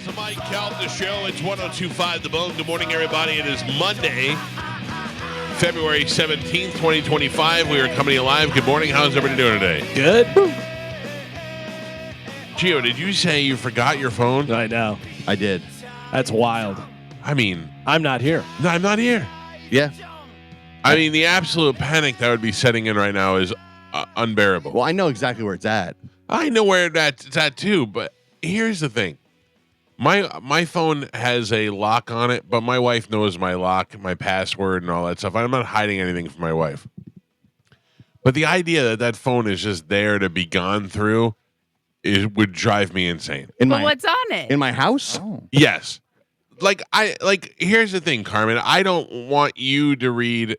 The Mike Calta Show. It's 102.5 The Bone. Good morning, everybody. It is Monday, February 17th, 2025. We are coming to you live. Good morning. How's everybody doing today? Good. Gio, did you say you forgot your phone? I know. I did. That's wild. I mean, I'm not here. no, I'm not here. Yeah. I mean, the absolute panic that would be setting in right now is unbearable. Well, I know exactly where it's at. I know where it's at too, but here's the thing. My phone has a lock on it, but my wife knows my lock, my password, and all that stuff. I'm not hiding anything from my wife. But the idea that that phone is just there to be gone through would drive me insane. What's on it? In my house? Oh. Yes. Here's the thing, Carmen. I don't want you to read.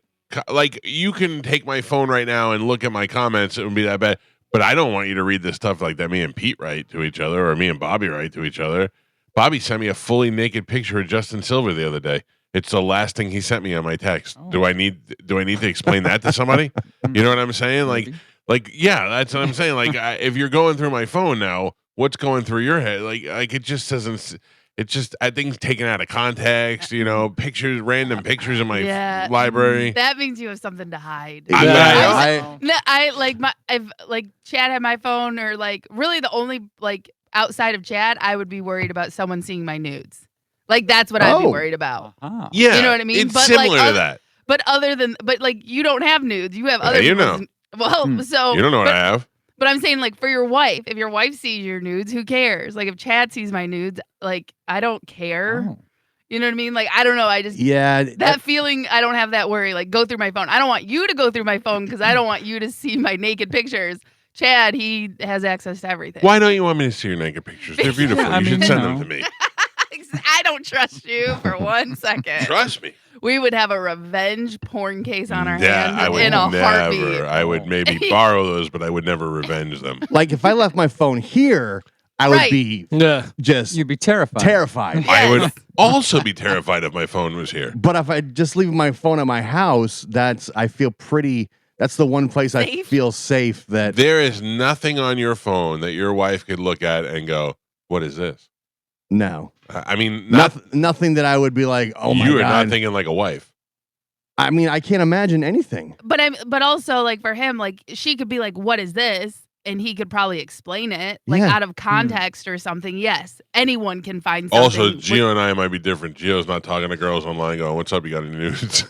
You can take my phone right now and look at my comments. It would be that bad. But I don't want you to read this stuff like that me and Pete write to each other or me and Bobby write to each other. Bobby sent me a fully naked picture of Justin Silver the other day. It's the last thing he sent me on my text. Oh. Do I need to explain that to somebody? You know what I'm saying? Yeah, that's what I'm saying. If you're going through my phone now, what's going through your head? It just doesn't. It's just things taken out of context. You know, pictures, random pictures in my library. That means you have something to hide. I've Chad had my phone, or really the only outside of Chad, I would be worried about someone seeing my nudes. That's what I'd be worried about. Uh-huh. Yeah, You know what I mean? It's But, similar to that. But you don't have nudes. You have other. You people's- know. Well, so You don't know what I have. But I'm saying, for your wife, if your wife sees your nudes, who cares? If Chad sees my nudes, I don't care. Oh. You know what I mean? I don't know. I just that feeling. I don't have that worry. Go through my phone. I don't want you to go through my phone because I don't want you to see my naked pictures. Chad, he has access to everything. Why don't you want me to see your naked pictures? They're beautiful. Yeah, you should send them to me. I don't trust you for 1 second. Trust me. We would have a revenge porn case on our Yeah, hands I would in a heartbeat. never. I would maybe borrow those, but I would never revenge them. if I left my phone here, I would Right. be Yeah. just You'd be terrified. terrified. I would Yes. also be terrified if my phone was here. But if I just leave my phone at my house, I feel pretty. That's the one place I Safe? feel safe. That There is nothing on your phone that your wife could look at and go, "What is this?" no, I mean, nothing that I would be like, oh my you are god. not thinking like a wife. I mean, I can't imagine anything. But also for him, she could be like, "What is this?" And he could probably explain it Yeah. out of context or something. Yes, anyone can find something. Also, Gio and I might be different. Gio's not talking to girls online going, "What's up? You got any news?"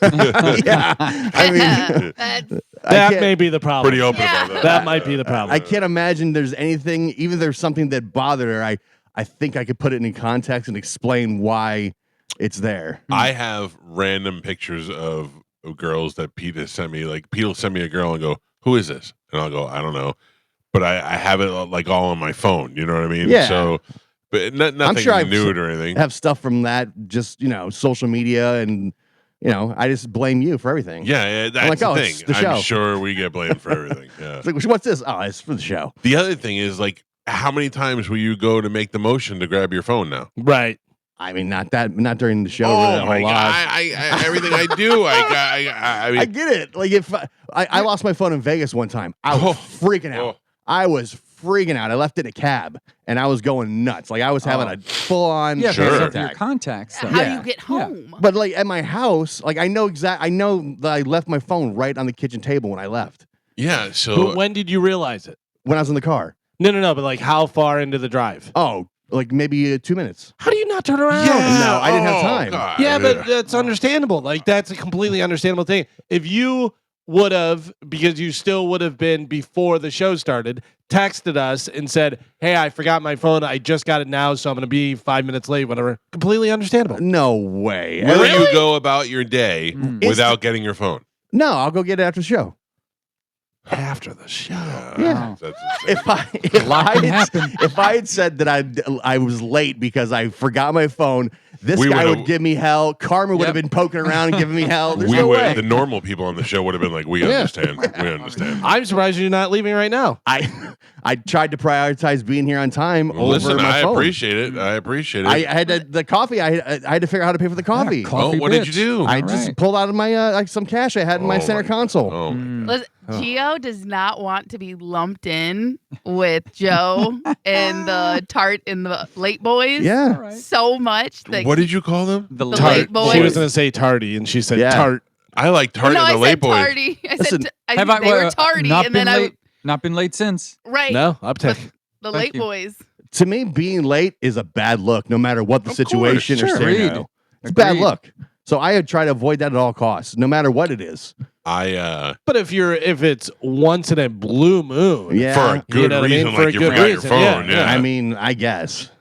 Yeah, I mean, That's- That may be the problem. Pretty open Yeah. about that. That might be the problem. I can't imagine there's anything, even if there's something that bothered her. I think I could put it in context and explain why it's there. I have random pictures of girls that Pete has sent me. Pete will send me a girl and go, "Who is this?" And I'll go, "I don't know." But I have it all on my phone. You know what I mean? Yeah. So, but nothing sure I've nude or anything. I have stuff from that, just social media, and I just blame you for everything. Yeah, that's oh, the it's thing. the show. I'm sure we get blamed for everything. Yeah. It's like, what's this? Oh, it's for the show. The other thing is how many times will you go to make the motion to grab your phone now? Right. I mean, not during the show. Oh a my whole god! lot. I everything I do, I mean, I get it. If I lost my phone in Vegas one time, I was freaking out. Oh. I was freaking out. I left it in a cab, and I was going nuts. I was having a full-on Yeah, Sure. because panic of your attack. contacts. So. How do Yeah. you get home? But at my house, I know that I left my phone right on the kitchen table when I left. yeah. But So when did you realize it? When I was in the car. No. But how far into the drive? Oh, maybe 2 minutes. How do you not turn around? yeah, No, I didn't have oh, time. God. Yeah, but that's understandable. That's a completely understandable thing. If you would have, because you still would have been before the show started, texted us and said, "Hey, I forgot my phone. I just got it now, so I'm going to be 5 minutes late." Whatever. Completely understandable. No way. will you go about your day Mm. without getting your phone? No, I'll go get it after the show. After the show. Yeah. That's If I can happen. if I had said that I was late because I forgot my phone, this We guy would've- would give me hell. Carmen would have Yep. been poking around and giving me hell. There's we no would, way. the normal people on the show would have been like, "We Yeah. understand. We understand." I'm surprised you're not leaving right now. I tried to prioritize being here on time Well, over listen, my I phone. appreciate it. I appreciate it. I had the coffee. I had to figure out how to pay for the coffee. coffee what did you bits. do? I All just right. pulled out of my some cash I had in my Oh center my- console. Oh, my Mm. Listen, Gio does not want to be lumped in with Joe and the Tart and the Late Boys. Yeah. Right. So much. That What did you call them? The Late Boys. She was going to say tardy, and she said Yeah. tart. I like Tart no, and the I Late said Boys. tardy. I Listen, said I Have think they were tardy, not and been then late? Not been late since. right. No, uptick. The Thank Late you. Boys. To me, being late is a bad look, no matter what the Of situation course, or sure. scenario. Agreed. It's a bad Agreed. look. So I try to avoid that at all costs, no matter what it is. But if it's once in a blue moon, Yeah. for a good You know what I mean? reason, For a like you good forgot your reason, phone. yeah. Yeah, I mean, I guess.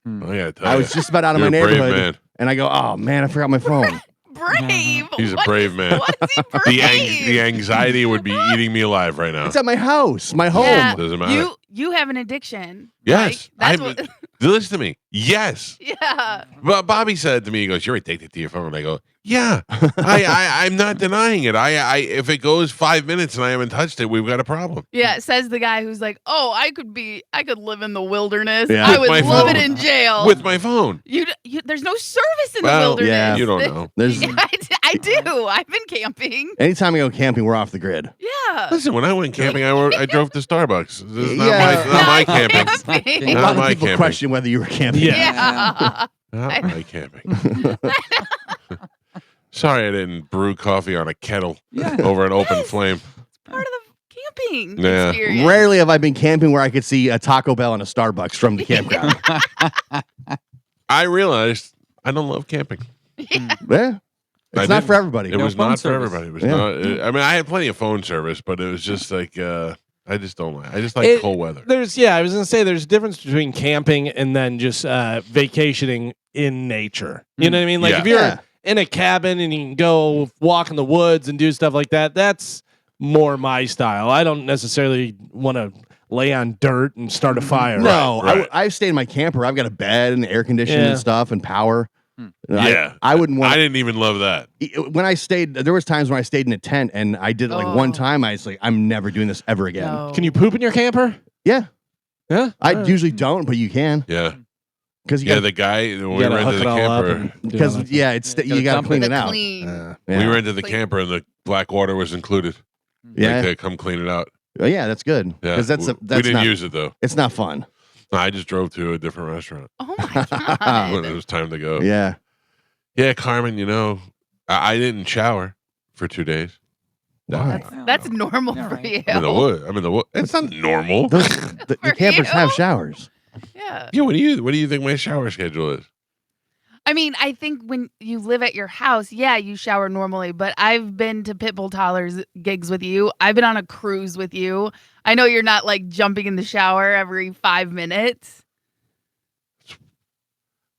I gotta tell I you, was just about out of you're my a brave neighborhood, man. and I go, "Oh man, I forgot my phone." Brave. He's a What brave is- man. What is he brave? The anxiety would be eating me alive right now. It's at my house, my home. Yeah. Doesn't matter. You have an addiction. Yes, Mike. That's I'm- what. Listen to me. Yes. Yeah. But Bobby said to me, he goes, "You're addicted to your phone." And I go, "Yeah, I'm not denying it. I if it goes 5 minutes and I haven't touched it, we've got a problem." Yeah, says the guy who's like, "Oh, I could live in the wilderness. Yeah. I With would my love phone. it in jail." With my phone. you, there's no service in the Well, wilderness. yeah. You don't know. There's I do. I've been camping. anytime I go camping, we're off the grid. Yeah. Listen, when I went camping, I drove to Starbucks. This is Yeah. not my camping. A Not lot my of people camping. question whether you were camping. Yeah. Yeah. Not my camping. Sorry, I didn't brew coffee on a kettle Yeah. over an open flame. Part of the camping Yeah. experience. Rarely have I been camping where I could see a Taco Bell and a Starbucks from the campground. I realized I don't love camping. Yeah. I It's not didn't. for everybody. It No was phone not for service. everybody. It was Yeah. not. I mean, I had plenty of phone service, but it was just like I just don't like. I just like cold weather. I was going to say there's a difference between camping and then just vacationing in nature. You know what I mean? Like Yeah. if you're Yeah. in a cabin and you can go walk in the woods and do stuff like that, that's more my style. I don't necessarily want to lay on dirt and start a fire. No, Right. I've stayed in my camper. I've got a bed and air conditioning Yeah. and stuff and power. Yeah. I wouldn't I want. didn't even love that. When I stayed, there was times when I stayed in a tent and I did it like one Oh. time. I was like, I'm never doing this ever again. No. Can you poop in your camper? Yeah, Yeah. I All right. usually don't, but you can Yeah. because you Yeah. got The guy when we gotta rented hook the it all up camper. and do all because that. yeah, it's Yeah, you gotta got to dump clean The it out. clean. Yeah. We rented the camper and the black water was included. Yeah, Like they come clean it out. yeah, that's good Yeah. because we that's didn't not use it though. it's not fun. No, I just drove to a different restaurant Oh my when it god. was time to go. Yeah, Yeah, Carmen. You know, I didn't shower for 2 days. why? That's normal Yeah, for right. you. I'm in the wood. I'm in the wood. It's not normal. The For campers you? have showers. Yeah. Yeah. What do you think my shower schedule is? I mean, I think when you live at your house, yeah, you shower normally, but I've been to Pitbull Toller's gigs with you. I've been on a cruise with you. I know you're not like jumping in the shower every 5 minutes.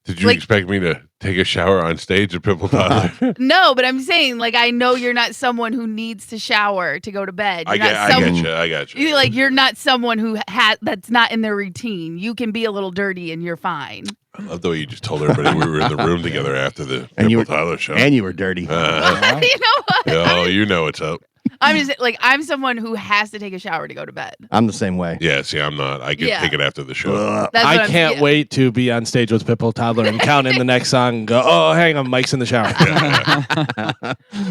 Did you Like- expect me to take a shower on stage at Pitbull Toddler? No, but I'm saying, like, I know you're not someone who needs to shower to go to bed. You're not I got you. You're not someone who that's not in their routine. You can be a little dirty and you're fine. I love the way you just told everybody we were in the room together after the And you Pitbull were- Toddler show. And you were dirty. You know what? Oh, you know what's up. I'm just like, I'm someone who has to take a shower to go to bed. I'm the same way. Yeah, see, I'm not. I can Yeah. take it after the show. Ugh. That's what I I'm- can't yeah. wait to be on stage with Pitbull Toddler and count in the next song and go, oh, hang on, Mike's in the shower.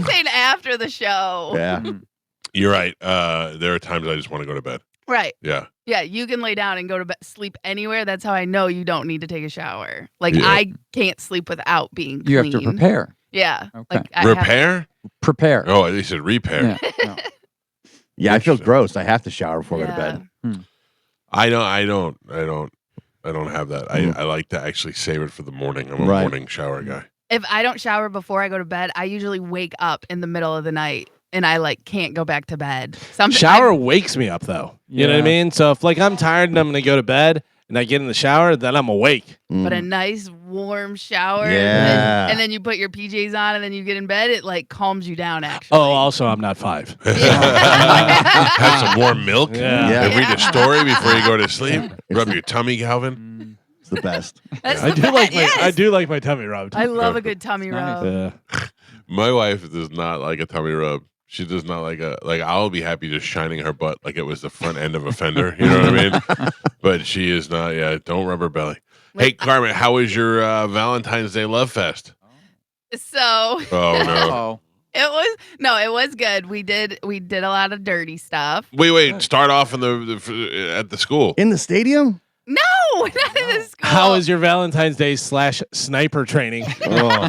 Saying after the show. Yeah. You're right. There are times I just want to go to bed. Right. Yeah. Yeah, you can lay down and go to bed, sleep anywhere. That's how I know you don't need to take a shower. Like Yeah. I can't sleep without being clean. You have to prepare. Yeah. Okay. Like I have- Repair? Prepare. Oh, they said repair. Yeah. No. Yeah, I feel Interesting. gross. I have to shower before I go to Yeah. bed. I don't have that. I like to actually save it for the morning. I'm a Right. morning shower guy. If I don't shower before I go to bed, I usually wake up in the middle of the night and I like can't go back to bed. Shower wakes me up though. You know what I Yeah. mean? So if like I'm tired and I'm gonna go to bed and I get in the shower, then I'm awake. But a Mm. nice warm shower, Yeah. and then you put your PJs on, and then you get in bed. It like calms you down. Actually, Oh, also I'm not 5. Have some warm milk. Yeah. And read a Yeah. story before you go to sleep. Rub your tummy, Calvin. It's the best. That's I the do like best. my I do like my tummy rubbed. I love a good tummy Nice. rub. Yeah. My wife does not like a tummy rub. She does not like I'll be happy just shining her butt like it was the front end of a fender. You know what I mean? But she is not. Yeah, don't rub her belly. Hey, Carmen, how was your Valentine's Day love fest? So Oh no. Oh. It was good. We did a lot of dirty stuff. Wait. Start off in at the school. In the stadium? No, not in the school. How is your Valentine's Day / sniper training? Oh.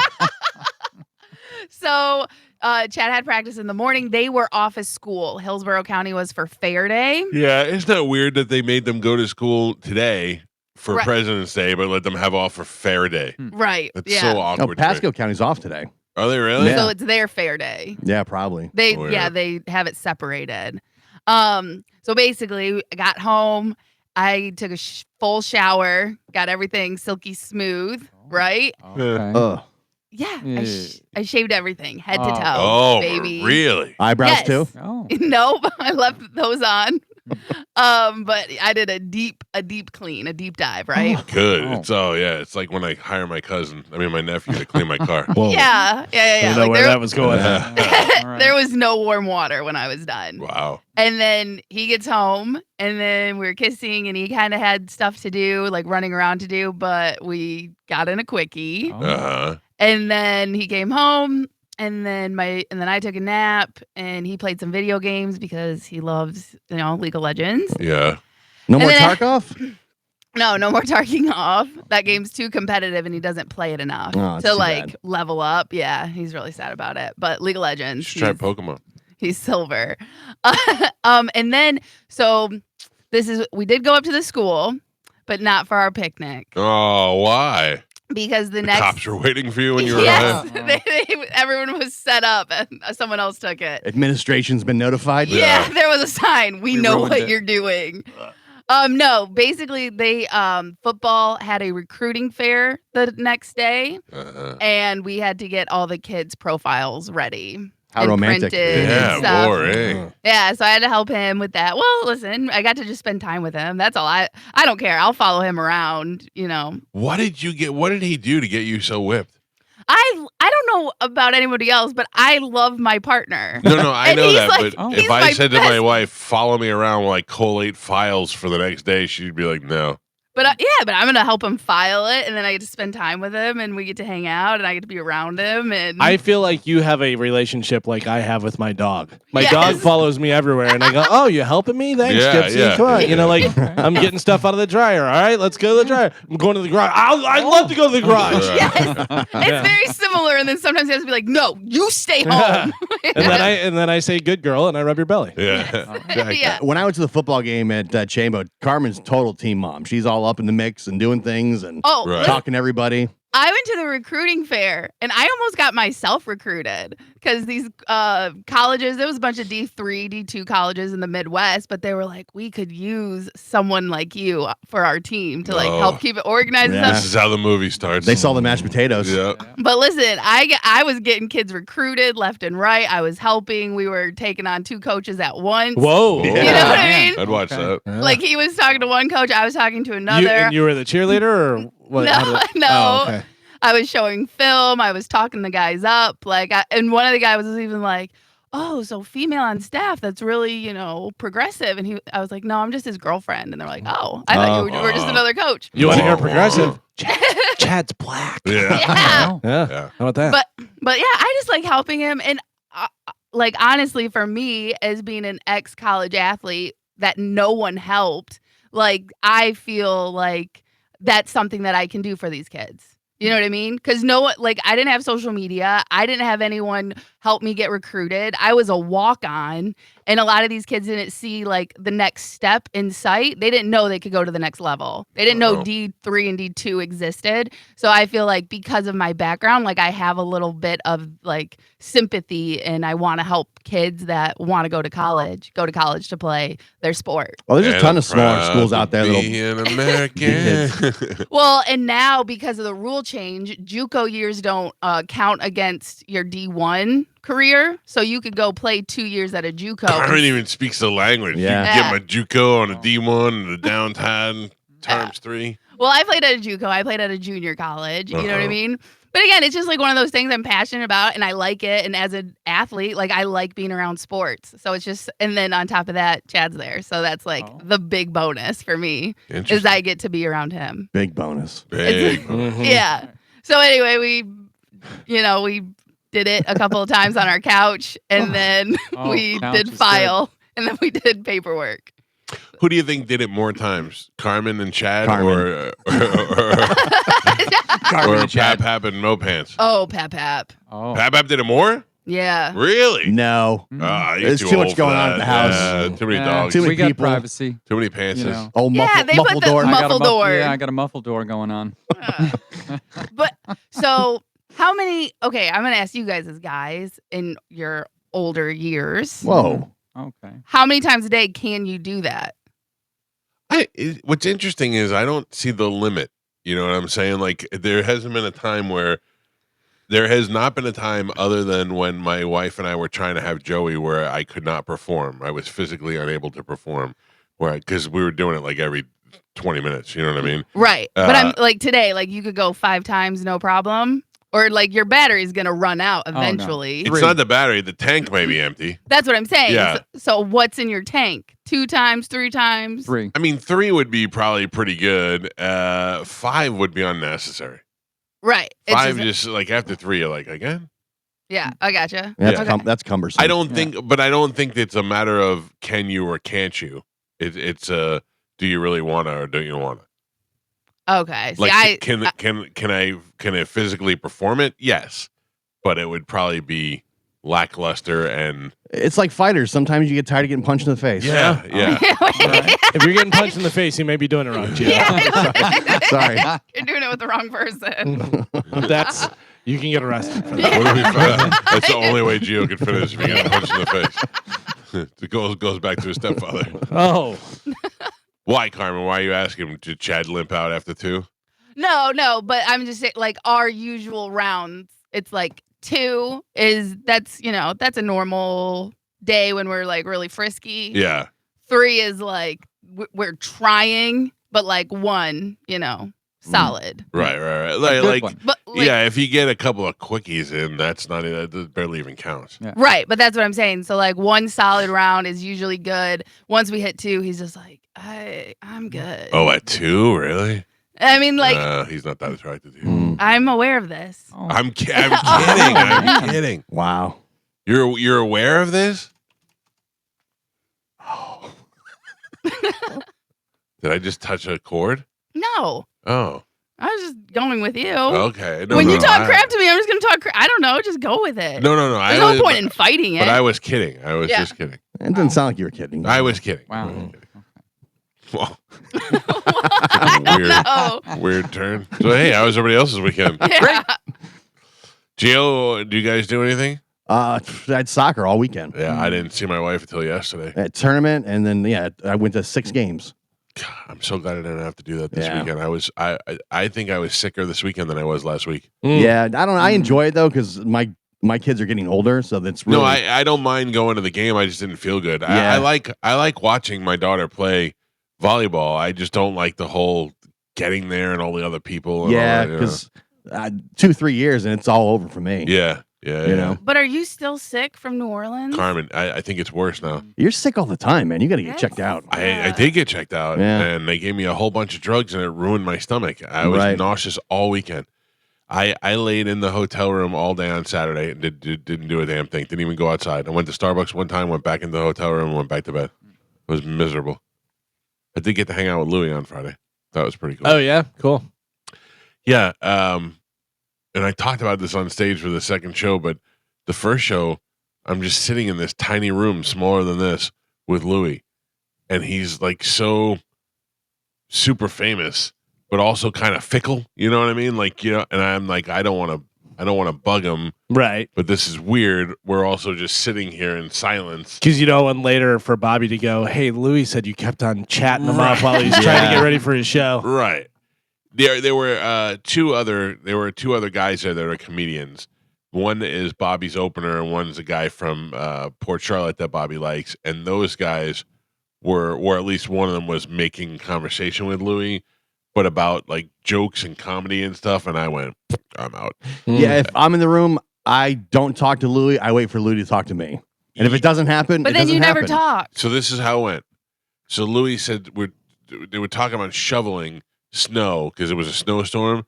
So Chad had practice in the morning. They were off of school. Hillsborough County was for Fair Day. Yeah, isn't that weird that they made them go to school today for Right. President's Day, but let them have off for Fair Day? Right. That's yeah. so No, awkward. to me. Pasco County's off today. Are they really? Yeah. So it's their Fair Day. Yeah, probably. They Weird. they have it separated. So basically, I got home. I took a full shower, got everything silky smooth, right? Okay. Ugh. Yeah, Yeah. I shaved everything head to Oh. toe, Oh, baby. really? Eyebrows Yes. too? Oh. Nope, I left those on. But I did a deep clean, a deep dive, right? Good. Oh. It's like when I hire my nephew to clean my car. Whoa. Yeah. I don't know Like where that was going. All right. there was no warm water when I was done. Wow. And then he gets home, and then we were kissing, and he kind of had stuff to do, like running around to do, but we got in a quickie. Oh. Uh-huh. And then he came home, and then I took a nap, and he played some video games because he loves, League of Legends. Yeah. No And more then- Tarkov? No more tarking off. That game's too competitive, and he doesn't play it enough Oh, it's to too like bad. level up. Yeah, he's really sad about it. But League of Legends, Just try Pokemon. he's silver. And then we did go up to the school, but not for our picnic Oh, why? because the The next cops were waiting for you when you were yes, ahead? everyone was set up, and someone else took it. Administration's been notified? Yeah, Yeah. there was a sign. We know ruined what it. you're doing. No, basically they football had a recruiting fair the next day, Uh-huh. and we had to get all the kids' profiles ready. How and romantic. printed and Yeah, stuff. boring. Yeah, so I had to help him with that. Well, listen, I got to just spend time with him. That's all. I don't care. I'll follow him around, What did you get? What did he do to get you so whipped? I don't know about anybody else, but I love my partner. No, I And know he's that. like- But he's if I my said to my best- wife, "Follow me around while I collate files for the next day," she'd be like, "No." But but I'm gonna help him file it, and then I get to spend time with him, and we get to hang out, and I get to be around him. And I feel like you have a relationship like I have with my dog. My Yes. dog follows me everywhere, and I go, "Oh, you helping me? Thanks, Yeah, Gypsy. yeah. Come on, like Okay. I'm getting stuff out of the dryer. All right, let's go to the dryer. I'm going to the garage. I'd love to go to the garage." yes, it's Yeah. very similar. And then sometimes he has to be like, "No, you stay home." And then I say, "Good girl," and I rub your belly. Yeah. Yeah. When I went to the football game at Chambo, Carmen's total team mom. She's all up in the mix and doing things and Oh, Right. listen, talking to everybody. I went to the recruiting fair, and I almost got myself recruited because these colleges, there was a bunch of D3, D2 colleges in the Midwest, but they were like, we could use someone like you for our team to like Oh. help keep it organized Yeah. and This stuff. is how the movie starts. They saw the mashed potatoes. Yeah. But listen, I was getting kids recruited left and right. I was helping. We were taking on 2 coaches at once. Whoa. You You know what I mean? I'd watch Okay. that. Like he was talking to one coach, I was talking to You, another. and you were the cheerleader, or what? No, How did- no. Oh, okay. I was showing film. I was talking the guys up. And one of the guys was even like, "Oh, so female on staff? That's really, progressive." And I was like, "No, I'm just his girlfriend." And they're like, "Oh, I thought you were just another coach." You want to hear Whoa. progressive? Chad's black. Yeah. Yeah. Yeah. Yeah. How about that? But yeah, I just like helping him. And honestly, for me, as being an ex-college athlete that no one helped, like I feel like that's something that I can do for these kids. You know what I mean? Because I didn't have social media. I didn't have anyone help me get recruited. I was a walk-on, and a lot of these kids didn't see like the next step in sight. They didn't know they could go to the next level. They didn't know Wow. D3 and D2 existed. So I feel like because of my background, like I have a little bit of like sympathy, and I want to help kids that want to go to college to play their sport. Well, there's a And ton I'm of smaller proud schools to out there that'll be an American. Well, and now because of the rule change, JUCO years don't count against your D1 career. So you could go play 2 years at a JUCO. Carmen even speaks the language. Yeah. You can get my JUCO on a D1 and the downtown times 3. Well, I played at a JUCO. I played at a junior college. You know what I Uh-huh. mean? But again, it's just like one of those things I'm passionate about, and I like it. And as an athlete, like I like being around sports. So it's just, and then on top of that, Chad's there. So that's like Oh. the big bonus for me is Interesting. I get to be around him. big bonus. Big. Mhm. Yeah. So anyway, we did it a couple of times on our couch, and then Oh, we couch did is good. file, and then we did paperwork. Who do you think did it more times, Carmen and Chad, Carmen. or Carmen and Chad. Pap and No Pants? Oh, Pap. Oh. Pap did it more? Yeah. Really? No. Mm. Ah, you're There's too much old for going on that. at the house. Yeah, too many Yeah, dogs. Too many we got people. privacy. Too many pantses. You know. Oh, Yeah, they put muffle the door. I got a muffle muff- door. Yeah, I got a muffle door going on. But so how many? Okay, I'm gonna ask you guys as guys in your older years. Whoa. Okay. How many times a day can you do that? What's interesting is I don't see the limit. You know what I'm saying? Like there hasn't been a time where there has not been a time other than when my wife and I were trying to have Joey where I could not perform. I was physically unable to perform because we were doing it like every 20 minutes. You know what I mean? Right. But I'm like today, like you could go 5 times, no problem. Or like your battery's gonna run out no. eventually. It's not the battery. The tank may be empty. That's what I'm saying. Yeah. So what's in your tank? 2 times, 3 times? 3. I mean, 3 would be probably pretty good. 5 would be unnecessary. Right. It's 5 just- just like after 3, you're like, again? yeah, I gotcha. That's, Okay. that's cumbersome. I don't Yeah. think, but I don't think it's a matter of can you or can't you. It's do you really want to or don't you want to? Okay. See, Like, can I physically perform it? Yes, but it would probably be lackluster and It's like fighters. Sometimes you get tired of getting punched in the face. yeah. If you're getting punched in the face, you may be doing it wrong, Gio. Yeah. Sorry. You're doing it with the wrong person. That's you can get arrested for What that. do we find? That's the only way Gio could finish if he got punched in the face. It goes back to his stepfather. Oh, Why, Carmen? Why are you asking? Did Chad limp out after 2? No, but I'm just saying, like our usual rounds, it's like 2 that's a normal day when we're like really frisky. Yeah. 3 is like we're trying, but like 1, solid. Right. Good Like one. But like, yeah, if you get a couple of quickies in, that barely even counts. Yeah. right, but that's what I'm saying. So like 1 solid round is usually good. Once we hit 2, he's just like, I'm good. Oh, at 2, really? I mean, like He's not that attracted to you. Mm. I'm aware of this. Oh. I'm kidding. man. I'm kidding. Wow. You're aware of this? Oh. Did I just touch a chord? No, Oh, I was just going with you. okay. No, when no, you talk I- crap to me, I'm just gonna talk crap. I don't know. Just go with it. No. There's no point in fighting it. But I was kidding. I was Yeah. just kidding. It didn't sound like you were kidding. I was kidding. Wow. I was kidding. Well, I don't know. weird turn. So hey, how was everybody else's weekend? Yeah. Gio, do you guys do anything? I had soccer all weekend. Yeah, I didn't see my wife until yesterday. At tournament, and then I went to 6 games. God, I'm so glad I didn't have to do that this Yeah. weekend. I think I was sicker this weekend than I was last week. Yeah, I don't know. I enjoy it though because my kids are getting older, so that's really No, I don't mind going to the game. I just didn't feel good. Yeah. I like watching my daughter play volleyball. I just don't like the whole getting there and all the other people. And yeah all that, because 2-3 years and it's all over for me. yeah. You know? But are you still sick from New Orleans? Carmen, I think it's worse now. You're sick all the time, man. You got to get Yes. checked out. I did get checked out, Yeah. and they gave me a whole bunch of drugs, and it ruined my stomach. I was Right. nauseous all weekend. I laid in the hotel room all day on Saturday and didn't do a damn thing. Didn't even go outside. I went to Starbucks one time, went back into the hotel room, and went back to bed. It was miserable. I did get to hang out with Louie on Friday. That was pretty cool. oh yeah, cool. Yeah. And I talked about this on stage for the second show, but the first show, I'm just sitting in this tiny room, smaller than this, with Louie, and he's like so super famous, but also kind of fickle. You know what I mean? Like, and I'm like, I don't want to bug him, Right. but this is weird. We're also just sitting here in silence. Because and later for Bobby to go, hey, Louis said you kept on chatting him up while he's trying to get ready for his show. Right. There were two other guys there that are comedians. One is Bobby's opener, and one's a guy from Port Charlotte that Bobby likes. And those guys or at least one of them was making conversation with Louis, but about like jokes and comedy and stuff. And I went, I'm out. Yeah, if I'm in the room, I don't talk to Louis. I wait for Louis to talk to me. And if it doesn't happen, But it then doesn't you never happen. talk. So this is how it went. So Louis said they were talking about shoveling snow because it was a snowstorm.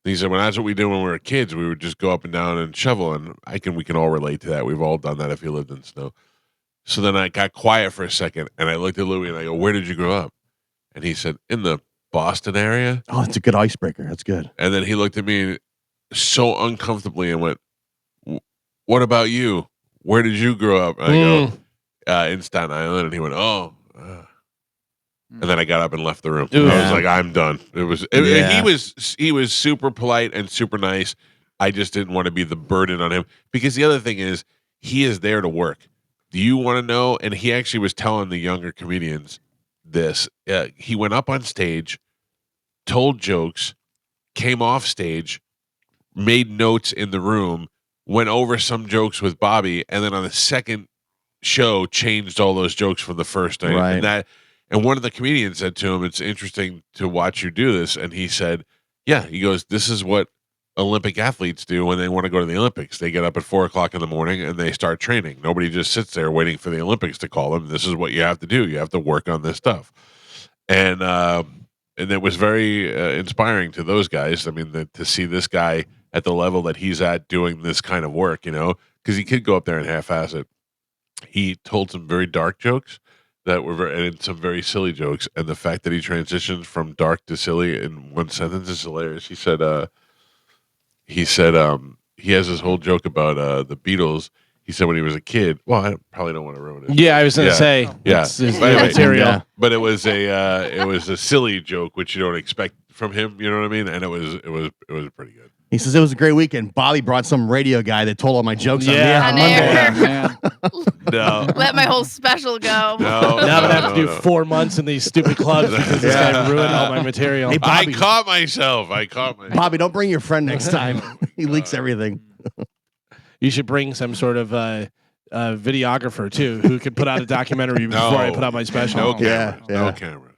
He said, "Well, that's what we did when we were kids. We would just go up and down and shovel." And we can all relate to that. We've all done that if you lived in snow. So then I got quiet for a second, and I looked at Louis and I go, "Where did you grow up?" And he said, "In the Boston area." Oh, it's a good icebreaker. That's good. And then he looked at me so uncomfortably and went, "What about you? Where did you grow up?" And I go, "In Staten Island." And he went, "Oh." And then I got up and left the room. I was like, "I'm done." He was super polite and super nice. I just didn't want to be the burden on him, because the other thing is, he is there to work. Do you want to know? And he actually was telling the younger comedians this. He went up on stage, told jokes, came off stage, made notes in the room, went over some jokes with Bobby, and then on the second show changed all those jokes from the first night. Right. And one of the comedians said to him, "It's interesting to watch you do this." And he said, "Yeah," he goes, "This is what Olympic athletes do when they want to go to the Olympics. They get up at 4:00 in the morning and they start training. Nobody just sits there waiting for the Olympics to call them. This is what you have to do. You have to work on this stuff." And it was very inspiring to those guys. I mean, to see this guy at the level that he's at doing this kind of work, because he could go up there and half-ass it. He told some very dark jokes that were and some very silly jokes. And the fact that he transitioned from dark to silly in one sentence is hilarious. He said, he has this whole joke about the Beatles. He said when he was a kid. Well, I probably don't want to ruin it. Yeah, I was going to say. Yeah. It's his But anyway, material. But it was a silly joke, which you don't expect from him. You know what I mean? And it was pretty good. He says it was a great weekend. Bobby brought some radio guy that told all my jokes Yeah. on the air On Monday. air. No. Let my whole special go. No, Now I'm going to have to do no. 4 months in these stupid clubs because this guy ruined all my material. Hey, I Bobby. caught myself. Bobby, don't bring your friend next time. He leaks everything. You should bring some sort of videographer, too, who could put out a documentary No. before I put out my special. No Yeah, cameras. yeah. No cameras.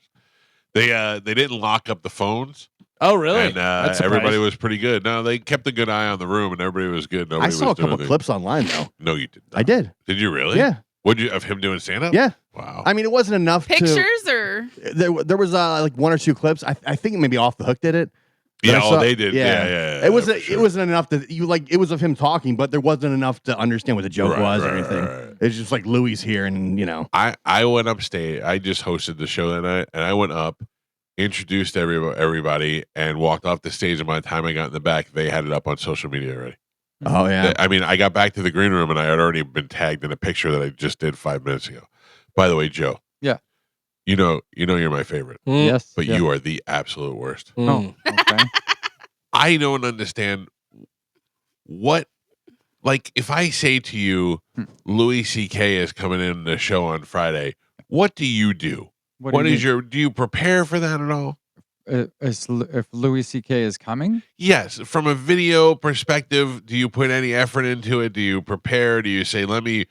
They didn't lock up the phones. Oh, really? And That's everybody surprising. was pretty good. No, they kept a good eye on the room, and everybody was good. Nobody I saw a was doing couple anything. clips online, though. No, you did not. I did. Did you really? Yeah. What'd you of him doing stand up? Yeah. Wow. I mean, it wasn't enough Pictures or to... There was like 1 or 2 clips. I think maybe Off the Hook did it. But yeah, I saw- they did. Yeah. It was for sure. it wasn't enough to it was of him talking, but there wasn't enough to understand what the joke was or anything. Right. It's just like Louis here, and I went upstage. I just hosted the show that night, and I went up, introduced everybody, and walked off the stage. And by the time I got in the back, they had it up on social media already. oh yeah, I mean, I got back to the green room, and I had already been tagged in a picture that I just did 5 minutes ago. By the way, Joe. Yeah. You know you're my favorite, Yes. but yeah. you are the absolute worst. Mm. Oh, okay. I don't understand what, like, if I say to you, Louis C.K. is coming in the show on Friday, what do you do? What do you do you prepare for that at all? if Louis C.K. is coming? Yes. From a video perspective, do you put any effort into it? Do you prepare? Do you say, let me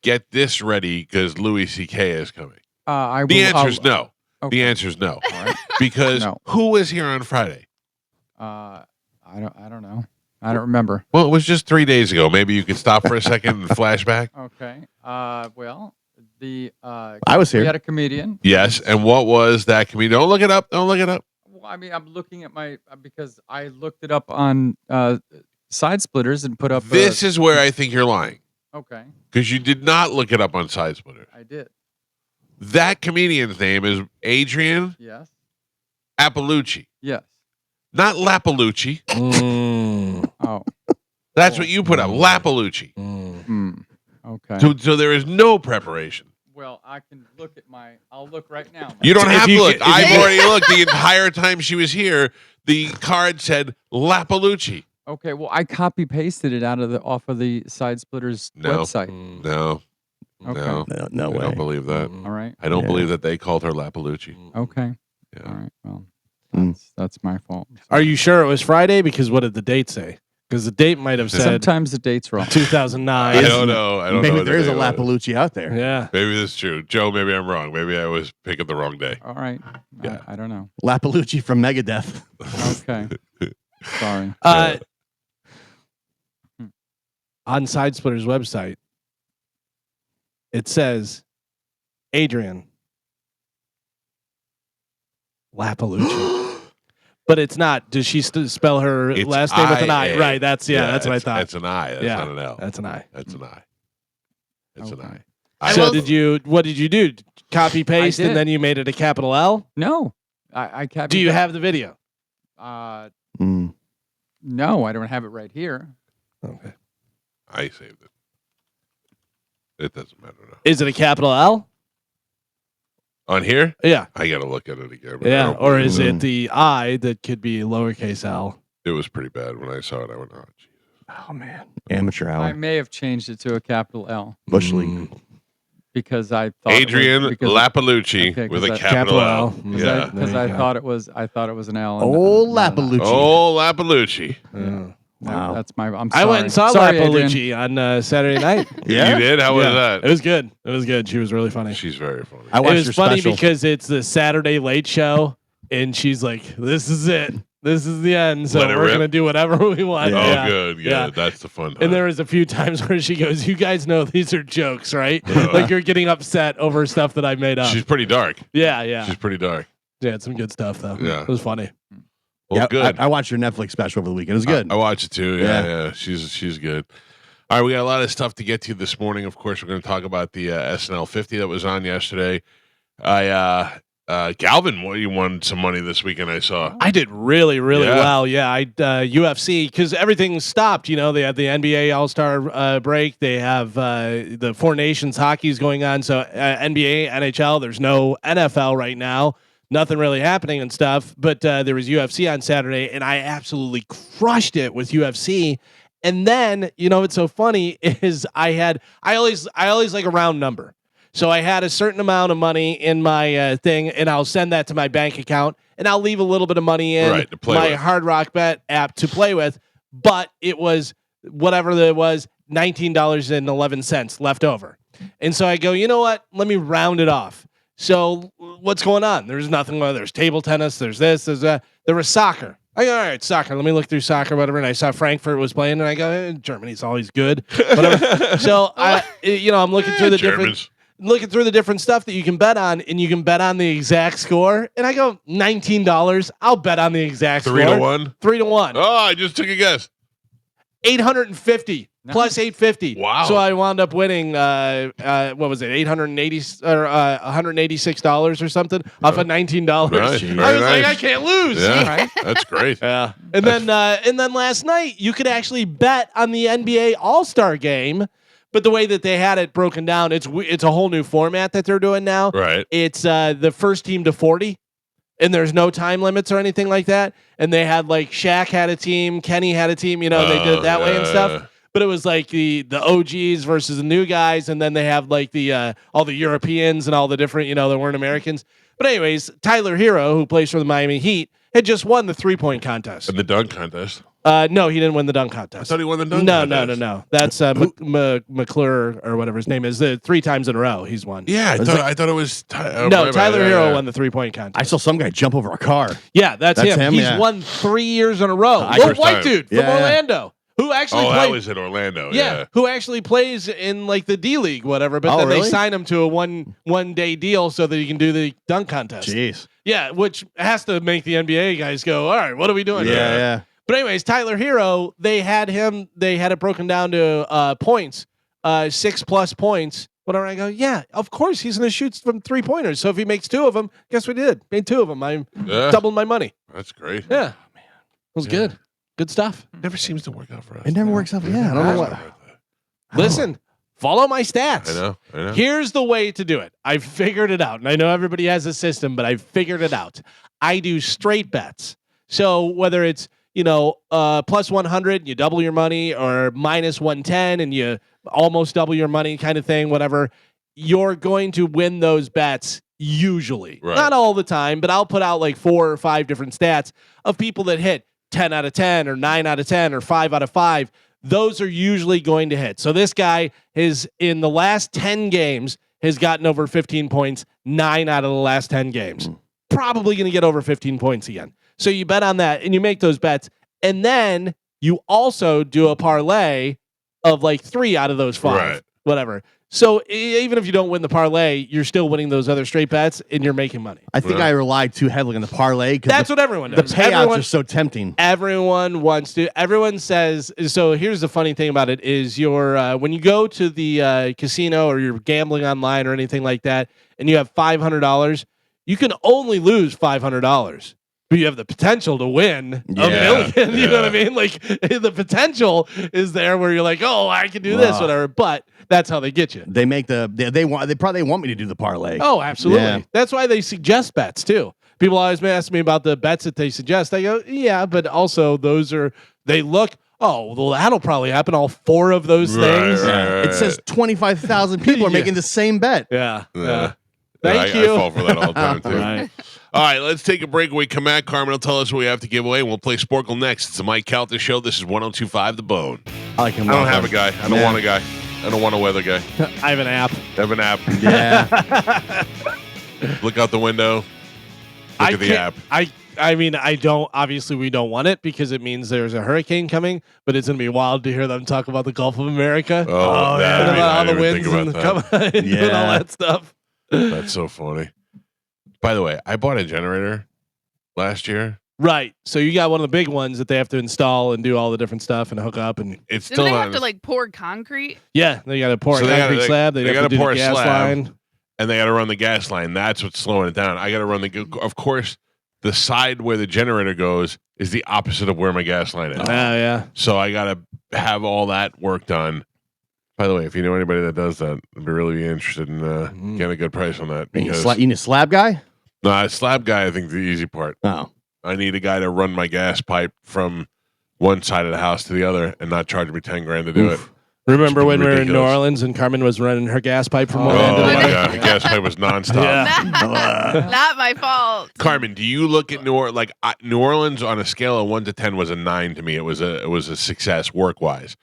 get this ready because Louis C.K. is coming? The answer is no. Okay. The answer is no. All right. Because No. who was here on Friday? I don't know. I don't remember. Well, it was just 3 days ago. Maybe you could stop for a second and flashback. Okay. Well, I was we here. had a comedian. Yes. And what was that comedian? Don't look it up. Don't look it up. Well, I mean, I'm looking at my because I looked it up on Side Splitters and put up. This is where I think you're lying. Okay, Because you did not look it up on Side Splitter. I did. That comedian's name is Adrian Yes. Appalucci. Yes. Not Lappalucci. Oh. That's what you put up. Lappalucci. Okay. So there is no preparation. Well, I can look at my. I'll look right now. You don't If have you to look. get- if I've you- already looked the entire time she was here. The card said Lappalucci. Okay. Well, I copy pasted it off of the Side Splitters No. website. No. Okay. No. no I way. don't believe that. All right. I don't Yeah. believe that they called her Lappalucci. Okay. Yeah. All right. Well, Mm. that's my fault. Are you sure it was Friday? Because what did the date say? Because the date might have said Sometimes the date's wrong. 2009. I don't know. I don't Maybe know. there is a lap. Lappalucci out there. Yeah. Maybe that's true. Joe, maybe I'm wrong. Maybe I was picking the wrong day. All right. Yeah. I don't know. Lappalucci from Megadeth. Okay. Sorry. On Side Splitter's website, it says Adrian Lappalucci. But it's not. Does she spell her It's last name with an I? IA. Right. That's what I thought. That's an I. That's Yeah, not an L. That's an I. That's an I. That's an Okay. I. So will- what did you do? Copy paste did. and then you made it a capital L? No, I can't. Do you have the video? Mm. No, I don't have it right here. Okay. I saved it. It doesn't matter now. Is it a capital L? On here, Yeah. I got to look at it again. but I Yeah. don't Or believe is it the I that could be lowercase L? It was pretty bad when I saw it. I went, oh, geez. Oh man, amateur I hour, may have changed it to a capital L Bush League. because I thought Adrian Lapalucci Okay, with 'cause a I- capital L. Mm, Yeah. because There I you go. thought it was an L. and Oh, not an I. Lapalucci. Oh, Lapalucci. Yeah. Wow. That's my. I'm I sorry. went and saw Sorry, Adrian. Lapalucci on Saturday night. Yeah? You did? How was Yeah. that? It was good. It was good. She was really funny. She's very funny. I It watched was your funny special. because it's the Saturday late show, and she's like, "This is it. This is the end. So Let it we're rip. gonna do whatever we want." Yeah. Oh, Yeah. good. Good. Yeah. That's the fun time. And there was a few times where she goes, "You guys know these are jokes, right? Like you're getting upset over stuff that I made up." She's pretty dark. Yeah. She's pretty dark. Yeah, it's some good stuff though. Yeah. It was funny. Well, Yeah, good. I watched your Netflix special over the weekend. It was good. I watched it too. Yeah, Yeah. yeah. She's good. All right, we got a lot of stuff to get to this morning. Of course, we're going to talk about the SNL 50 that was on yesterday. Galvin, you won some money this weekend. I saw. I did really, really Yeah. well. Yeah, I UFC because everything stopped. You know, they had the NBA All Star break. They have the Four Nations hockey's going on. So NBA, NHL. There's no NFL right now. Nothing really happening and stuff. But there was UFC on Saturday, and I absolutely crushed it with UFC. And then what's so funny is I always like a round number. So I had a certain amount of money in my thing, and I'll send that to my bank account, and I'll leave a little bit of money in Right, to play my with. Hard Rock Bet app to play with. But it was whatever it was, $19.11 left over. And so I go, you know what? Let me round it off. So what's going on? There's nothing. There's table tennis. There's this. There's that. There was soccer. I go, all right, soccer. Let me look through soccer, whatever. And I saw Frankfurt was playing, and I go, Germany's always good. Whatever. So I'm looking through the Germans. different stuff that you can bet on, and you can bet on the exact score. And I go, $19. I'll bet on the exact 3 score. to 1. 3 to 1. Oh, I just took a guess. 850 plus 850. Wow. So I wound up winning what was it, 880 or $186 or something off of $19. Nice. I Very was like, nice. I can't lose. Yeah, that's great. Yeah. And then last night you could actually bet on the NBA All-Star game, but the way that they had it broken down, it's a whole new format that they're doing now. Right. It's the first team to 40. And there's no time limits or anything like that. And they had like Shaq had a team, Kenny had a team, they did it that way and stuff. But it was like the OGs versus the new guys, and then they have like the all the Europeans and all the different, that weren't Americans. But anyways, Tyler Hero, who plays for the Miami Heat, had just won the 3-point contest. And the dunk contest. No, he didn't win the dunk I contest. thought he won the dunk No. contest. That's McClure or whatever his name is. 3 times in a row he's won. Yeah, I thought it was. No, Tyler Hero won the 3-point contest. I saw some guy jump over a car. Yeah, that's him. He's yeah. won 3 years in a row. I- Little First white time. dude from Yeah. Orlando who actually that played. was in Orlando. Yeah, Yeah. who actually plays in like the D League, whatever. But Oh, then they really? sign him to a one day deal so that he can do the dunk contest. Jeez. Yeah, which has to make the NBA guys go, all right, what are we doing? here?" Yeah. But anyways, Tyler Hero, they had it broken down to points, 6+ points. Whatever. I go, yeah, of course he's going to shoot from 3-pointers. So if he makes 2 of them, guess what he did? Made 2 of them. I Yeah. doubled my money. That's great. Yeah, it was Yeah. good. Good stuff. Never seems to work out for us. It never works out. Yeah, I don't know what. Listen, follow my stats. I know. Here's the way to do it. I figured it out. And I know everybody has a system, but I figured it out. I do straight bets. So whether it's, plus 100, you double your money, or minus 110 and you almost double your money kind of thing, whatever, you're going to win those bets usually. Right. Not all the time, but I'll put out like 4 or 5 different stats of people that hit 10 out of 10 or 9 out of 10 or 5 out of 5. Those are usually going to hit. So this guy is in the last 10 games has gotten over 15 points, 9 out of the last 10 games. Probably going to get over 15 points again. So you bet on that and you make those bets. And then you also do a parlay of like 3 out of those 5, Right. whatever. So even if you don't win the parlay, you're still winning those other straight bets, and you're making money. I think I relied too heavily on the parlay because That's what everyone the does. payouts are so tempting. Everyone wants to. Everyone says. So here's the funny thing about it: is your when you go to the casino or you're gambling online or anything like that, and you have $500, you can only lose $500. But you have the potential to win $1 million. You know what I mean? Like the potential is there where you're like, oh, I can do this, whatever. But that's how they get you. They make they probably want me to do the parlay. Oh, absolutely. Yeah. That's why they suggest bets too. People always ask me about the bets that they suggest. I go, yeah, but also they look. Oh, well, that'll probably happen. All 4 of those things. Right. It says 25,000 people are making the same bet. Yeah. Yeah. Thank I you. fall for that all the time too. Right. All right, let's take a break. When we come back, Carmen will tell us what we have to give away, and we'll play Sporcle next. It's the Mike Calta Show. This is 102.5 The Bone. I like him. I don't have a guy. I don't want a guy. I don't want a weather guy. I have an app. I have an app. Yeah. Look out the window. Look at the app. I mean, I don't. Obviously, we don't want it because it means there's a hurricane coming. But it's gonna be wild to hear them talk about the Gulf of America. Oh, and I about all the didn't even winds think and about that. and doing all that stuff. That's so funny. By the way, I bought a generator last year. Right. So you got one of the big ones that they have to install and do all the different stuff and hook up and It's Do still they not. have to like pour concrete? yeah, they got to pour So a they concrete gotta- slab. They they have gotta to do pour the a gas slab. line. and they got to run the gas line. That's what's slowing it down. I got to run of course, the side where the generator goes is the opposite of where my gas line is. Oh yeah. So I got to have all that work done. By the way, if you know anybody that does that, I'd be really interested in getting a good price on that. You need Because you need a slab guy? no, slab guy, I think the easy part. Oh. I need a guy to run my gas pipe from one side of the house to the other and not charge me $10,000 to do it. Remember when we were in New ridiculous. Orleans and Carmen was running her gas pipe from Oh, one end to the other? yeah. The gas pipe was nonstop. Yeah. Not my fault. Carmen, do you look at New Orleans like New Orleans on a scale of 1 to 10 was a 9 to me? It was a success work wise.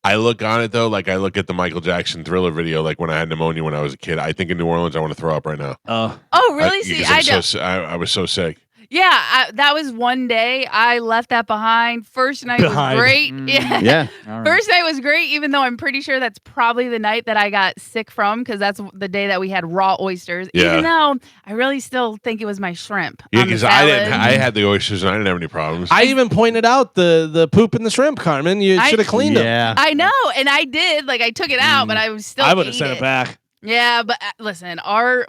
I look on it though, like I look at the Michael Jackson Thriller video, like when I had pneumonia when I was a kid. I think in New Orleans, I want to throw up right now. Oh, really? See, I don't. I was so sick. Yeah, that was one day. I left that behind. First night was great. Yeah. Yeah. All right. First night was great, even though I'm pretty sure that's probably the night that I got sick from because that's the day that we had raw oysters. Yeah. Even though I really still think it was my shrimp. Yeah, on the because I salad. had the oysters and I didn't have any problems. I even pointed out the poop and the shrimp, Carmen. You should have cleaned them. Yeah. I know, and I did. Like I took it out, but I was still. I would have ate sent it back. Yeah, but listen,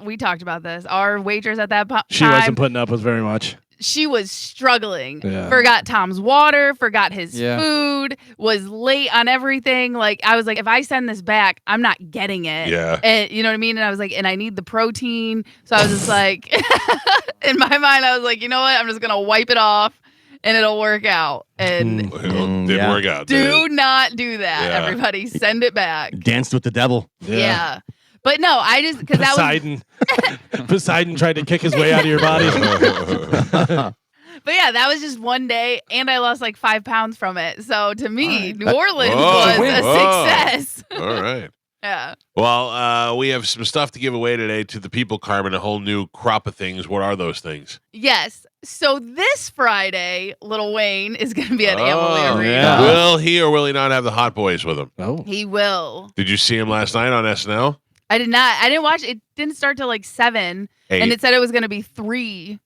we talked about this. Our waitress at that time, She wasn't putting up with very much. she was struggling. Yeah. Forgot Tom's water, forgot his Yeah. food, was late on everything. Like I was like, if I send this back, I'm not getting it. Yeah. And you know what I mean? And I was like, and I need the protein. So I was just like, in my mind, I was like, you know what? I'm just gonna wipe it off and it'll work out. And Well, it didn't yeah. work out. did do it? not do that, Yeah. everybody. Send it back. Danced with the devil. Yeah. But no, I just because that was Poseidon. Poseidon tried to kick his way out of your body. But yeah, that was just one day, and I lost like 5 pounds from it. So to me, New Orleans Whoa. was a Whoa. success. All right. Yeah. Well, we have some stuff to give away today to the people, Carmen, a whole new crop of things. What are those things? Yes. So this Friday, Lil Wayne is going to be at Amalie Arena. yeah. Will he or will he not have the Hot Boys with him? Oh. He will. Did you see him last night on SNL? I did not. I didn't watch. It didn't start till like 7, Eight. and it said it was going to be 3,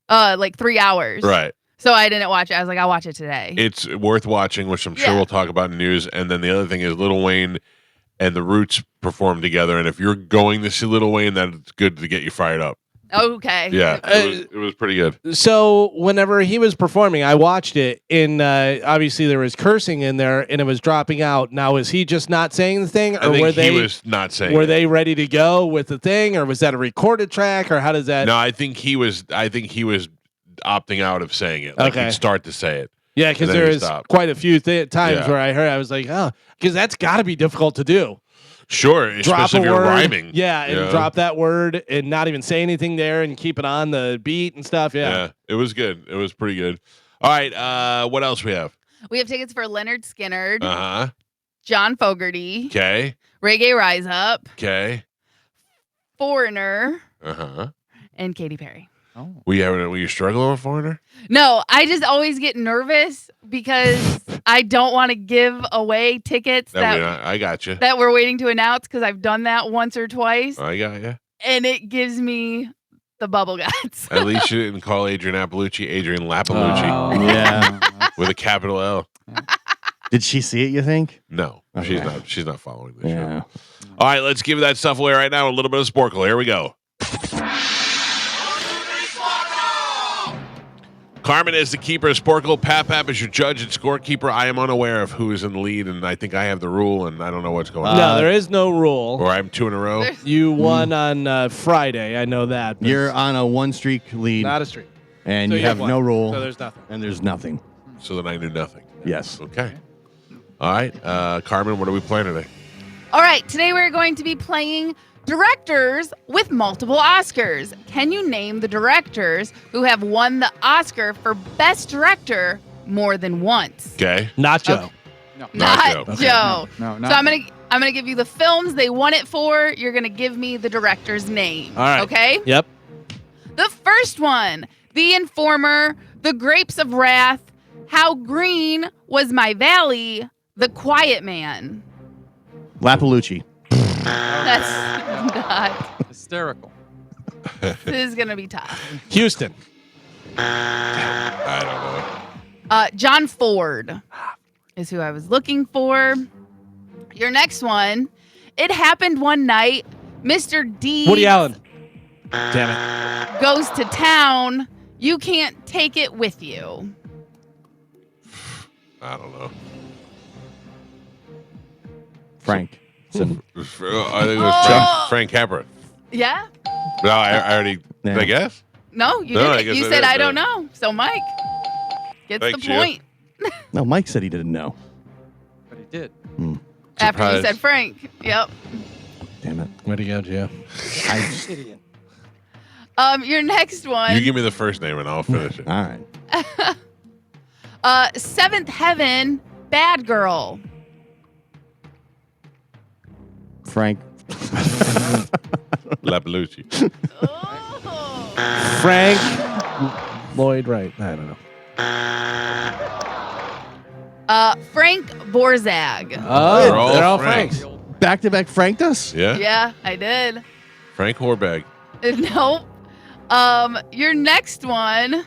like 3 hours. Right. So I didn't watch it. I was like, I'll watch it today. It's worth watching, which I'm sure Yeah. we'll talk about in news. And then the other thing is Lil Wayne and the Roots perform together. And if you're going to see Lil Wayne, that's good to get you fired up. Okay. Yeah, it was pretty good. So whenever he was performing, I watched it, and obviously there was cursing in there, and it was dropping out. Now, is he just not saying the thing, I or think were he they was not saying were it. they ready to go with the thing, or was that a recorded track, or how does that? No, I think he was opting out of saying it. Like Okay. he'd start to say it. Yeah, because And then there he is stopped. quite a few times Yeah. where I was like, oh, because that's got to be difficult to do. Sure, Drop especially a if you're word, rhyming. yeah, and drop that word and not even say anything there and keep it on the beat and stuff. Yeah. It was good. It was pretty good. All right, what else we have? We have tickets for Leonard Skinner, Uh-huh. John Fogerty, Okay. Reggae Rise Up, Okay. Foreigner, Uh-huh. and Katy Perry. Oh. Were you struggling with Foreigner? No, I just always get nervous because I don't want to give away tickets I got you. that we're waiting to announce because I've done that once or twice, I got you. and it gives me the bubble guts. At least you didn't call Adrian Appalucci Adrian Lappalucci Oh. Yeah. with a capital L. Did she see it, you think? No, Okay. she's not following the show. Yeah. All right, let's give that stuff away right now. A little bit of Sporcle. Here we go. Carmen is the keeper of Sporcle. Pap is your judge and scorekeeper. I am unaware of who is in the lead, and I think I have the rule, and I don't know what's going on. No, there is no rule. Or I'm 2 in a row. There's- You won on Friday. I know that. but You're on a 1-streak lead, not a streak. and So you have one. no rule, So there's nothing. and there's nothing. So then I knew nothing. Yes. Okay. All right, Carmen, what are we playing today? All right, today we're going to be playing directors with multiple Oscars. Can you name the directors who have won the Oscar for Best Director more than once? Okay. Nacho. Okay. No. Not Not Joe. Joe. No, So I'm gonna give you the films they won it for. You're gonna give me the director's name. All right. Okay. Yep. The first one, The Informer, The Grapes of Wrath, How Green Was My Valley, The Quiet Man. Lappalucci. That's not. Hysterical. This is gonna be tough. Houston. I don't know. John Ford is who I was looking for. Your next one, It Happened One Night. Mr. D Woody Allen. Damn it. goes to town. You can't take it with you. I don't know. Frank. I think it was Oh. Frank Capra. Yeah? No, I already. Yeah. Did I guess? No, you No, I didn't. guess You it said is, I don't yeah. know. So Mike gets Thanks, the you. point. No, Mike said he didn't know. But he did. After you Surprise. said Frank. Yep. Damn it. Where'd he go, Joe? I just, Your next one. You give me the first name and I'll finish it. all right. Seventh Heaven, Bad Girl. Frank. Lappalucci. Oh. Frank Lloyd Wright. I don't know. Frank Borzag. Oh, They're all they're all Franks. Franks. Back-to-back Frank us? Yeah? Yeah, I did. Frank Horbag. Nope. Your next one,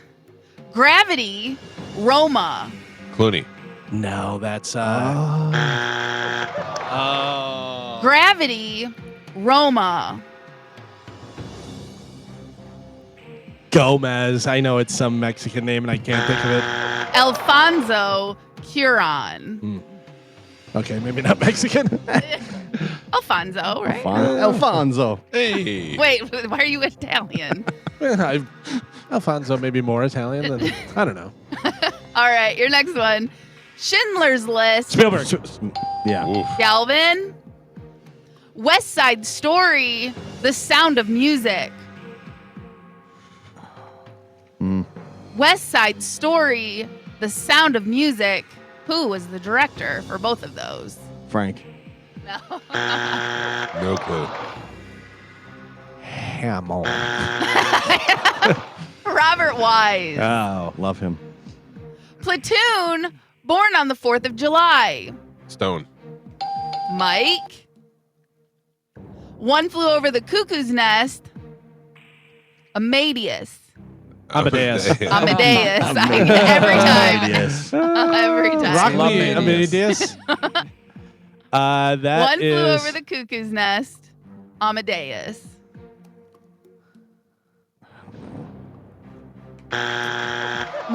Gravity, Roma. Clooney. No, that's Gravity, Roma. Gomez. I know it's some Mexican name and I can't think of it. Alfonso Cuarón. Okay, maybe not Mexican. Alfonso, right? Alfonso. Hey. Wait, why are you Italian? Alfonso may be more Italian than I don't know. All right, your next one, Schindler's List, Spielberg. Yeah. Oof. Galvin, West Side Story, The Sound of Music. West Side Story, The Sound of Music. Who was the director for both of those? Frank. No. No clue. Hamill. Robert Wise. Oh. Love him. Platoon, Born on the 4th of July. Stone. Mike. One Flew Over the Cuckoo's Nest. Amadeus. Amadeus. Amadeus. Every time. Yes. Every time. Rock Love me, Amadeus. Amadeus. That One Flew is- Over the Cuckoo's Nest. Amadeus.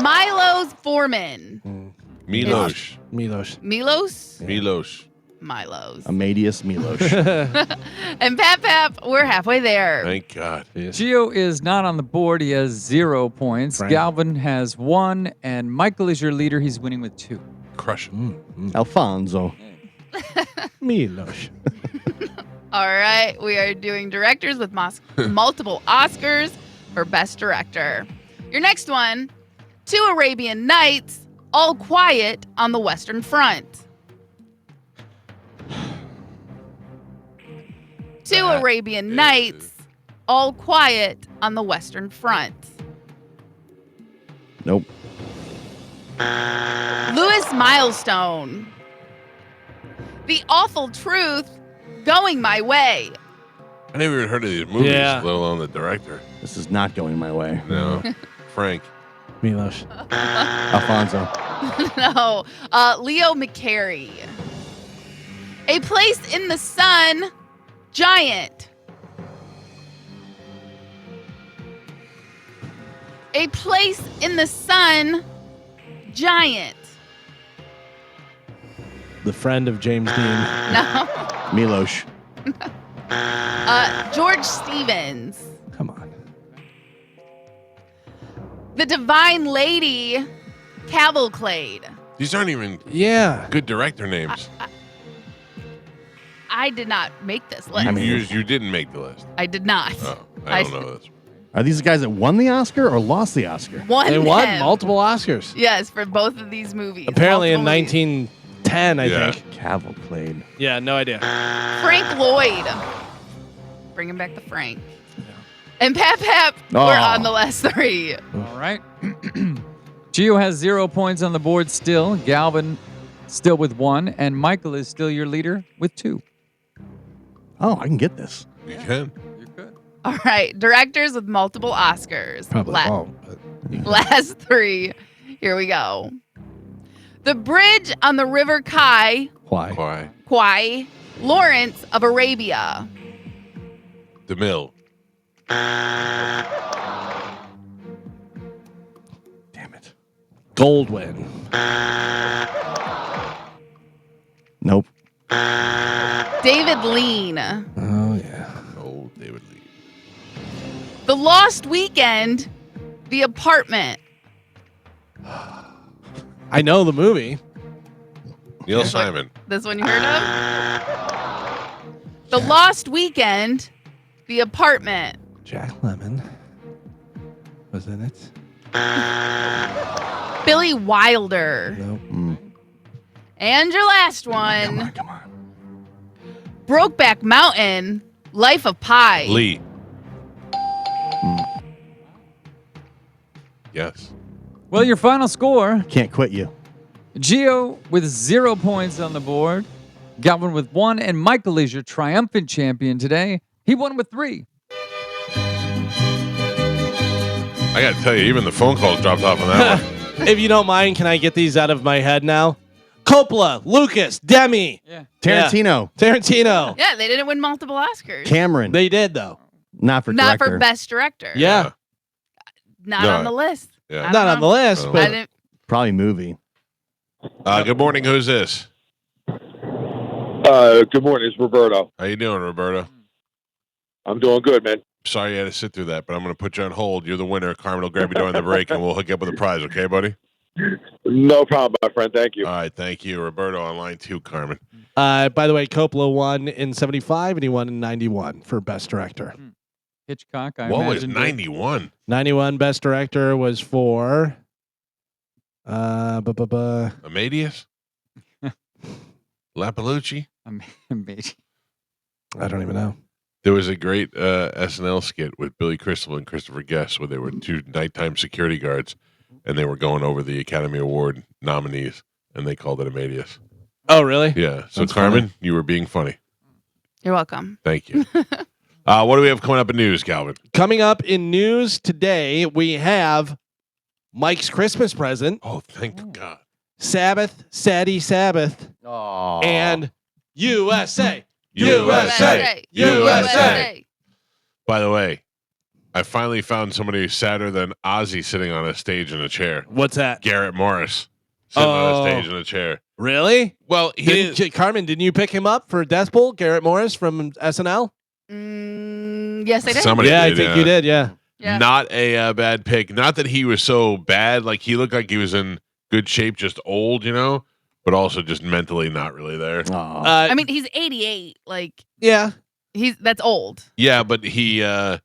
Milo's Foreman. Milos. Milos. Milos? Milos. Milo's. Amadeus Milos. And Pap, we're halfway there. Thank God. Gio is not on the board. He has 0 points. Frank. Galvin has 1, and Michael is your leader. He's winning with 2. Crush it. Alfonso. Milos. All right, we are doing directors with multiple Oscars for Best Director. Your next one, 2 Arabian Nights, All Quiet on the Western Front. 2 That Arabian is- Nights, All Quiet on the Western Front. Nope. Lewis Milestone. The Awful Truth, Going My Way. I never even heard of these movies, Yeah. let alone the director. This is not going my way. No. Frank. Milos. Alfonso. No. Leo McCarey. A Place in the Sun, Giant. A Place in the Sun, Giant. The friend of James Dean. No. Milos. George Stevens. Come on. The Divine Lady, Cavalcade. These aren't even Yeah. good director names. I did not make this list. You didn't make the list. I did not. Oh, I don't know this. Are these the guys that won the Oscar or lost the Oscar? Won They won them. multiple Oscars. Yes, for both of these movies. Apparently in Multiple movies. 1910, I Yeah. think. Cavalcade. Yeah, no idea. Frank Lloyd. Bringing back the Frank. And Pap Pap were Oh. on the last three. All right. Gio has 0 points on the board still. Galvin still with 1. And Michael is still your leader with 2. Oh, I can get this. You can. You could. All right. Directors with multiple Oscars. Probably won't. Last three. Here we go. The Bridge on the River Kai, Why? Why? Kwai, Lawrence of Arabia. The Mill. Damn it. Goldwyn. Nope. David Lean. Oh, yeah. Oh, David Lee. The Lost Weekend, The Apartment. I know the movie. Neil Simon. This one you heard of? The Lost Weekend, The Apartment. Jack Lemmon was in it. Billy Wilder. Nope. And your last one, Come on. Brokeback Mountain, Life of Pi. Lee. Yes. Well, your final score, Can't quit you. Gio with 0 points on the board. Galvin with 1. And Michael is your triumphant champion today. He won with 3. I got to tell you, even the phone calls dropped off on that one. If you don't mind, can I get these out of my head now? Coppola, Lucas, Demi, Yeah. Tarantino. Tarantino. Yeah, they didn't win multiple Oscars. Cameron. They did, though. Not for Not director. for Best Director. Yeah. Not No. on the list. Yeah. I don't Not on the know. list, Oh. I but didn't. Probably movie. Good morning. Who's this? Good morning. It's Roberto. How you doing, Roberto? I'm doing good, man. Sorry you had to sit through that, but I'm going to put you on hold. You're the winner. Carmen will grab you during the break, and we'll hook you up with a prize. Okay, buddy? No problem, my friend. Thank you. All right. Thank you, Roberto. On line 2, Carmen. by the way, Coppola won in 75 and he won in 91 for Best Director. Hitchcock, I What was imagine. 91? 91 Best Director was for Amadeus? Lapalucci? Amazing. I don't even know. There was a great SNL skit with Billy Crystal and Christopher Guest where they were 2 nighttime security guards and they were going over the Academy Award nominees and they called it Amadeus. Oh, really? Yeah. So, That's Carmen, you were being funny. You're welcome. Thank you. What do we have coming up in news, Calvin? Coming up in news today, we have Mike's Christmas present, Oh, thank God. Sabbath, Sadie Sabbath, Oh. and USA. USA. USA. By the way, I finally found somebody sadder than Ozzy sitting on a stage in a chair. What's that? Garrett Morris sitting on Oh. a stage in a chair. Really? Well, Carmen, didn't you pick him up for Death Bowl? Garrett Morris from SNL? Yes, I did. somebody Yeah, did, I think you did. Yeah. Yeah. Not a bad pick. Not that he was so bad. Like he looked like he was in good shape, just old, but also just mentally not really there. Oh. I mean, he's 88. Like yeah. that's old. Yeah, but he, there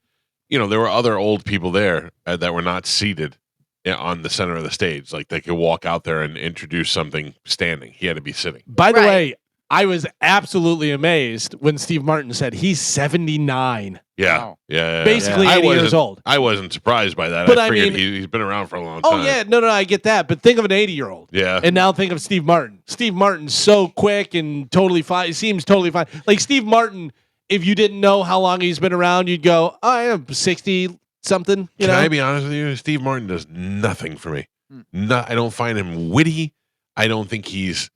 were other old people there that were not seated on the center of the stage. Like they could walk out there and introduce something standing. He had to be sitting. By the Right. way, I was absolutely amazed when Steve Martin said he's 79. Yeah. Wow. Yeah. Basically I 80 years wasn't- old. I wasn't surprised by that. But I I figured mean- he's been around for a long time. Oh, yeah. No, I get that. But think of an 80-year-old. Yeah. And now think of Steve Martin. Steve Martin's so quick and totally fine. He seems totally fine. Like Steve Martin, if you didn't know how long he's been around, you'd go, oh, I am 60-something. Can I be honest with you? Steve Martin does nothing for me. I don't find him witty. I don't think he's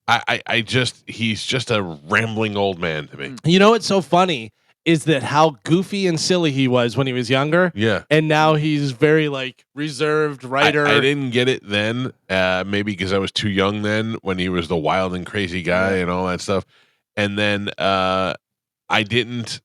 just a rambling old man to me. You know what's so funny is that how goofy and silly he was when he was younger. Yeah. And now he's very like reserved writer. I didn't get it then, maybe because I was too young then when he was the wild and crazy guy and all that stuff. And then I didn't.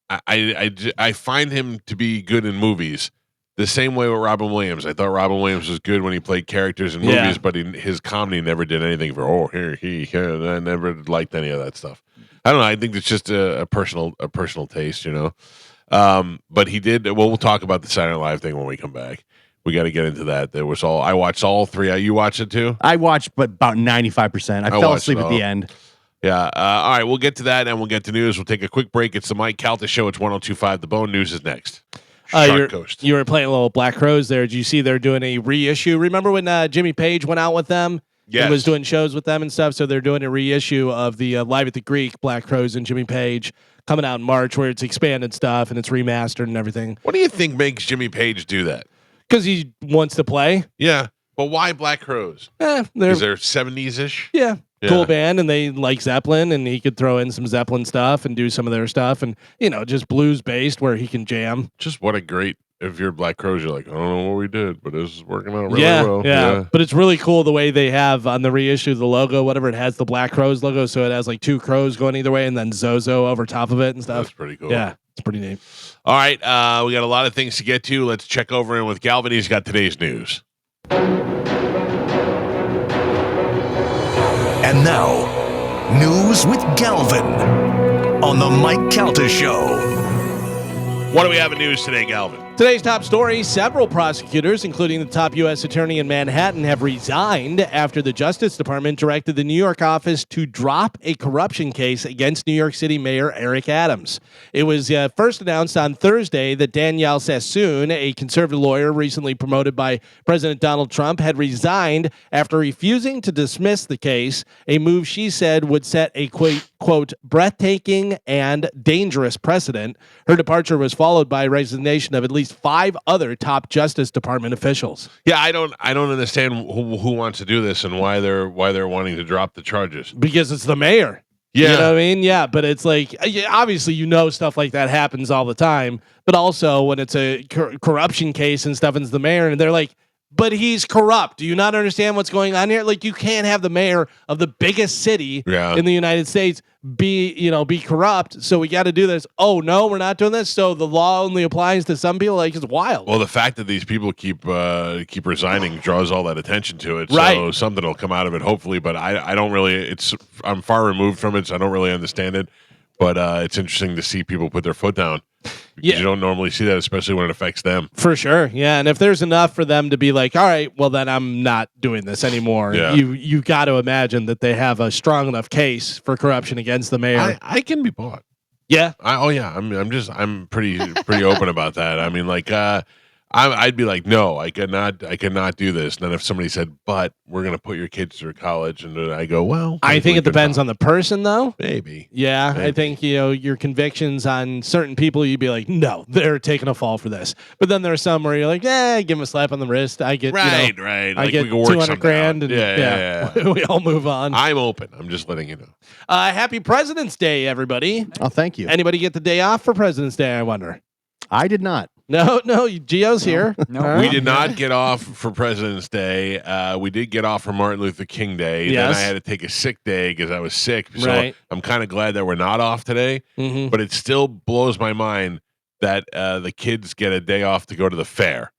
I find him to be good in movies. The same way with Robin Williams. I thought Robin Williams was good when he played characters in movies, but his comedy never did anything for here. I never liked any of that stuff. I don't know. I think it's just a personal taste, you know. But he did. Well, we'll talk about the Saturday Night Live thing when we come back. We got to get into that. I watched all three. You watched it too? I watched, but about 95%. I fell watched asleep it at the all. end. Yeah. All right. We'll get to that and we'll get to news. We'll take a quick break. It's the Mike Calta Show. It's 102.5 The Bone. News is next. Shark Coast. You were playing a little Black Crowes there. Did you see they're doing a reissue? Remember when Jimmy Page went out with them? Yes. And was doing shows with them and stuff. So they're doing a reissue of the Live at the Greek, Black Crowes and Jimmy Page coming out in March where it's expanded stuff and it's remastered and everything. What do you think makes Jimmy Page do that? Because he wants to play. Yeah. But why Black Crowes? They're Is there 70s-ish? Yeah. Yeah. Cool band, and they like Zeppelin, and he could throw in some Zeppelin stuff and do some of their stuff, and just blues based where he can jam. Just what a great. If you're Black Crowes, you're like, I don't know what we did, but it's working out really Yeah, well. yeah, but it's really cool the way they have on the reissue the logo, whatever it has, the Black Crowes logo, so it has like two crows going either way, and then Zozo over top of it and stuff. That's pretty cool. Yeah, it's pretty neat. All right, we got a lot of things to get to. Let's check over in with Galvin. He's got today's news. And now, news with Galvin on the Mike Calta Show. What do we have in news today, Galvin? Today's top story, several prosecutors, including the top U.S. attorney in Manhattan, have resigned after the Justice Department directed the New York office to drop a corruption case against New York City Mayor Eric Adams. It was first announced on Thursday that Danielle Sassoon, a conservative lawyer recently promoted by President Donald Trump, had resigned after refusing to dismiss the case, a move she said would set a quote, breathtaking and dangerous precedent. Her departure was followed by resignation of at least 5 other top Justice Department officials. Yeah, I don't understand who wants to do this and why they're wanting to drop the charges. Because it's the mayor. Yeah. You know what I mean? Yeah, but it's like, obviously, stuff like that happens all the time. But also when it's a corruption case and stuff, and it's the mayor, and they're like, but he's corrupt. Do you not understand what's going on here? Like, you can't have the mayor of the biggest city in the United States be corrupt. So we got to do this. Oh no, we're not doing this. So the law only applies to some people. Like, it's wild. Well, the fact that these people keep resigning draws all that attention to it. Right. So something will come out of it, hopefully. But I don't really. I'm far removed from it, so I don't really understand it. But it's interesting to see people put their foot down. You don't normally see that, especially when it affects them. For sure. Yeah. And if there's enough for them to be like, all right, well, then I'm not doing this anymore. Yeah. You got to imagine that they have a strong enough case for corruption against the mayor. I can be bought. Yeah. I'm pretty open about that. I mean, like, I'd be like, no, I cannot do this. And then if somebody said, but we're going to put your kids through college, and then I go, well, I think it depends on the person, though. Maybe. Yeah, Maybe. I think your convictions on certain people, you'd be like, no, they're taking a fall for this. But then there's some where you're like, give them a slap on the wrist. I get right. I Like, get we can work 200 something grand, out. and Yeah. we all move on. I'm open. I'm just letting you know. Happy President's Day, everybody. Oh, thank you. Anybody get the day off for President's Day? I wonder. I did not. No, Gio's here. No. We did not get off for President's Day. We did get off for Martin Luther King Day. Yes. Then I had to take a sick day because I was sick. So Right. I'm kind of glad that we're not off today. Mm-hmm. But it still blows my mind that the kids get a day off to go to the fair.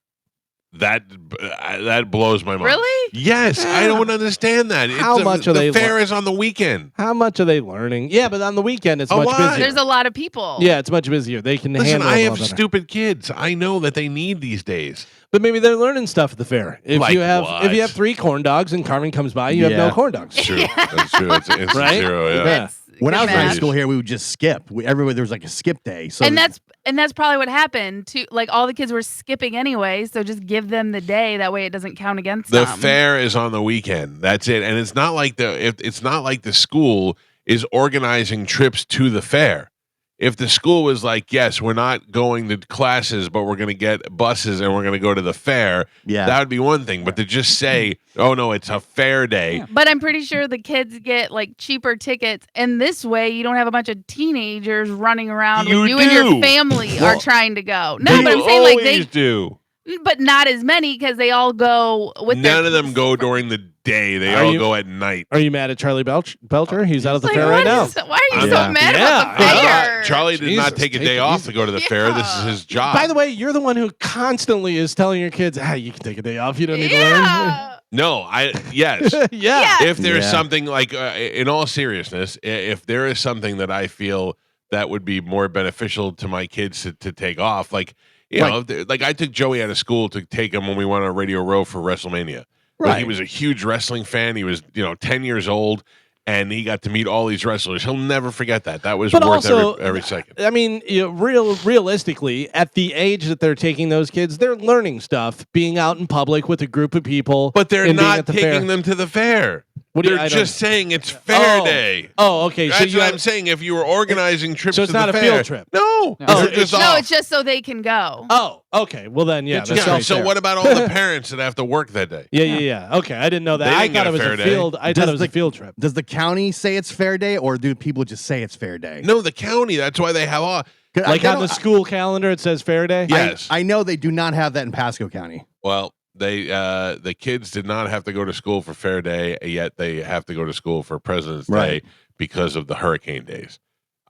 That blows my mind. Really? Yes, I don't understand that. How much are they The fair is on the weekend. How much are they learning? Yeah, but on the weekend it's A much lot. busier. There's a lot of people. Yeah, it's much busier. They can Listen, handle I it a have lot better. stupid kids. I know that they need these days. But maybe they're learning stuff at the fair. If Like you have what? 3 corn dogs and Carmen comes by, you have no Yeah. corn dogs. True. That's true. It's instant Right? zero. Yeah. Yeah. When I was in high math. school here, we would just skip. Everywhere there was like a skip day. So And that's probably what happened too. Like all the kids were skipping anyway, so just give them the day. That way it doesn't count against The them. fair is on the weekend. That's it. And it's not like it's not like the school is organizing trips to the fair. If the school was like, yes, we're not going to classes, but we're going to get buses and we're going to go to the fair, yeah, that would be one thing. But to just say, oh no, it's a fair day. Yeah. But I'm pretty sure the kids get like cheaper tickets, and this way you don't have a bunch of teenagers running around You when you and your do. family Well, are trying to go. No, but I'm You saying like always do. but not as many because they all go with None of them go during the day. They Are all you- go at night. Are you mad at Charlie Belcher? He's out at the Like, fair what right now. is- why are you I'm so not- mad about the Yeah, fair? Charlie did not Jesus, take a take day it off easy. to go to the fair. This is his job. By the way, you're the one who constantly is telling your kids, you can take a day off. You don't need to learn. Yeah. no, yes. Yeah. If there's Yeah. something like, in all seriousness, if there is something that I feel that would be more beneficial to my kids to take off, like, you know, like I took Joey out of school to take him when we went on Radio Row for WrestleMania. Like, he Right. was a huge wrestling fan. He was, 10 years old, and he got to meet all these wrestlers. He'll never forget that. That was But worth also, every second. I mean, realistically, at the age that they're taking those kids, they're learning stuff, being out in public with a group of people. But they're and being not at the taking fair. them to the fair. What do you- They're I don't- just saying it's fair Oh. day. Oh, okay. That's so you what have, I'm saying. If you were organizing trips so it's to not the a fair, field trip? No, No. they're Oh, just No, off. it's just so they can go. Oh, okay. Well then, yeah. It's That's just Yeah, right so there. what about all the parents that have to work that day? Yeah. Okay, I didn't know that. They I didn't get thought a it was fair a day. field. I Does thought it was a the- field trip. Does the county say it's fair day, or do people just say it's fair day? No, the county. That's why they have all. 'Cause Like they on the don't- school calendar, it says fair day. Yeah. Yes. I know they do not have that in Pasco County. Well, the kids did not have to go to school for fair day, yet they have to go to school for President's Right. Day because of the hurricane days.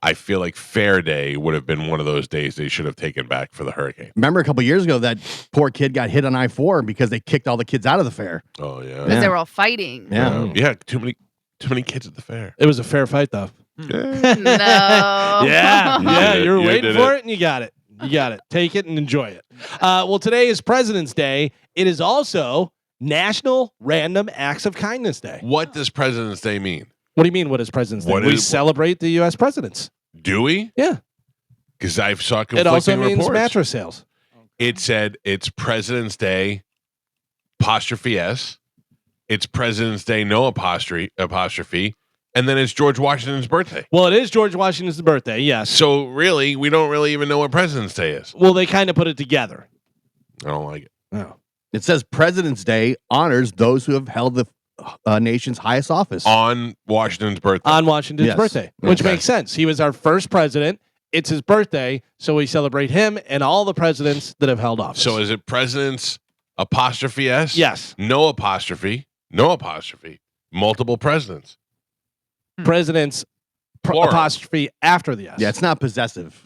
I feel like fair day would have been one of those days they should have taken back for the hurricane. Remember a couple years ago that poor kid got hit on I-4 because they kicked all the kids out of the fair. Oh yeah, Because they were all fighting. Yeah. yeah. Too many kids at the fair. It was a fair fight, though. Yeah. No. Yeah, did it. you were You waiting did for it. it, and you got it. You got it. Take it and enjoy it. Well, today is President's Day. It is also National Random Acts of Kindness Day. What does President's Day mean? What do you mean? What is President's Day? What We is- celebrate the U.S. presidents. Do we? Yeah. Because I saw It conflicting also means reports. mattress sales. It said it's President's Day, apostrophe S. It's President's Day, no apostrophe, and then it's George Washington's birthday. Well, it is George Washington's birthday. Yes. So really, we don't really even know what President's Day is. Well, they kind of put it together. I don't like it. Oh. It says President's Day honors those who have held the nation's highest office. On Washington's birthday. On Washington's Yes. birthday, which Okay. makes sense. He was our first president. It's his birthday, so we celebrate him and all the presidents that have held office. So is it President's apostrophe S? yes, No apostrophe. Multiple presidents. presidents Plural. apostrophe after the S. Yeah, it's not possessive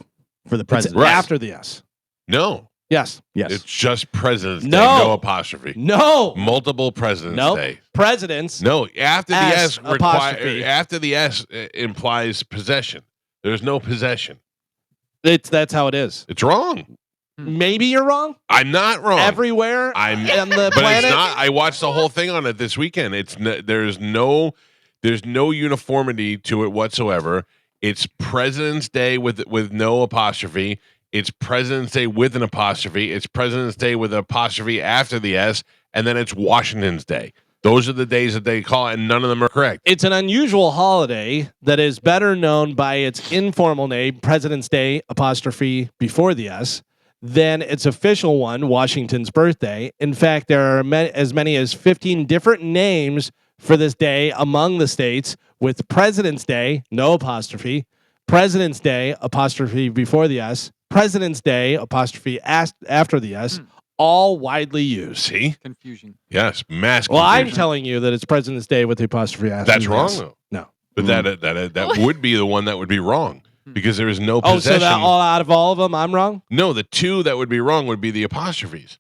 for the It's president. Right. after the S. No. Yes. Yes. It's just President's Day, No. no apostrophe. No. Multiple President's Nope. Day. Presidents. No, after the S, S apostrophe. after the S implies possession. There's no possession. That's how it is. It's wrong. Maybe you're wrong. I'm not wrong. Everywhere I'm- on the but planet. it's not. I watched the whole thing on it this weekend. There's no uniformity to it whatsoever. It's President's Day with no apostrophe. It's President's Day with an apostrophe. It's President's Day with an apostrophe after the S, and then it's Washington's Day. Those are the days that they call it, and none of them are correct. It's an unusual holiday that is better known by its informal name, President's Day apostrophe before the S, than its official one, Washington's birthday. In fact, there are as many as 15 different names for this day among the states, with President's Day, no apostrophe, President's Day apostrophe before the S, President's Day apostrophe after the S, all widely used. See? Confusion. Yes, mass Well, I'm confusion. telling you that it's President's Day with the apostrophe after That's the wrong, S. though. No. But that would be the one that would be wrong because there is no Oh, possession. so that out of all of them, I'm wrong? No, the two that would be wrong would be the apostrophes.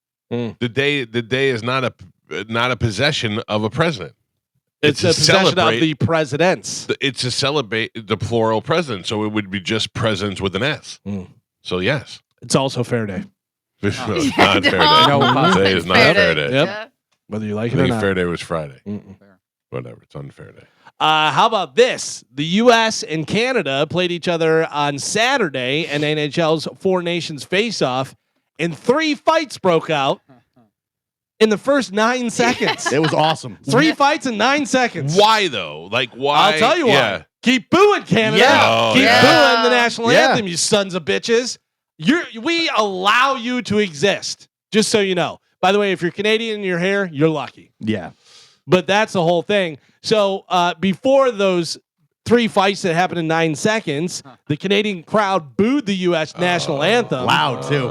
The day is not a possession of a president. It's a to possession of celebrate- the presidents. It's to celebrate the plural president, so it would be just presidents with an S. Mm. So yes, It's also fair day, it's Yeah, not fair day. No, Today is not fair day. Yep. Yeah. whether you I like it or think not. fair day was Friday. Mm-mm. Whatever, it's unfair day. How about this? The U.S. and Canada played each other on Saturday, and NHL's Four Nations face-off, and 3 fights broke out in the first 9 seconds. It was awesome. 3 fights in 9 seconds. Why though? Like why? I'll tell you Yeah. why. Keep booing, Canada. Yeah. Oh, Keep yeah. booing the national Yeah. anthem, you sons of bitches. We allow you to exist, just so you know. By the way, if you're Canadian and you're here, you're lucky. Yeah. But that's the whole thing. So before those 3 fights that happened in 9 seconds, the Canadian crowd booed the U.S. national anthem. Loud, too.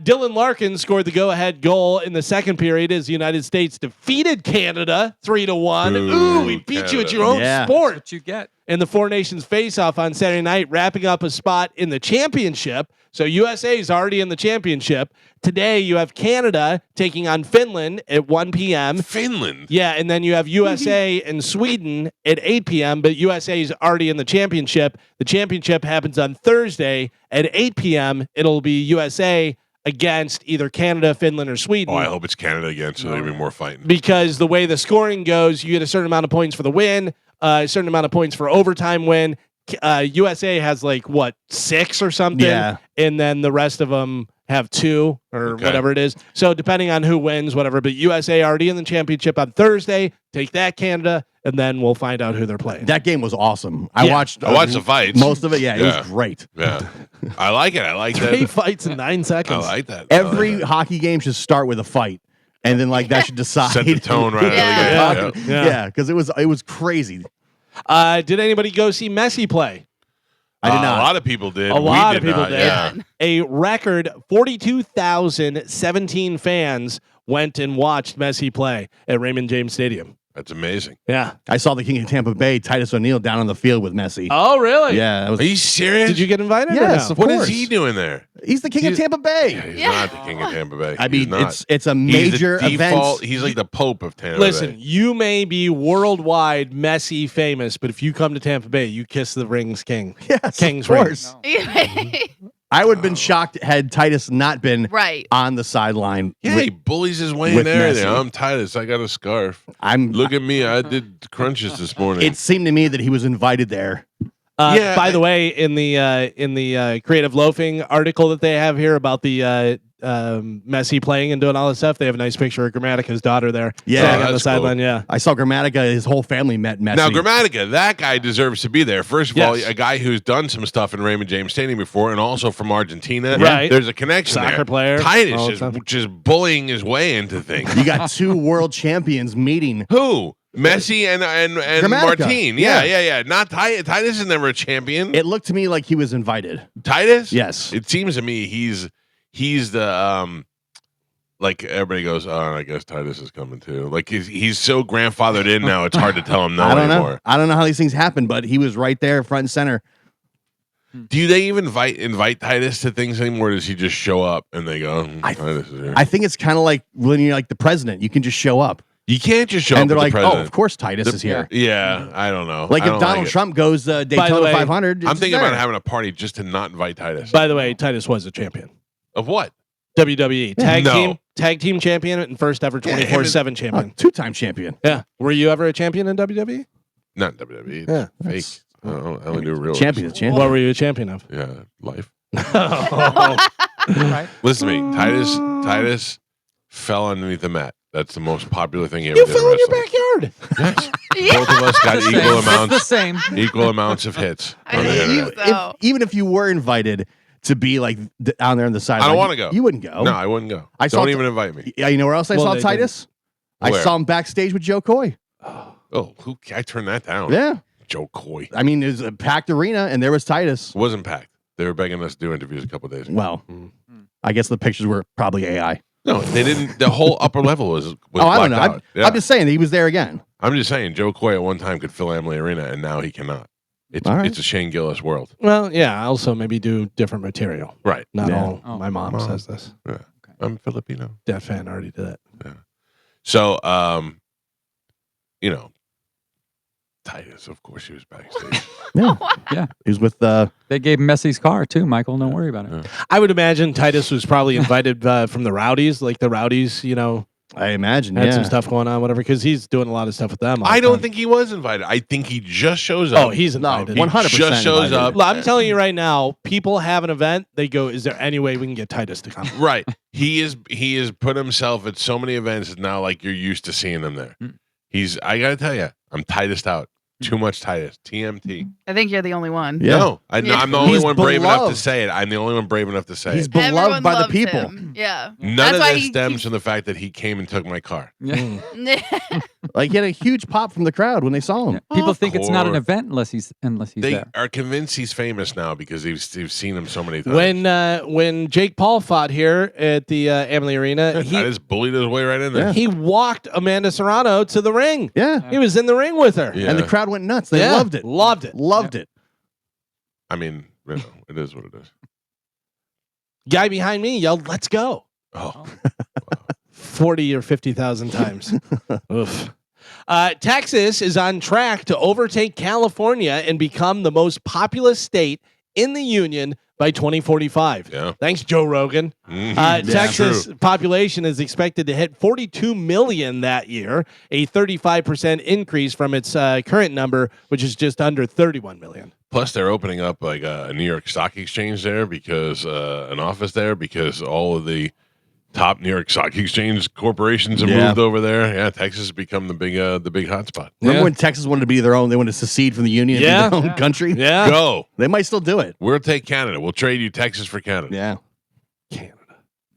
Dylan Larkin scored the go-ahead goal in the second period as the United States defeated Canada 3-1. Boo, Ooh, we beat you at your own Yeah. sport. What you get? In the Four Nations face-off on Saturday night, wrapping up a spot in the championship. So USA is already in the championship. Today, you have Canada taking on Finland at 1 p.m. Finland. Yeah, and then you have USA and Sweden at 8 p.m., but USA is already in the championship. The championship happens on Thursday at 8 p.m. It'll be USA against either Canada, Finland, or Sweden. Oh, I hope it's Canada again, so there'll be more fighting. Because the way the scoring goes, you get a certain amount of points for the win, a certain amount of points for overtime win. USA has 6 or something, Yeah. and then the rest of them have 2 or Okay. whatever it is. So depending on who wins, whatever. But USA already in the championship on Thursday. Take that, Canada, and then we'll find out who they're playing. That game was awesome. I Yeah. watched the fights. Most of it, yeah, it Yeah. was great. Yeah, I like it. I like 3 that. fights in 9 I seconds. like that. Every hockey game should start with a fight. And then that should decide. Set the tone right Yeah. out of the game. Yeah. Yeah. because it was crazy. Did anybody go see Messi play? I did not. A lot of people did. A We lot of people not, did. Yeah. A record 42,017 fans went and watched Messi play at Raymond James Stadium. That's amazing. Yeah. I saw the King of Tampa Bay, Titus O'Neal, down on the field with Messi. Oh, really? Yeah, that was, Are you serious? Did you get invited? Yes, Or of no? What course. is he doing there? he's the King of He's- Tampa Bay. Yeah, he's Yeah. not the king of Tampa Bay. I He's mean, not. it's a He's major the default. event. He's like the Pope of Tampa Listen, Bay. you may be worldwide Messi famous, but if you come to Tampa Bay, you kiss the rings king. Yes, King's of course. Right. I would have been shocked had Titus not been Right. on the sideline. Yeah, with- he bullies his way in with there. Messi. I'm Titus. I got a scarf. I'm. Look at me. I did crunches this morning. It seemed to me that he was invited there. Yeah, By the way, in the Creative Loafing article that they have here about the Messi playing and doing all this stuff, they have a nice picture of Grammatica's daughter there. Yeah, standing on the that's sideline. Yeah. I saw Grammatica. His whole family met Messi. Now, Grammatica, that guy deserves to be there. First of all, Yes. a guy who's done some stuff in Raymond James Stadium before, and also from Argentina. Right. There's a connection Soccer there. player, all Titus the is time. just bullying his way into things. You got 2 world champions meeting. Who? Messi and Grammatica. Martin. Yeah. Not Titus. Titus is never a champion. It looked to me like he was invited. Titus? Yes. It seems to me he's the like everybody goes, oh, I guess Titus is coming too. Like he's so grandfathered in now, it's hard to tell him no I don't anymore. know. I don't know how these things happen, but he was right there, front and center. Do they even invite Titus to things anymore? Or does he just show up and they go, I- Titus is here? I think it's kind of like when you're like the president. You can just show up, You can't just show up and they're with like, the "Oh, president. of course, Titus is here." Yeah, I don't know. Like I if don't Donald it. Trump goes Daytona way, 500, I'm it's thinking there. about having a party just to not invite Titus. By the way, Titus was a champion. Of what? WWE No. tag team champion and first ever Yeah, him and- 24/7 Oh, champion. 2-time champion. Yeah. Were you ever a champion in WWE? Not WWE. It's Yeah, fake. I only do real Champion is champion. What were you a champion of? Yeah, life. Right. Listen to me. Titus fell underneath the mat. That's the most popular thing he ever You did fell in your wrestling. backyard. Yes. Both of us got The same. equal It's the amounts same. of hits. I on the think internet. so. Even if you were invited to be like down there on the sideline, I don't want to go. You wouldn't go. No, I wouldn't go. I saw Don't t- even invite me. Yeah, you know where else I Well, saw they Titus? I Where? saw him backstage with Joe Coy. Oh, I turned that down. Yeah, Joe Coy. I mean, it was a packed arena, and there was Titus. It wasn't packed. They were begging us to do interviews a couple days ago. Well, Mm. I guess the pictures were probably AI. No, they didn't. The whole upper level was Oh, I don't blacked know. out. Yeah. I'm just saying that he was there again. I'm just saying, Joe Coy at one time could fill Amalie Arena, and now he cannot. It's All right. it's a Shane Gillis world. Well, yeah. I also maybe do different material. Right. Not Yeah. all. Oh. My mom Mom. says this. Yeah. Okay. I'm Filipino. That fan already did it. So, Titus, of course, he was backstage. Yeah. He was with They gave Messi's car too, Michael. Don't worry about it. I would imagine Titus was probably invited from the Rowdies, like the Rowdies, I imagine, had some stuff going on, whatever, because he's doing a lot of stuff with them. all I the don't time. think he was invited. I think he just shows up. Oh, he's invited. 100% He just shows invited. up. Well, I'm telling you right now, people have an event. They go, is there any way we can get Titus to come? Right. He has put himself at so many events. It's now like you're used to seeing him there. I got to tell you, I'm Titused out. Too much Titus. TMT. I think you're the only one. Yeah. No, I'm the only He's one brave enough to beloved. say it. I'm the only one brave enough to say He's it. beloved Everyone by the loves people. him. Yeah. None That's of why this he stems keeps- from the fact that he came and took my car. Yeah. Like he had a huge pop from the crowd when they saw him. People Of think it's not an course. event unless he's They there. are convinced he's famous now because they've seen him so many times. When Jake Paul fought here at the Amalie Arena, I just bullied his way right in there. he walked Amanda Serrano to the ring. Yeah. He was in the ring with her. Yeah. And the crowd went nuts. They Yeah. loved it. Loved it. Loved it. I mean, it is what it is. Guy behind me yelled, "Let's go!" Oh, 40 or 50,000 times. Oof. Texas is on track to overtake California and become the most populous state in the union by 2045. yeah. Thanks, Joe Rogan. Mhm. Texas True. population is expected to hit 42 million that year, a 35% increase from its current number, which is just under 31 million. Plus, they're opening up like a New York Stock Exchange there because an office there because all of the top New York Stock Exchange corporations have moved over there. Yeah, Texas has become the big hotspot. Remember Yeah. when Texas wanted to be their own? They wanted to secede from the union Yeah. and be their own country. Yeah. Go. They might still do it. We'll take Canada. We'll trade you Texas for Canada. Yeah. Canada.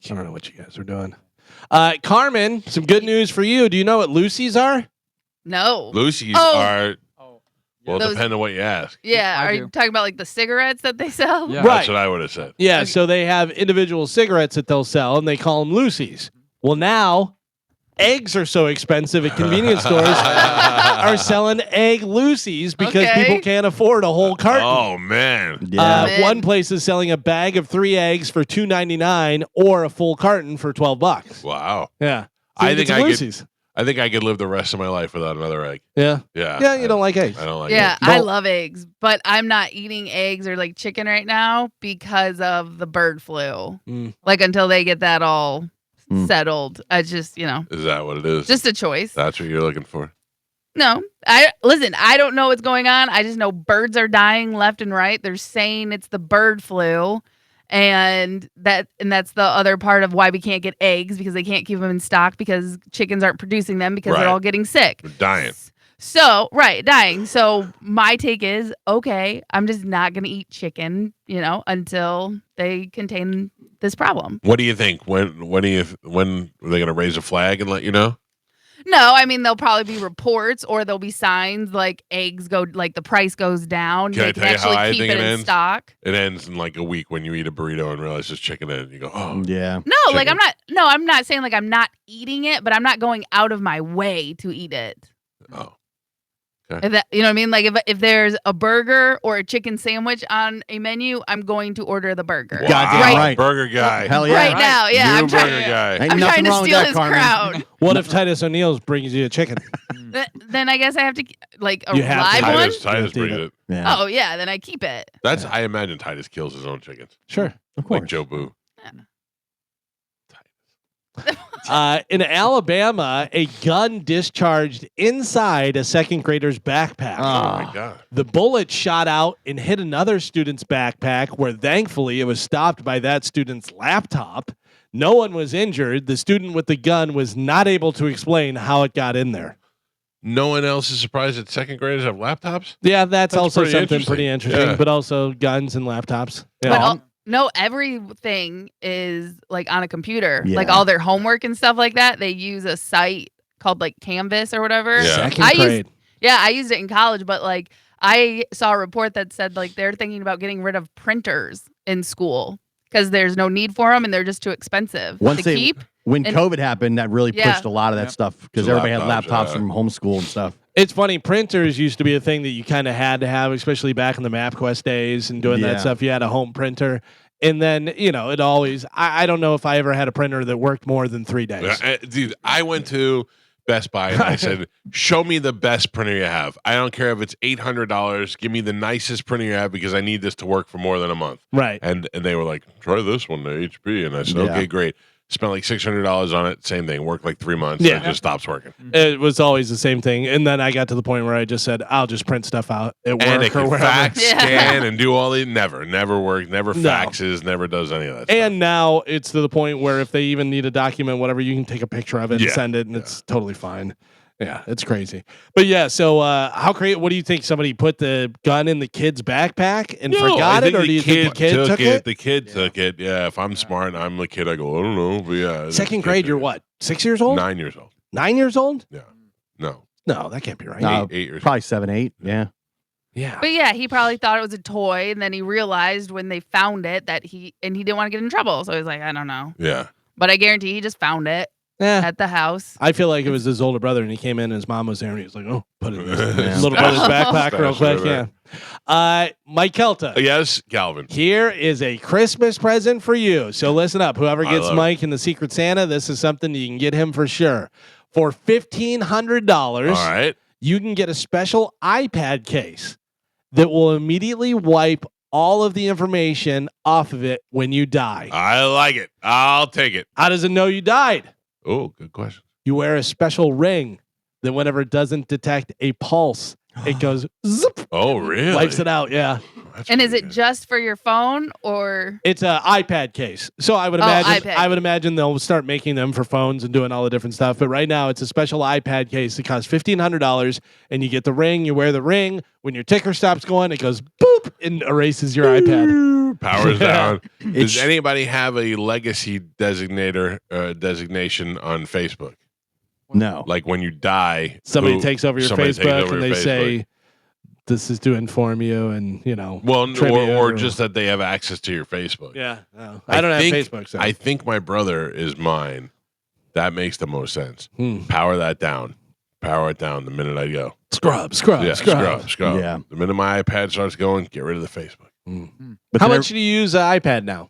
I don't know what you guys are doing. Carmen, some good news for you. Do you know what Lucy's are? No. Lucy's Oh. are, well, Those- depending on what you ask. Yeah. I Are do. you talking about like the cigarettes that they sell? Yeah. Right. That's what I would have said. Yeah, so they have individual cigarettes that they'll sell, and they call them Lucy's. Well, now eggs are so expensive at convenience stores are selling egg Lucy's because Okay. people can't afford a whole carton. Oh, man. Yeah. Man. One place is selling a bag of 3 eggs for $2.99 or a full carton for $12. Wow. Yeah, I you think get some I could- Lucy's. I think I could live the rest of my life without another egg. Yeah, Yeah. yeah. You don't like eggs. I don't like Yeah, it. I No. love eggs, but I'm not eating eggs or like chicken right now because of the bird flu. Mm. Like until they get that all Mm. settled, I just, Is that what it is? just a choice. That's what you're looking for. No, I don't know what's going on. I just know birds are dying left and right. They're saying it's the bird flu, and that's the other part of why we can't get eggs because they can't keep them in stock because chickens aren't producing them because Right. they're all getting sick. We're dying. So, right, dying. So my take is, okay, I'm just not going to eat chicken, until they contain this problem. What do you think? When are they going to raise a flag and let you know? No, I mean, there'll probably be reports or there'll be signs like eggs go, like the price goes down. Can I They tell you how I keep think it it in ends? stock. It ends in like a week when you eat a burrito and realize there's chicken in it. You go, oh, Yeah. No, like Chicken. I'm not saying like I'm not eating it, but I'm not going out of my way to eat it. oh. If that, you know what I mean? Like if there's a burger or a chicken sandwich on a menu, I'm going to order the burger. Wow. Goddamn right. Burger guy. Hell yeah. Right now, yeah. New I'm trying, burger guy. Ain't I'm nothing trying to wrong with steal that, his Carmen. crowd. What if Titus O'Neal's brings you a chicken? Then I guess I have to like a You have to. live one. Titus brings it. Yeah. Oh yeah, then I keep it. That's I imagine Titus kills his own chickens. Sure. Of course. Like Joe Boo. In Alabama, a gun discharged inside a second grader's backpack. Oh my god. The bullet shot out and hit another student's backpack, where thankfully it was stopped by that student's laptop. No one was injured. The student with the gun was not able to explain how it got in there. No one else is surprised that second graders have laptops? Yeah, that's also pretty something interesting. pretty interesting, Yeah. but also guns and laptops. Yeah. But no, everything is like on a computer. Yeah. Like all their homework and stuff like that, they use a site called like Canvas or whatever. Yeah. Second I grade. I used it in college, but like I saw a report that said like they're thinking about getting rid of printers in school because there's no need for them and they're just too expensive Once to they- keep. When And- COVID happened, that really Yeah. pushed a lot of that stuff because So everybody had laptops, laptops yeah. from homeschool and stuff. It's funny, printers used to be a thing that you kind of had to have, especially back in the MapQuest days and doing Yeah. that stuff. You had a home printer. And then, it always, I don't know if I ever had a printer that worked more than 3 days. Dude, I went to Best Buy and I said, show me the best printer you have. I don't care if it's $800. Give me the nicest printer you have because I need this to work for more than a month. Right. And they were like, try this one, the HP. And I said, Yeah. okay, great. Spent like $600 on it. Same thing. Worked like 3 months. Yeah. And it just stops working. It was always the same thing. And then I got to the point where I just said, I'll just print stuff out at And work it or can wherever. fax, Yeah. scan, and do all the never works, never No. faxes, never does any of that And now it's to the point where if they even need a document, whatever, you can take a picture of it and Yeah. send it, and it's totally fine. Yeah, it's crazy. But yeah, so how crazy? What do you think? Somebody put the gun in the kid's backpack and stuff. forgot I it, think or do you think the kid took it? The kid took it. Yeah, if I'm smart and I'm the kid, I go, I don't know. But yeah. Second grade, you're what? 6 years old? 9 years old. 9 years old? No. No, that can't be right. No. 8 years Probably 7, 8. Yeah. Yeah. But yeah, he probably thought it was a toy, and then he realized when they found it that he didn't want to get in trouble. So he was like, I don't know. Yeah. But I guarantee he just found it Yeah. at the house. I feel like it was his older brother, and he came in, and his mom was there, and he was like, "Oh, put it in his Yeah. little brother's backpack real Stash it quick." right Yeah. Mike Calta. Yes, Galvin. Here is a Christmas present for you. So listen up. Whoever I gets love Mike in the Secret Santa, this is something you can get him for sure. For $1,500, All right. you can get a special iPad case that will immediately wipe all of the information off of it when you die. I like it. I'll take it. How does it know you died? Oh, good question. You wear a special ring that whenever it doesn't detect a pulse, it goes zip, Oh, really? wipes it out. Yeah. That's And is pretty it good. just for your phone or? It's an iPad case. So I would Oh, imagine iPad. I would imagine they'll start making them for phones and doing all the different stuff. But right now it's a special iPad case that costs $1,500, and you get the ring, you wear the ring. When your ticker stops going, it goes boop and erases your iPad. Powers down? Does It's- anybody have a legacy designation on Facebook? No. Like when you die, Somebody takes over your somebody takes Facebook over and your they Facebook. say this is to inform you, and well, trivia or just that they have access to your Facebook. yeah. No, I don't think- have Facebook. So. I think my brother is mine. That makes the most sense. Hmm. Power that down. Power it down the minute I go. Scrub. Yeah, scrub. Yeah. The minute my iPad starts going, get rid of the Facebook. But How then much do you use an iPad now?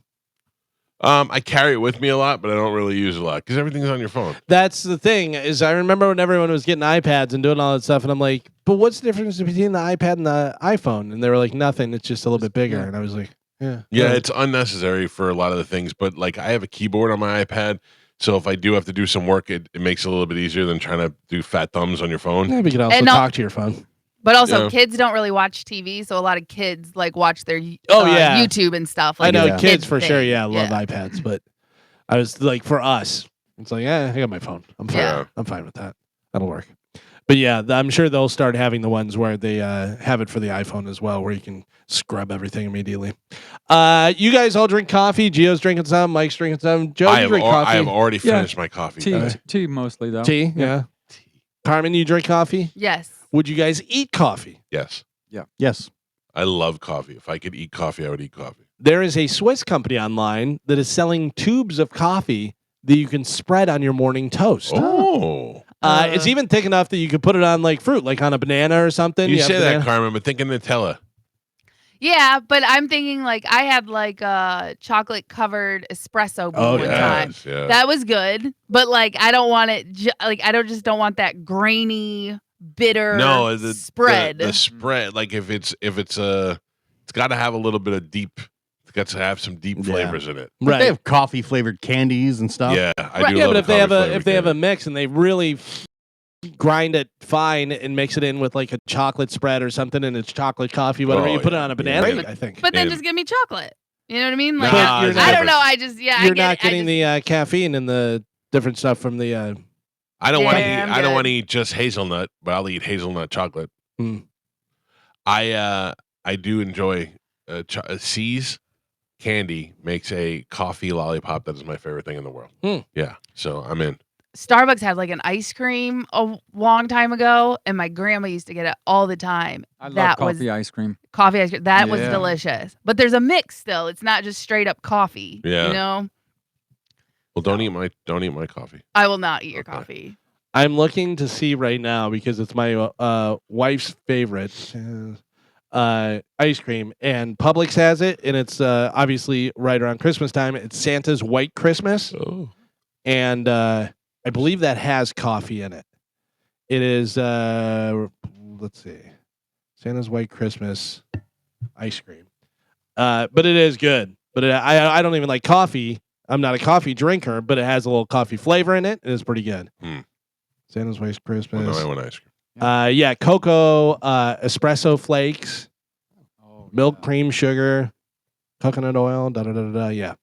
I carry it with me a lot, but I don't really use it a lot because everything's on your phone. That's the thing. Is I remember when everyone was getting iPads and doing all that stuff, and I'm like, but what's the difference between the iPad and the iPhone? And they were like, nothing. It's just a little bit bigger. And I was like, yeah. Yeah, it's unnecessary for a lot of the things, but like I have a keyboard on my iPad, so if I do have to do some work, it makes it a little bit easier than trying to do fat thumbs on your phone. Yeah, but you can also And talk to your phone. But also, Yeah. kids don't really watch TV, so a lot of kids like watch their Yeah. YouTube and stuff. I Like know Yeah. it's a kids kid for sure. thing. Yeah, love iPads, but I was like, for us, it's like, I got my phone. I'm fine. Yeah. I'm fine with that. That'll work. But yeah, I'm sure they'll start having the ones where they have it for the iPhone as well, where you can scrub everything immediately. You guys all drink coffee. Gio's drinking some. Mike's drinking some. Joe, I you drink coffee. I have already Yeah. finished my coffee. Tea, tea mostly though. Tea. Yeah. Carmen, you drink coffee. Yes. Would you guys eat coffee? Yes, yes. I love coffee. If I could eat coffee, I would eat coffee. There is a Swiss company online that is selling tubes of coffee that you can spread on your morning toast. Oh, It's even thick enough that you could put it on like fruit, like on a banana or something. you have say that, banana- Carmen, but think of Nutella. Yeah, but I'm thinking like I had like a chocolate covered espresso bowl one time. Yes, yeah. That was good, but like I don't want it. Like I don't want that grainy, bitter no, spread. The spread, like if it's it's got to have a little bit of deep. It's got to have some deep Yeah. flavors in it. But Right. They have coffee flavored candies and stuff. Yeah, I Right. do. Yeah, love but if they have coffee if they have a flavored mix and they really grind it fine and mix it in with like a chocolate spread or something, and it's chocolate coffee, whatever, Oh, you put it yeah. on a banana. Yeah. I think. but then and- just give me chocolate. You know what I mean? Like Nah, I it's don't different. know. I just You're I get not it. getting the caffeine and the different stuff from the. I don't want to eat. Yeah, I'm I don't good. want to eat just hazelnut, but I'll eat hazelnut chocolate. Hmm. I do enjoy C's candy makes a coffee lollipop that is my favorite thing in the world. Hmm. Yeah, so I'm in. Starbucks had like an ice cream a long time ago, and my grandma used to get it all the time. I love that coffee was ice cream. coffee ice cream. That was Yeah. delicious. But there's a mix still. It's not just straight up coffee. Yeah. You know? Well, don't eat my coffee. I will not eat your Okay. coffee. I'm looking to see right now because it's my wife's favorite. ice cream, and Publix has it, and it's obviously right around Christmas time. It's Santa's White Christmas, Oh. and I believe that has coffee in it. It is let's see, Santa's White Christmas ice cream, but it is good. But I don't even like coffee. I'm not a coffee drinker, but it has a little coffee flavor in it. It is pretty good. Santa's White Christmas. Well, no, I want ice cream. Yeah, cocoa, espresso flakes, milk, cream, sugar, coconut oil, yeah.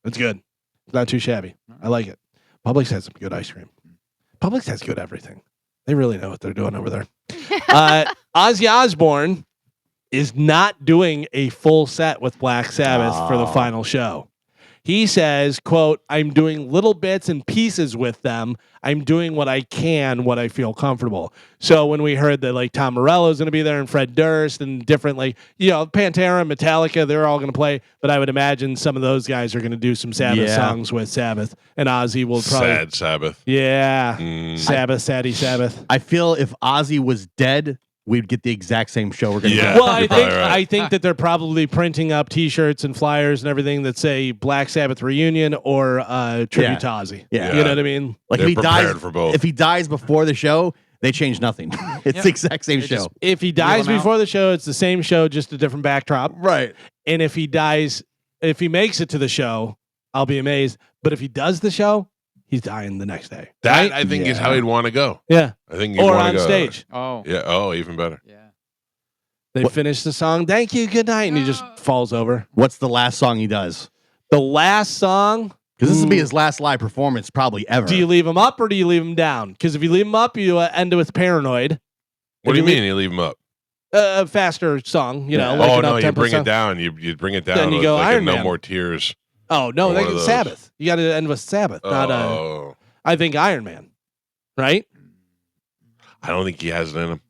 It's good. It's not too shabby. I like it. Publix has some good ice cream. Publix has good everything. They really know what they're doing over there. Ozzy Osborne is not doing a full set with Black Sabbath for the final show. He says, quote, I'm doing little bits and pieces with them. I'm doing what I can, what I feel comfortable. So when we heard that like Tom Morello's going to be there and Fred Durst and different like, Pantera, Metallica, they're all going to play. But I would imagine some of those guys are going to do some Sabbath songs with Sabbath. And Ozzy will probably. Sad Sabbath. Yeah. Sabbath, Saddy Sabbath. I feel if Ozzy was dead, we'd get the exact same show we're going to Yeah. get. Well, I Right. think that they're probably printing up T-shirts and flyers and everything that say Black Sabbath reunion or tribute to Ozzy. Yeah. You know what I mean? Like They're if he dies prepared for both. if he dies before the show, they change nothing. It's the exact same They show. just- If he dies him out. before the show, it's the same show, just a different backdrop. Right. And if he makes it to the show, I'll be amazed. But if he does the show, he's dying the next day. That Right? I think is how he'd want to go. Yeah. I think he'd Or wanna on go. stage. Oh. Yeah. Oh, even better. Yeah. They finish the song, thank you, good night, and he just falls over. What's the last song he does? The last song, Because this will be his last live performance probably ever. do you leave him up or do you leave him down? Because if you leave him up, you end with Paranoid. What do you If you mean? You leave him up? A faster song, Yeah. like Oh an no, you up-tempo bring song. it down. You bring it down. Then you with go like a Iron No Man. More Tears. Oh no, One that's of those. Sabbath. You got to end with Sabbath, not Oh, I think Iron Man, right? I don't think he has it in him.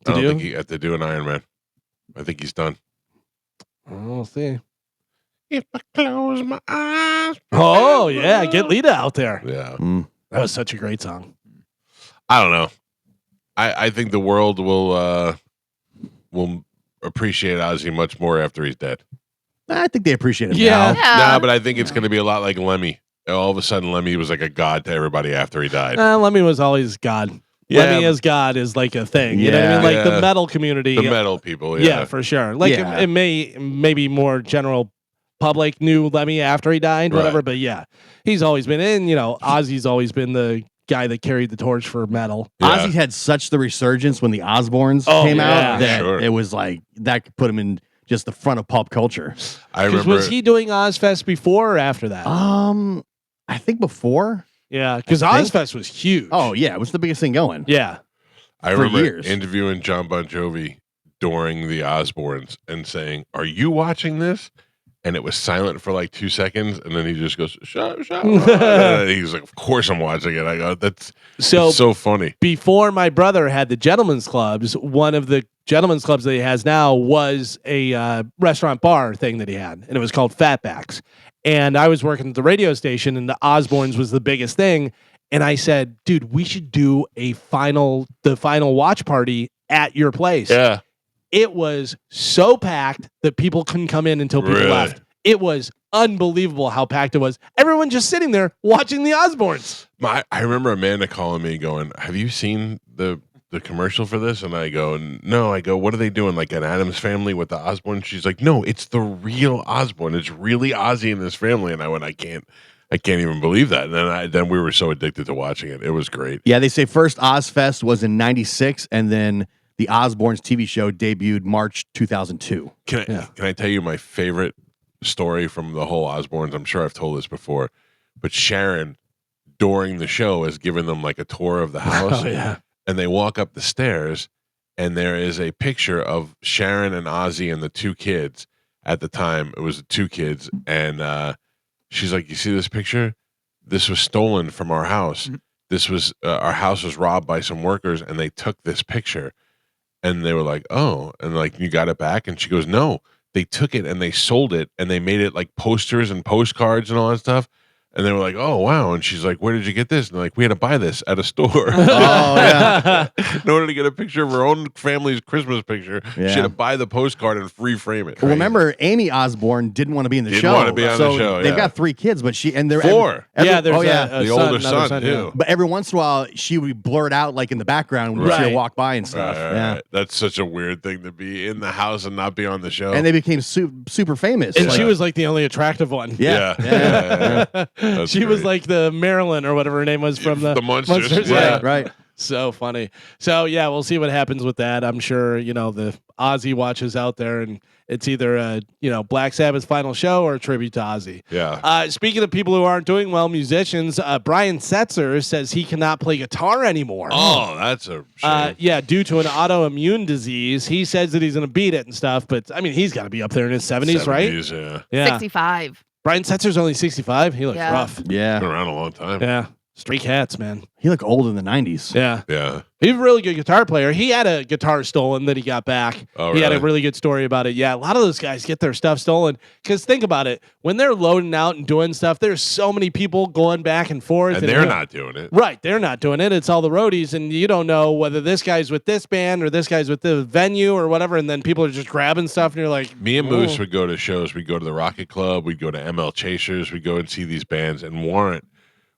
To I don't do? think he had to do an Iron Man. I think he's done. We'll see. If I close my eyes. Oh yeah, get Lita out there. Yeah. That was such a great song. I don't know. I think the world will appreciate Ozzy much more after he's dead. I think they appreciate it Yeah. now. Yeah. Nah, but I think it's going to be a lot like Lemmy. All of a sudden, Lemmy was like a god to everybody after he died. Lemmy was always God. Yeah. Lemmy as God is like a thing. You know what I mean? Yeah. Like the Yeah. metal community. The metal people, Yeah, for sure. Like Yeah. it maybe more general public knew Lemmy after he died, Right. whatever. But yeah, he's always been in. Ozzy's always been the guy that carried the torch for metal. Yeah. Ozzy had such the resurgence when the Osbornes Oh, came yeah. out that Sure. it was like that could put him in just the front of pop culture. I Because remember. was he doing Ozfest before or after that? I think before. Yeah, because I think- Ozfest was huge. Oh yeah, it was the biggest thing going. yeah. I for remember years. interviewing John Bon Jovi during the Osbornes and saying, "Are you watching this?" And it was silent for like 2 seconds, and then he just goes, "Shut." And he's like, "Of course I'm watching it." I go, "That's So so funny." before my brother had the gentlemen's clubs, one of the gentlemen's clubs that he has now was a restaurant bar thing that he had, and it was called Fatbacks. And I was working at the radio station, and the Osbornes was the biggest thing. And I said, "Dude, we should do the final watch party at your place." Yeah, It was so packed that people couldn't come in until people Really? left. It was unbelievable how packed it was. Everyone just sitting there watching the Osbornes. I remember Amanda calling me, going, "Have you seen the commercial for this?" And I go, "No." I go, "What are they doing? Like an Addams Family with the Osborne?" She's like, "No, it's the real Osborne. It's really Ozzy and his family." And I went, I can't even believe that. And then we were so addicted to watching it. It was great. Yeah, they say first Ozfest was in '96, and then the Osbornes TV show debuted March 2002. Can I tell you my favorite story from the whole Osbornes? I'm sure I've told this before, but Sharon during the show has given them like a tour of the house. Oh, yeah. And they walk up the stairs, and there is a picture of Sharon and Ozzy and the two kids. At the time, it was the two kids, and she's like, "You see this picture? This was stolen from our house. This was our house was robbed by some workers, and they took this picture." And they were like, "Oh," and like, "You got it back?" And she goes, "No, they took it and they sold it, and they made it like posters and postcards and all that stuff." And they were like, "Oh wow!" And she's like, "Where did you get this?" And they're like, "We had to buy this at a store." Oh yeah. In order to get a picture of her own family's Christmas picture, Yeah. she had to buy the postcard and reframe it. Well, remember, Amy Osborne didn't want to be in the Didn't show. want to be on the show, They've yeah. got 3 kids, but they're 4. Yeah, there's yeah. a The son, older another son, yeah. too. But every once in a while, she would blurt out like in the background when Right. she would walk by and stuff. Right, yeah. right. That's such a weird thing to be in the house and not be on the show. And they became super famous. And Like- she was like the only attractive one. Yeah. That's She was great. like the Marilyn or whatever her name was from the Monsters. Yeah. right. So funny. So yeah, we'll see what happens with that. I'm sure the Ozzy watches out there, and it's either Black Sabbath's final show or a tribute to Ozzy. Yeah. Speaking of people who aren't doing well, musicians, Brian Setzer says he cannot play guitar anymore. Oh, that's a shame. Yeah, due to an autoimmune disease. He says that he's going to beat it and stuff, but I mean, he's got to be up there in his 70s, right? 70s, yeah. Yeah. 65. Brian Setzer's only 65. He looks Yeah. rough. Yeah. Been around a long time. Yeah. Stray cats, man. He looked old in the 90s. Yeah. Yeah. He's a really good guitar player. He had a guitar stolen that he got back. Oh, He had a really? really good story about it. Yeah, a lot of those guys get their stuff stolen. Because think about it. When they're loading out and doing stuff, there's so many people going back and forth. And they're not doing it. Right. They're not doing it. It's all the roadies. And you don't know whether this guy's with this band or this guy's with the venue or whatever. And then people are just grabbing stuff. And you're like, Me and Moose "Whoa." would go to shows. We'd go to the Rocket Club. We'd go to ML Chasers. We'd go and see these bands. And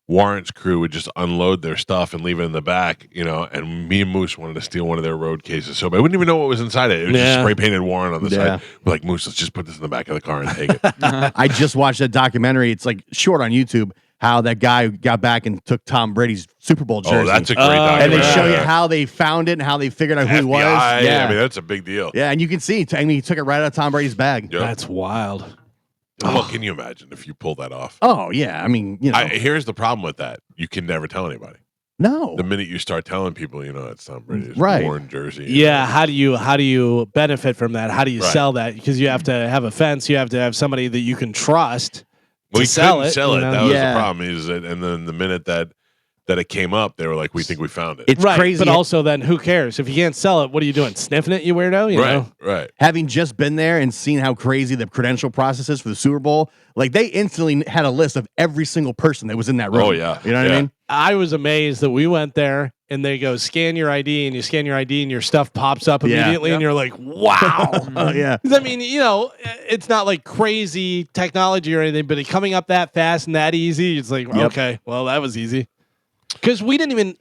Warrant's crew would just unload their stuff and leave it in the back, and me and Moose wanted to steal one of their road cases. So I wouldn't even know what was inside it. It was just Yeah. spray painted Warrant on the Yeah. side. We're like, Moose, let's just put this in the back of the car and take it. I just watched that documentary. It's like short on YouTube. How that guy got back and took Tom Brady's Super Bowl jersey. Oh, that's a great Oh, and documentary. they show you how they found it and how they figured out who he was. FBI, Yeah. I mean, that's a big deal. Yeah, and you can see. I mean, he took it right out of Tom Brady's bag. Yep. That's wild. Well, can you imagine if you pull that off? Oh yeah, I mean, Here's the problem with that. You can never tell anybody. no. The minute you start telling people, it's Tom Brady's Right. worn jersey. Yeah, how do you benefit from that? How do you Right. sell that? Because you have to have a fence. You have to have somebody that you can trust. We to sell couldn't it, sell you it. know? That was Yeah. the problem. And then the minute that it came up, they were like, "We think we found it." It's right, crazy. but also then who cares if you can't sell it? What are you doing? Sniffing it, you weirdo? You right, know? right. Having just been there and seen how crazy the credential process is for the Super Bowl, like they instantly had a list of every single person that was in that room. Oh, yeah. You know what I Yeah. mean? I was amazed that we went there and they go scan your ID and you scan your ID and your stuff pops up Yeah. immediately and you're like, wow. Oh yeah. 'Cause I mean, it's not like crazy technology or anything, but it coming up that fast and that easy, it's like, Yep. okay, well, that was easy. Because we didn't even,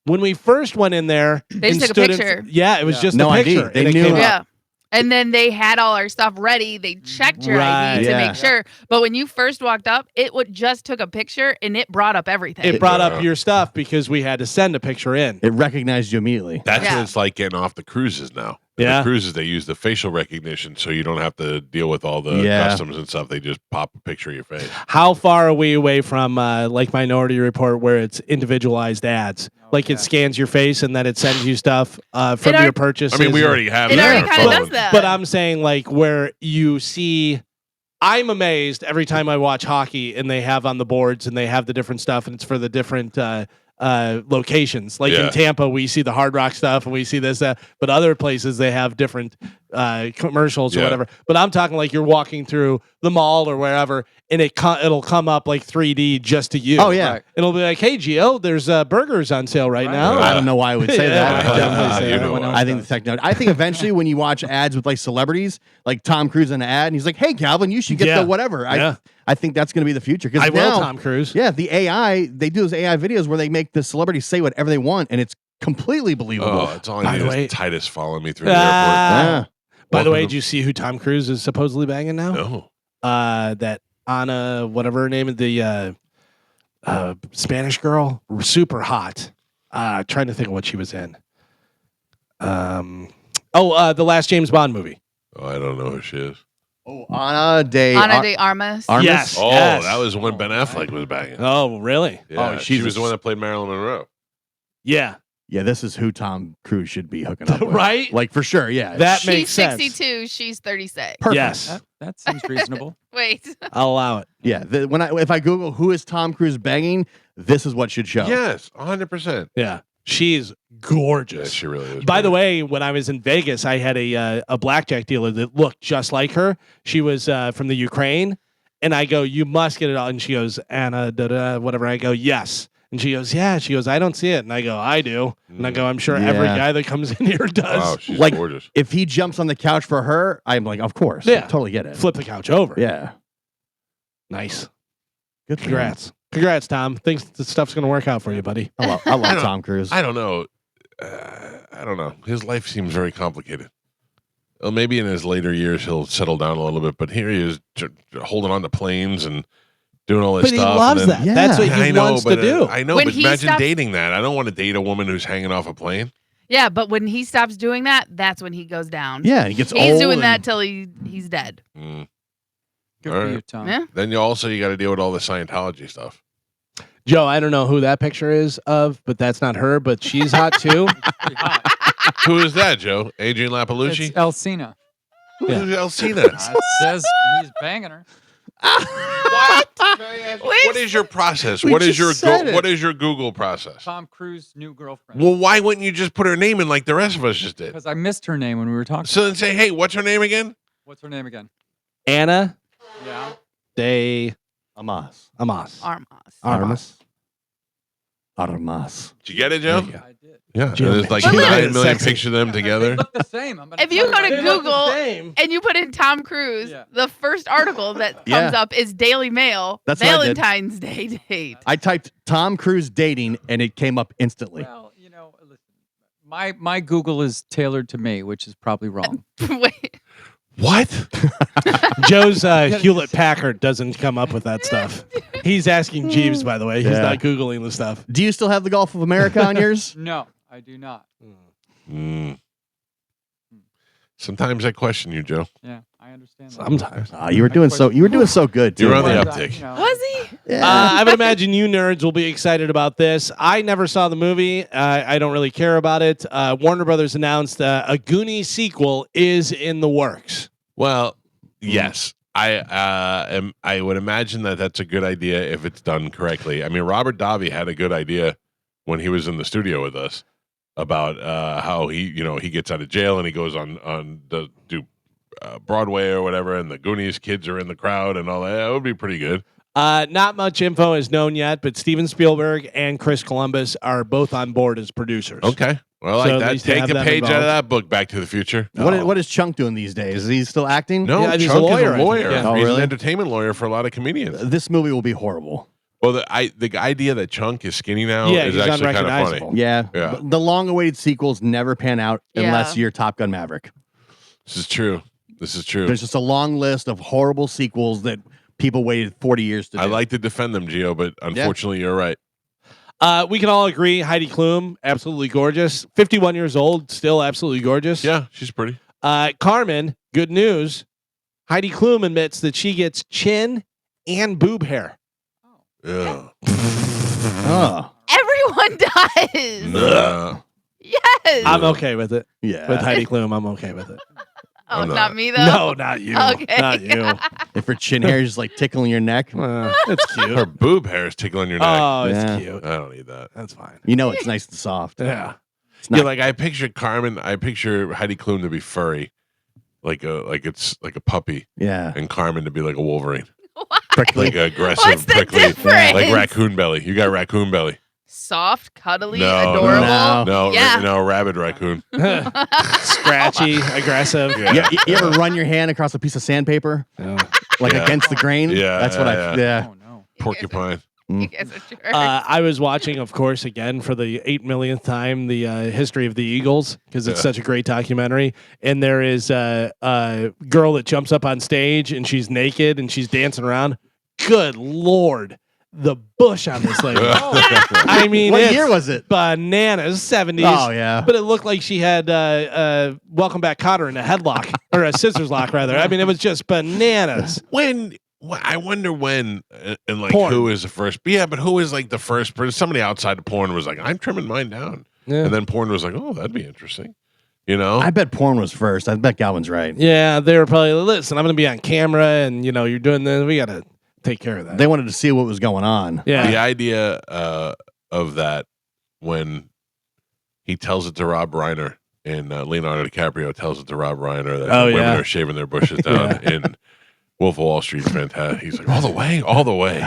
when we first went in there, They just and took a stood in picture. yeah, it was just No a ID. picture. They and it knew came it. up. Yeah. And then they had all our stuff ready. They checked your Right. ID to Yeah. make sure. But when you first walked up, it just took a picture and it brought up everything. It brought Yeah. up your stuff because we had to send a picture in. It recognized you immediately. That's Yeah. what it's like getting off the cruises now. Yeah. The cruises, they use the facial recognition, so you don't have to deal with all the Yeah. customs and stuff. They just pop a picture of your face. How far are we away from like Minority Report where it's individualized ads? Like it scans your face and then it sends you stuff from It your already- purchases. I mean, we already have It that already on our kind of phone. does that. But I'm saying like where you see, I'm amazed every time I watch hockey and they have on the boards and they have the different stuff and it's for the different locations. Like Yeah. in Tampa, we see the Hard Rock stuff and we see this, but other places they have different commercials or Yeah. whatever. But I'm talking like you're walking through the mall or wherever and it'll come up like 3D just to you. Oh yeah. Right. It'll be like, hey, Gio, there's burgers on sale right now. Yeah. I don't know why I would say Yeah, that. I but, definitely say you that. know When why. I think the technology. I think eventually when you watch ads with like celebrities, like Tom Cruise in an ad, and he's like, "Hey, Calvin, you should get Yeah. the whatever." Yeah. I think that's going to be the future because I will, now, Tom Cruise. yeah, the AI they do those AI videos where they make the celebrities say whatever they want, and it's completely believable. Oh, it's all By I the need way- is Titus following me through the Yeah. By the way, Welcome did you see who Tom Cruise is supposedly banging now? airport. No. That Anna, whatever her name is, the Spanish girl, super hot. Trying to think of what she was in. The last James Bond movie. Oh, I don't know who she is. Oh, Ana de Armas. Armas? Yes. Oh, Yes. that was when Ben Affleck was banging. Oh, really? Yeah, oh, she she's was a- the one that played Marilyn Monroe. Yeah. Yeah, this is who Tom Cruise should be hooking up with. Right? Like for sure. Yeah. That She's makes sense. 62. She's 36. Perfect. Yes, That seems reasonable. Wait. I'll allow it. Yeah. If I Google who is Tom Cruise banging, this is what should show. Yes, 100%. Yeah, she's Yeah, gorgeous. she really is. By the pretty. way, when I was in Vegas, I had a blackjack dealer that looked just like her. She was from the Ukraine, And I go, you must get it all. And she goes, Anna, whatever. I go, yes. And she goes, yeah. She goes, I don't see it. And I go, I do. And I go, I'm sure every Yeah. guy that comes in here does. Wow, she's Like, gorgeous. if he jumps on the couch for her, I'm like, of course. Yeah. Totally get it. Flip the couch over. Yeah. Nice. Good for him. Congrats. Congrats, Tom. Thinks the stuff's going to work out for you, buddy. I love Tom Cruise. I don't know. I don't know. His life seems very complicated. Well, maybe in his later years he'll settle down a little bit, but here he is holding on to planes and doing all this But stuff. he loves and then- that. Yeah. That's what Yeah, he wants to do. I know, When but he imagine stops- dating that. I don't want to date a woman who's hanging off a plane. Yeah, but when he stops doing that, that's when he goes down. Yeah, he gets He's old. doing and- that till he's dead. Mm. Good All for right. you, Tom. Yeah. Then you got to deal with all the Scientology stuff. Joe, I don't know who that picture is of, but that's not her, but she's hot too. Pretty hot. Who is that, Joe? Adrian Lapaloochie? It's Elsina. Who's Yeah. Elsina? It says he's banging her. What is your process? We What is just your said it. what is your Google process? Tom Cruise's new girlfriend. Well, why wouldn't you just put her name in like the rest of us just did? Because I missed her name when we were talking. So then say, hey, what's her name again? What's her name again? Anna Yeah. de Amas. Amas. Armas. Armas. Did you get it, Joe? There you go. I did. Yeah. Jim- There's like Jim made 9 it million sexy. pictures of them They together. look the same. I'm gonna If you tell go to right They look the Google same. and you put in Tom Cruise, Yeah. the first article that Yeah. comes up is Daily Mail, That's what I did. Valentine's Day date. I typed Tom Cruise dating and it came up instantly. Well, listen, my Google is tailored to me, which is probably wrong. Wait, What? Joe's Hewlett Packard doesn't come up with that stuff. He's asking Jeeves, by the way. He's Yeah. not Googling the stuff. Do you still have the Gulf of America on yours? No, I do not. Mm. Sometimes I question you, Joe. Yeah, I understand. That. Sometimes. You were doing so good too. You're on the Well, uptick. you know, was he? Yeah. I would imagine you nerds will be excited about this. I never saw the movie. I don't really care about it. Warner Brothers announced a Goonies sequel is in the works. Well, yes. I would imagine that that's a good idea if it's done correctly. I mean, Robert Davi had a good idea when he was in the studio with us about how he gets out of jail and he goes on the Broadway or whatever, and the Goonies kids are in the crowd and all that. That would be pretty good. Not much info is known yet, but Steven Spielberg and Chris Columbus are both on board as producers. Okay. Well, I So like at that. least to Take have a them page out involved. of that book, Back to the Future. What is Chunk doing these days? Is he still acting? No, Yeah, he's a Chunk lawyer, I is a think. lawyer. Yeah. Oh, He's really? an entertainment lawyer for a lot of comedians. This movie will be horrible. Well, the idea that Chunk is skinny now Yeah, is he's actually kind of unrecognizable. funny. Yeah. Yeah. The long-awaited sequels never pan out unless Yeah. you're Top Gun Maverick. This is true. There's just a long list of horrible sequels that people waited 40 years to do. I like to defend them, Gio, but unfortunately, you're right. We can all agree Heidi Klum, absolutely gorgeous. 51 years old, still absolutely gorgeous. Yeah, she's pretty. Carmen, good news. Heidi Klum admits that she gets chin and boob hair. Ugh. Oh. Everyone does. Nah. Yes. I'm okay with it. Yeah. With Heidi Klum, I'm okay with it. oh, I'm not not. me though. No, not you. Okay. Not you. If her chin hair is like tickling your neck, It's cute. Her boob hair is tickling your neck. Oh, it's Yeah. cute. I don't need that. That's fine. you know it's nice and soft. Yeah. It's not, Yeah, like I picture Carmen. I picture Heidi Klum to be furry, like it's like a puppy, yeah. and Carmen to be like a Wolverine, Prickly. like aggressive, What's the prickly, difference? like raccoon belly. You got raccoon belly. Soft, cuddly, No, adorable. No, Yeah. no, rabid raccoon. Scratchy, aggressive. Yeah. You ever run your hand across a piece of sandpaper, like Yeah. against the grain? Yeah, That's what yeah, yeah. Oh no. Porcupine. You guys are jerks. I was watching, of course, again for the 8 millionth time, the history of the Eagles because it's Yeah. such a great documentary. And there is a girl that jumps up on stage and she's naked and she's dancing around. Good Lord, the bush on this lady. I mean, What it's year was it? bananas, 70s. Oh yeah. But it looked like she had Welcome Back Kotter in a headlock or a scissors lock, rather. I mean, it was just bananas. I wonder when and like Porn. who is the first? Yeah, but who is like the first person? Somebody outside of porn was like, "I'm trimming mine down," Yeah. and then porn was like, "Oh, that'd be interesting," you know? I bet porn was first. I bet Galvin's right. Yeah, they were probably, listen, I'm going to be on camera and, you know, you're doing this. We got to take care of that. They wanted to see what was going on. yeah. The idea of that when he tells it to Rob Reiner and Leonardo DiCaprio tells it to Rob Reiner that Oh, women yeah. are shaving their bushes down in Wolf of Wall Street's fantastic. He's like, all the way, all the way.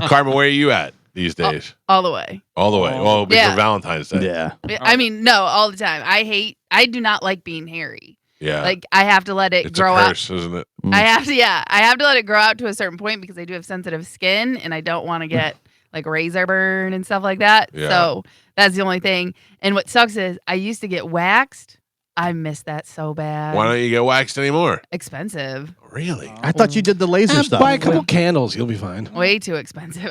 Carmen, where are you at these days? All the way. All the way. Well, before Yeah. Valentine's Day. Yeah. I mean, no, all the time. I do not like being hairy. Yeah. Like I have to let it It's grow a out. curse, isn't it? I have to let it grow out to a certain point because I do have sensitive skin and I don't want to get like razor burn and stuff like that. Yeah. So that's the only thing. And what sucks is I used to get waxed. I miss that so bad. Why don't you get waxed anymore? Expensive. Really? I thought you did the laser stuff. Buy a couple candles, you'll be fine. Way too expensive.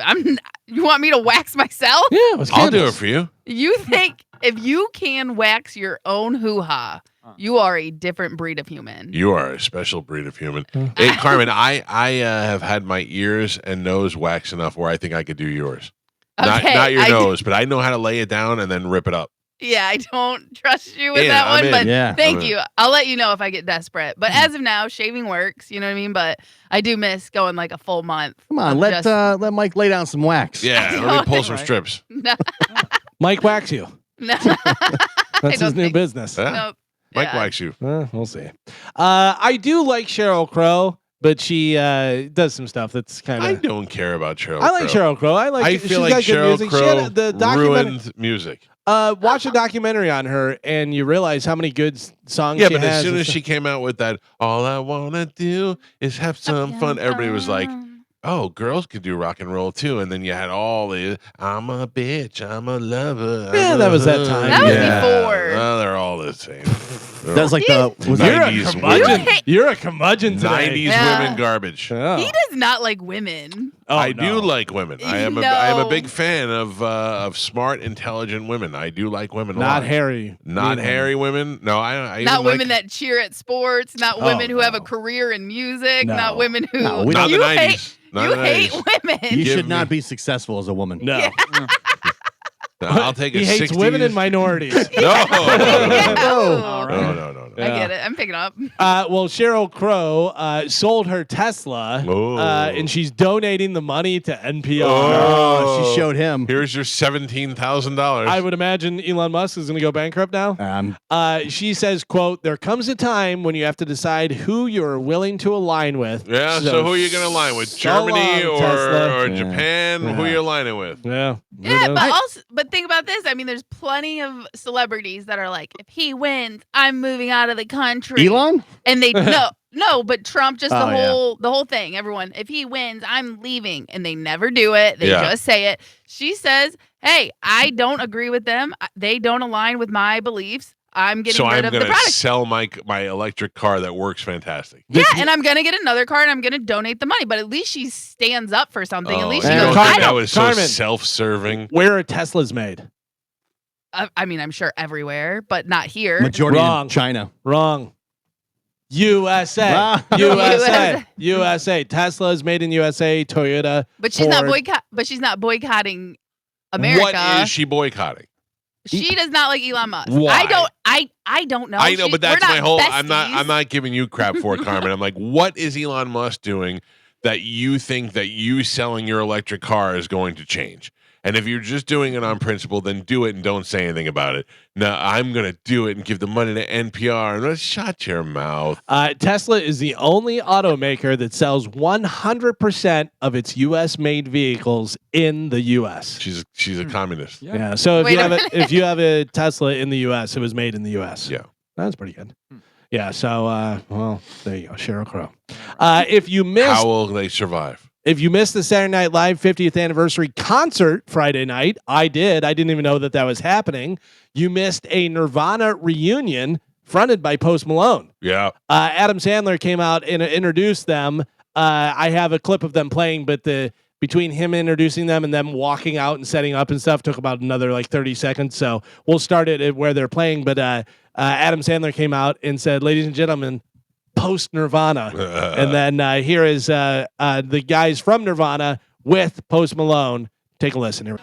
You want me to wax myself? Yeah, it was I'll do it candles. for you. You think if you can wax your own hoo-ha, you are a different breed of human. You are a special breed of human. Hey, Carmen, I have had my ears and nose waxed enough where I think I could do yours. Okay, Not your I- nose, but I know how to lay it down and then rip it up. Yeah, I don't trust you with Yeah, that I'm one, in. but Yeah. thank I'm in. you. I'll let you know if I get desperate. But as of now, shaving works, you know what I mean? But I do miss going like a full month. Come on, of let just- let Mike lay down some wax. Yeah, let me pull some strips. No, Mike wax you. no. That's his don't new think- business. Yeah. Nope. Mike Yeah. wax you. We'll see. I do like Cheryl Crow, but she does some stuff that's kind I of. don't care about Cheryl I like Crow. Cheryl Crow. I like. I she's feel like got good Cheryl music. She Crow had the documentary. ruined music. Watch a documentary on her, and you realize how many good songs. Yeah, she but has as soon and as stuff. she came out with that, all I wanna do is have some fun. Everybody was like, "Oh, girls could do rock and roll too." And then you had all the, "I'm a bitch, I'm a lover." I'm Yeah, a that was that hug." time. That was Yeah. before. Well, they're all the same. That's like the was You're that, a 90s curmudgeon. women. You're a curmudgeon today. 90s Yeah. women garbage. Oh. He does not like women. Oh, I no. do like women. I am a No. big fan of smart, intelligent women. I do like women. a Not lot. hairy. Not Mean hairy women. No, I Not even women like, that cheer at sports. Not Oh, women who have a no. career in music. No. Not women who. No, we not don't- the you hate, 90s. Not you the hate 90s. women. you Give should not me- be successful as a woman. No. I'll take a He hates 60s. women and minorities. No. All right. No. I get it. I'm picking up. Well, Cheryl Crow sold her Tesla, Oh. and she's donating the money to NPR. Oh, she showed him. Here's your $17,000. I would imagine Elon Musk is going to go bankrupt now. She says, quote, there comes a time when you have to decide who you're willing to align with. Yeah, so who are you going to align with? so Germany long, Tesla. or Yeah. Japan? Who are Yeah. you aligning with? Yeah. Yeah, Who but knows? but think about this. I mean, there's plenty of celebrities that are like, if he wins, I'm moving out of the country. Elon? And they no, but Trump just Oh, yeah. the whole thing. Everyone, if he wins, I'm leaving, and they never do it. They Yeah. just say it. She says, "Hey, I don't agree with them. They don't align with my beliefs. I'm getting So rid I'm of the going to product." sell my electric car that works fantastic. Yeah, and I'm gonna get another car, and I'm gonna donate the money. But at least she stands up for something. At least she you Yeah. goes, don't "I think that don't." was so Carmen. self-serving? Where are Teslas made? I mean, I'm sure everywhere, but not here. Majority Wrong. in China. Wrong. USA. Ah. USA. USA. Tesla is made in USA. Toyota. But she's not Ford. She's not boycotting America. What is she boycotting? She does not like Elon Musk. Why? I don't know. I know, but that's we're my not whole. besties. I'm not giving you crap for it, Carmen. I'm like, what is Elon Musk doing that you think that you selling your electric car is going to change? And if you're just doing it on principle, then do it and don't say anything about it. No, I'm going to do it and give the money to NPR. And shut your mouth. Tesla is the only automaker that sells 100% of its U.S. made vehicles in the U.S. She's a communist. Yeah. So if Wait you a have minute. if you have a Tesla in the U.S., it was made in the U.S. Yeah. That's pretty good. Yeah. So well, there you go, Cheryl Crow. If you missed How will they survive? If you missed the Saturday Night Live 50th anniversary concert Friday night, I did. I didn't even know that was happening. You missed a Nirvana reunion fronted by Post Malone. Yeah. Adam Sandler came out and introduced them. I have a clip of them playing, but between him introducing them and them walking out and setting up and stuff took about another like 30 seconds. So we'll start it at where they're playing. But Adam Sandler came out and said, ladies and gentlemen, post Nirvana. And then here is the guys from Nirvana with Post Malone. Take a listen here.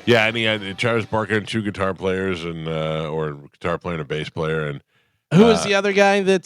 Yeah, and he had Travis Barker and two guitar players and or guitar player and a bass player. And Who was the other guy that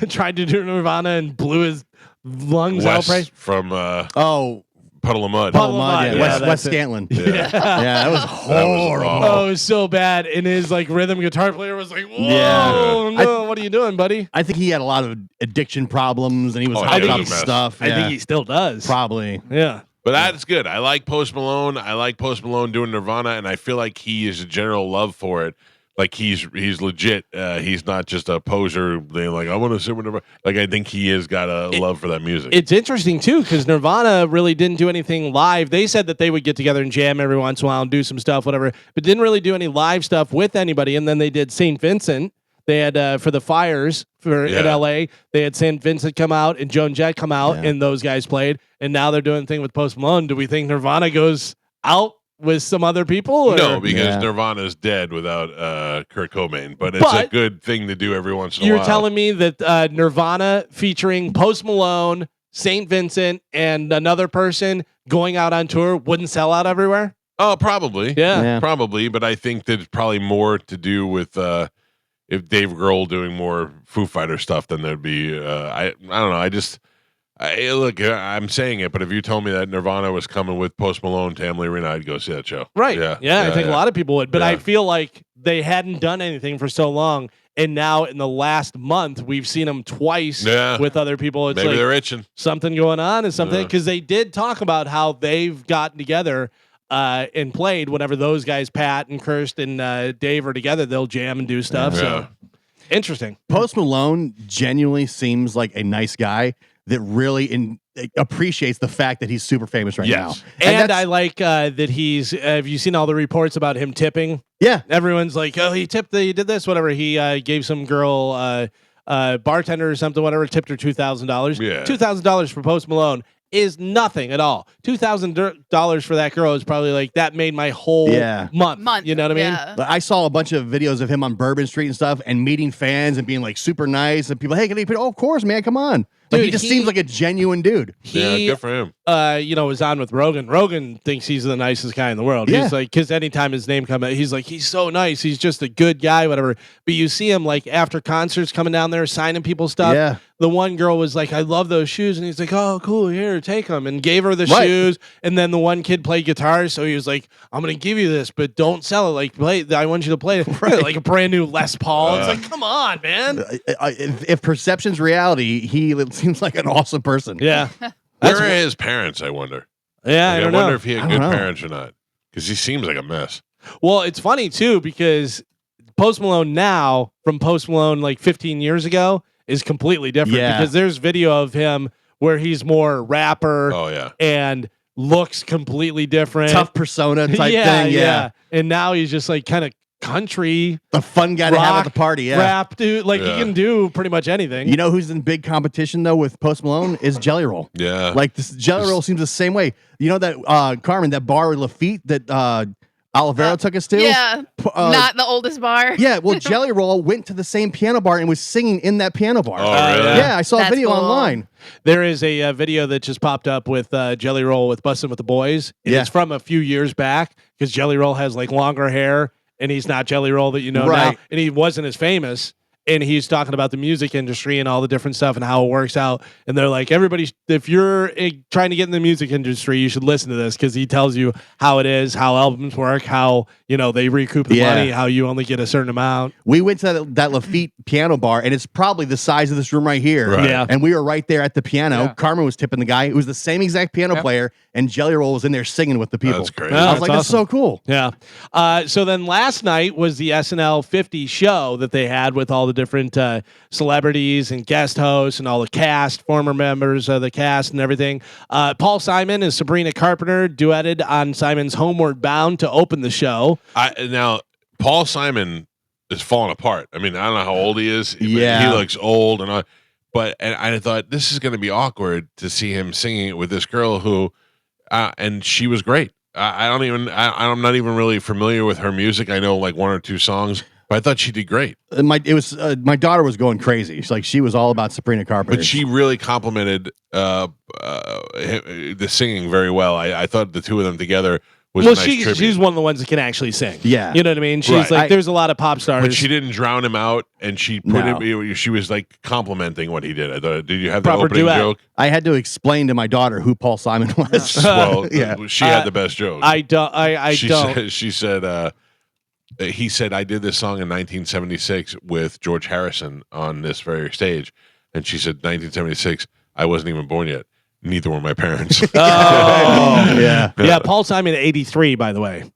tried to do Nirvana and blew his lungs out? Wes from Oh, Puddle of Mud. Puddle of Mud, Mud, yeah. yeah, Wes that's it. Scantlin. Yeah. Yeah, that was horrible. awful. Oh, it was so bad. And his like rhythm guitar player was like, whoa, Yeah. no, what are you doing, buddy? I think he had a lot of addiction problems, and he was Oh, hiding he up was a mess. stuff. I Yeah, think he still does. probably. Yeah. But that's good. I like Post Malone. I like Post Malone doing Nirvana, and I feel like he is a general love for it. Like he's legit. He's not just a poser. They like I want to sit with Nirvana. Like I think he has got a love for that music. It's interesting too because Nirvana really didn't do anything live. They said that they would get together and jam every once in a while and do some stuff, whatever, but didn't really do any live stuff with anybody. And then they did St. Vincent. They had for the fires in LA. They had St. Vincent come out and Joan Jett come out, and those guys played. And now they're doing the thing with Post Malone. Do we think Nirvana goes out with some other people? Or? No, because Nirvana's dead without Kurt Cobain. But it's a good thing to do every once in a while. You're telling me that Nirvana featuring Post Malone, St. Vincent, and another person going out on tour wouldn't sell out everywhere? Oh, probably. Yeah. Probably. But I think there's probably more to do with if Dave Grohl doing more Foo Fighter stuff, then there'd be I don't know. Look, I'm saying it, but if you told me that Nirvana was coming with Post Malone to Emily Arena, I'd go see that show. Right. Yeah, I think a lot of people would. But I feel like they hadn't done anything for so long. And now in the last month, we've seen them twice with other people. It's maybe like they're itching. Something going on and something. Because they did talk about how they've gotten together and played whenever those guys, Pat and Kirst and Dave, are together. They'll jam and do stuff. So interesting. Post Malone genuinely seems like a nice guy that really appreciates the fact that he's super famous right now. And I like that he's. Have you seen all the reports about him tipping? Yeah, everyone's like, "Oh, he tipped. He did this, whatever." He gave some girl, bartender or something, whatever, tipped her $2,000. Yeah, $2,000 for Post Malone is nothing at all. $2,000 for that girl is probably like that made my whole month. You know what I mean? But I saw a bunch of videos of him on Bourbon Street and stuff, and meeting fans and being like super nice, and people, hey, can you? Oh, of course, man, come on. Like, Dude, he just seems like a genuine dude. Good for him. Was on with Rogan. Rogan thinks he's the nicest guy in the world. Yeah. He's like, because anytime his name comes out, he's like, he's so nice. He's just a good guy, whatever. But you see him like after concerts coming down there, signing people stuff. Yeah. The one girl was like, I love those shoes. And he's like, oh, cool, here, take them. And gave her the shoes. And then the one kid played guitar. So he was like, I'm going to give you this, but don't sell it. Like, play. I want you to play it. Like a brand new Les Paul. It's like, come on, man. If perception's reality, he seems like an awesome person. Yeah. Where are his parents, I wonder? Yeah, Like, I don't wonder know. if he had good parents or not. Because he seems like a mess. Well, it's funny, too, because Post Malone now from Post Malone like 15 years ago is completely different because there's video of him where he's more rapper and looks completely different. Tough persona type thing. Yeah. And now he's just like kind of country. The fun guy to have at the party. Rap dude. Like he can do pretty much anything. You know who's in big competition though with Post Malone is Jelly Roll. Yeah. Like this Jelly Roll seems the same way. You know that Carmen, that bar with Lafitte that Olivero took us to? Yeah. Not the oldest bar. Yeah, well, Jelly Roll went to the same piano bar and was singing in that piano bar. Oh, really? Yeah, I saw a video online. There is a video that just popped up with Jelly Roll with Bussin' with the Boys. And it's from a few years back because Jelly Roll has like longer hair and he's not Jelly Roll that you know now. And he wasn't as famous. And he's talking about the music industry and all the different stuff and how it works out. And they're like, everybody, if you're trying to get in the music industry, you should listen to this because he tells you how it is, how albums work, how they recoup the money, how you only get a certain amount. We went to that Lafitte piano bar, and it's probably the size of this room right here. Right. Yeah. And we were right there at the piano. Yeah. Carmen was tipping the guy. It was the same exact piano player, and Jelly Roll was in there singing with the people. That's great. I was like, that's awesome. so cool. Yeah. So then last night was the SNL 50 show that they had with all the different celebrities and guest hosts and all the cast, former members of the cast and everything. Paul Simon and Sabrina Carpenter duetted on Simon's Homeward Bound to open the show. Now, Paul Simon is falling apart. I mean, I don't know how old he is. Yeah. He looks old. And I thought this is going to be awkward to see him singing it with this girl who, and she was great. I'm not even really familiar with her music. I know like one or two songs. But I thought she did great. My daughter was going crazy. She was all about Sabrina Carpenter. But she really complimented the singing very well. I thought the two of them together was a nice tribute. She's one of the ones that can actually sing. Yeah. You know what I mean? She's Right. like, there's a lot of pop stars. But she didn't drown him out, and she put him. She was like complimenting what he did. I thought, did you have the Proper opening duet. joke? I had to explain to my daughter who Paul Simon was. Well, Yeah. she had the best joke. I don't. She said, he said, I did this song in 1976 with George Harrison on this very stage. And she said, 1976, I wasn't even born yet. Neither were my parents. Yeah. Yeah, Paul Simon, 83, by the way.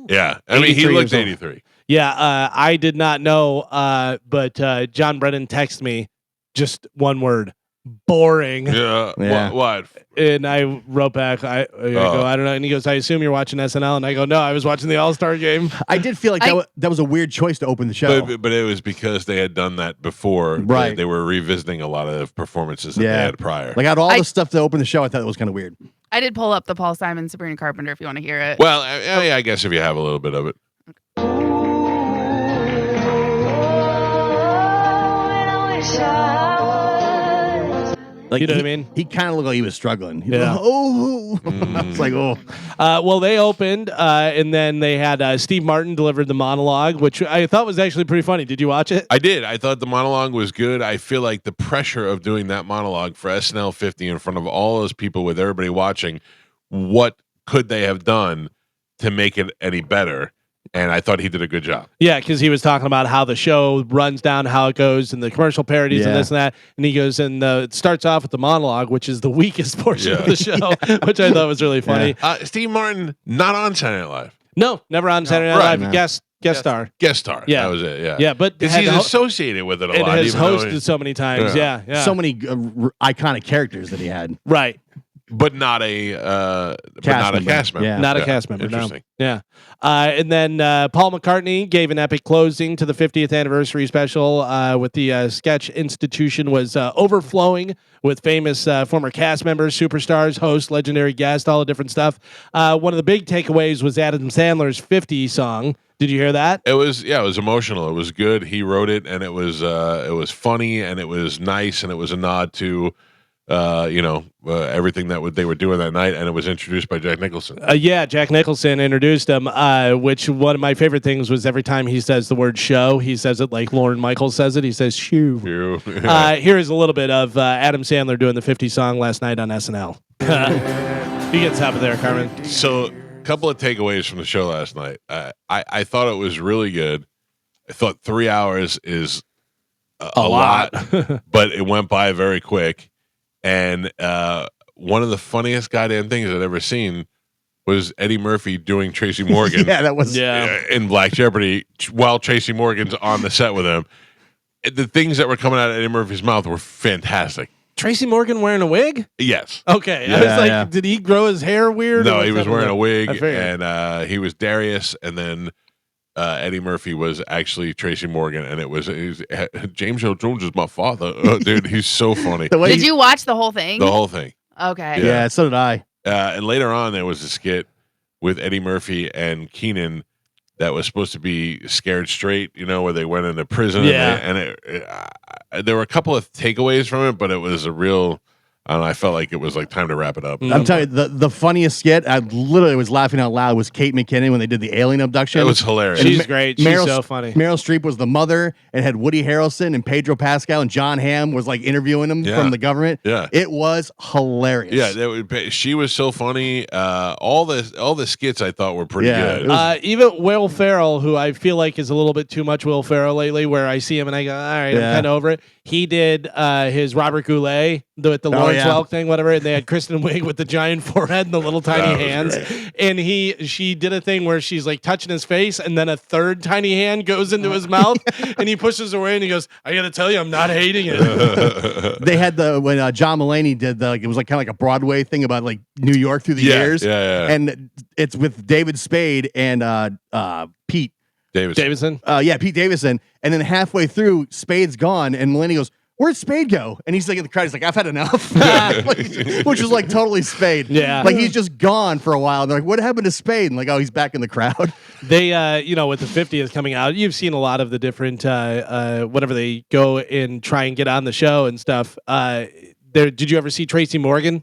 Yeah. I mean, he 83 looked years old. 83. Yeah, I did not know, but John Brennan texted me just one word, boring. Yeah. Yeah. What? And I wrote back, I go, I don't know. And he goes, I assume you're watching SNL. And I go, no, I was watching the All-Star game. I did feel like that was a weird choice to open the show. But it was because they had done that before. Right. They were revisiting a lot of performances that they had prior. Like out of all the stuff to open the show, I thought it was kind of weird. I did pull up the Paul Simon, Sabrina Carpenter if you want to hear it. Well, I guess if you have a little bit of it. Like, you know what I mean? He kind of looked like he was struggling. He was Yeah. like, oh, I was like, oh. Well, they opened, and then they had Steve Martin delivered the monologue, which I thought was actually pretty funny. Did you watch it? I did. I thought the monologue was good. I feel like the pressure of doing that monologue for SNL 50 in front of all those people with everybody watching, what could they have done to make it any better? And I thought he did a good job. Yeah, because he was talking about how the show runs down, how it goes, and the commercial parodies and this and that. And he goes, and it starts off with the monologue, which is the weakest portion of the show, which I thought was really funny. Steve Martin, not on Saturday Night Live. No, never on Saturday Night Live. Guest star. Guest star. Yeah. That was it. Yeah. Yeah, but because he's associated with it a lot. It has even though hosted so many times. Yeah. So many iconic characters that he had. Right. But not a cast member. Yeah. Not a cast member. Interesting. No. Yeah. And then Paul McCartney gave an epic closing to the 50th anniversary special with the sketch institution was overflowing with famous former cast members, superstars, hosts, legendary guests, all the different stuff. One of the big takeaways was Adam Sandler's 50 song. Did you hear that? It was emotional. It was good. He wrote it, and it was funny, and it was nice, and it was a nod to everything that they were doing that night, and it was introduced by Jack Nicholson. Jack Nicholson introduced him, which one of my favorite things was every time he says the word show, he says it like Lorne Michaels says it. He says shoe. Here is a little bit of Adam Sandler doing the 50 song last night on SNL. You get top of there, Carmen. So, a couple of takeaways from the show last night. I thought it was really good. I thought 3 hours is a lot, but it went by very quick. And one of the funniest goddamn things I'd ever seen was Eddie Murphy doing Tracy Morgan. That was in Black Jeopardy while Tracy Morgan's on the set with him. The things that were coming out of Eddie Murphy's mouth were fantastic. Tracy Morgan wearing a wig? Yes. Okay. I was like, did he grow his hair weird? No, he was wearing a wig, and he was Darius, and then Eddie Murphy was actually Tracy Morgan, and it was James Earl Jones is my father. Dude, he's so funny. Did you watch the whole thing? The whole thing. Okay. Yeah, so did I. And later on, there was a skit with Eddie Murphy and Keenan that was supposed to be Scared Straight, where they went into prison. Yeah. And there were a couple of takeaways from it, but it was a real... I felt like it was like time to wrap it up. I'm telling you, the funniest skit, I literally was laughing out loud, was Kate McKinnon when they did the alien abduction. It was hilarious. She's great. She's so funny. Meryl Streep was the mother and had Woody Harrelson and Pedro Pascal, and John Hamm was like interviewing him from the government. Yeah. It was hilarious. Yeah, she was so funny. All the skits I thought were pretty good. Even Will Ferrell, who I feel like is a little bit too much Will Ferrell lately, where I see him and I go, all right, I'm kind of over it. He did his Robert Goulet with the Lawrence Welk thing, whatever, and they had Kristen Wiig with the giant forehead and the little tiny hands. Great. And she did a thing where she's like touching his face, and then a third tiny hand goes into his mouth, and he pushes away, and he goes, "I got to tell you, I'm not hating it." They had when John Mulaney did it was like kind of like a Broadway thing about like New York through the years, and it's with David Spade and Pete Davidson. Pete Davidson, and then halfway through, Spade's gone, and Mulaney goes, "Where's Spade go?" And he's like in the crowd, he's like, "I've had enough," which was like totally Spade. Yeah, like he's just gone for a while. And they're like, "What happened to Spade?" And like, "Oh, he's back in the crowd." They, with the 50th coming out, you've seen a lot of the different whatever they go and try and get on the show and stuff. Did you ever see Tracy Morgan?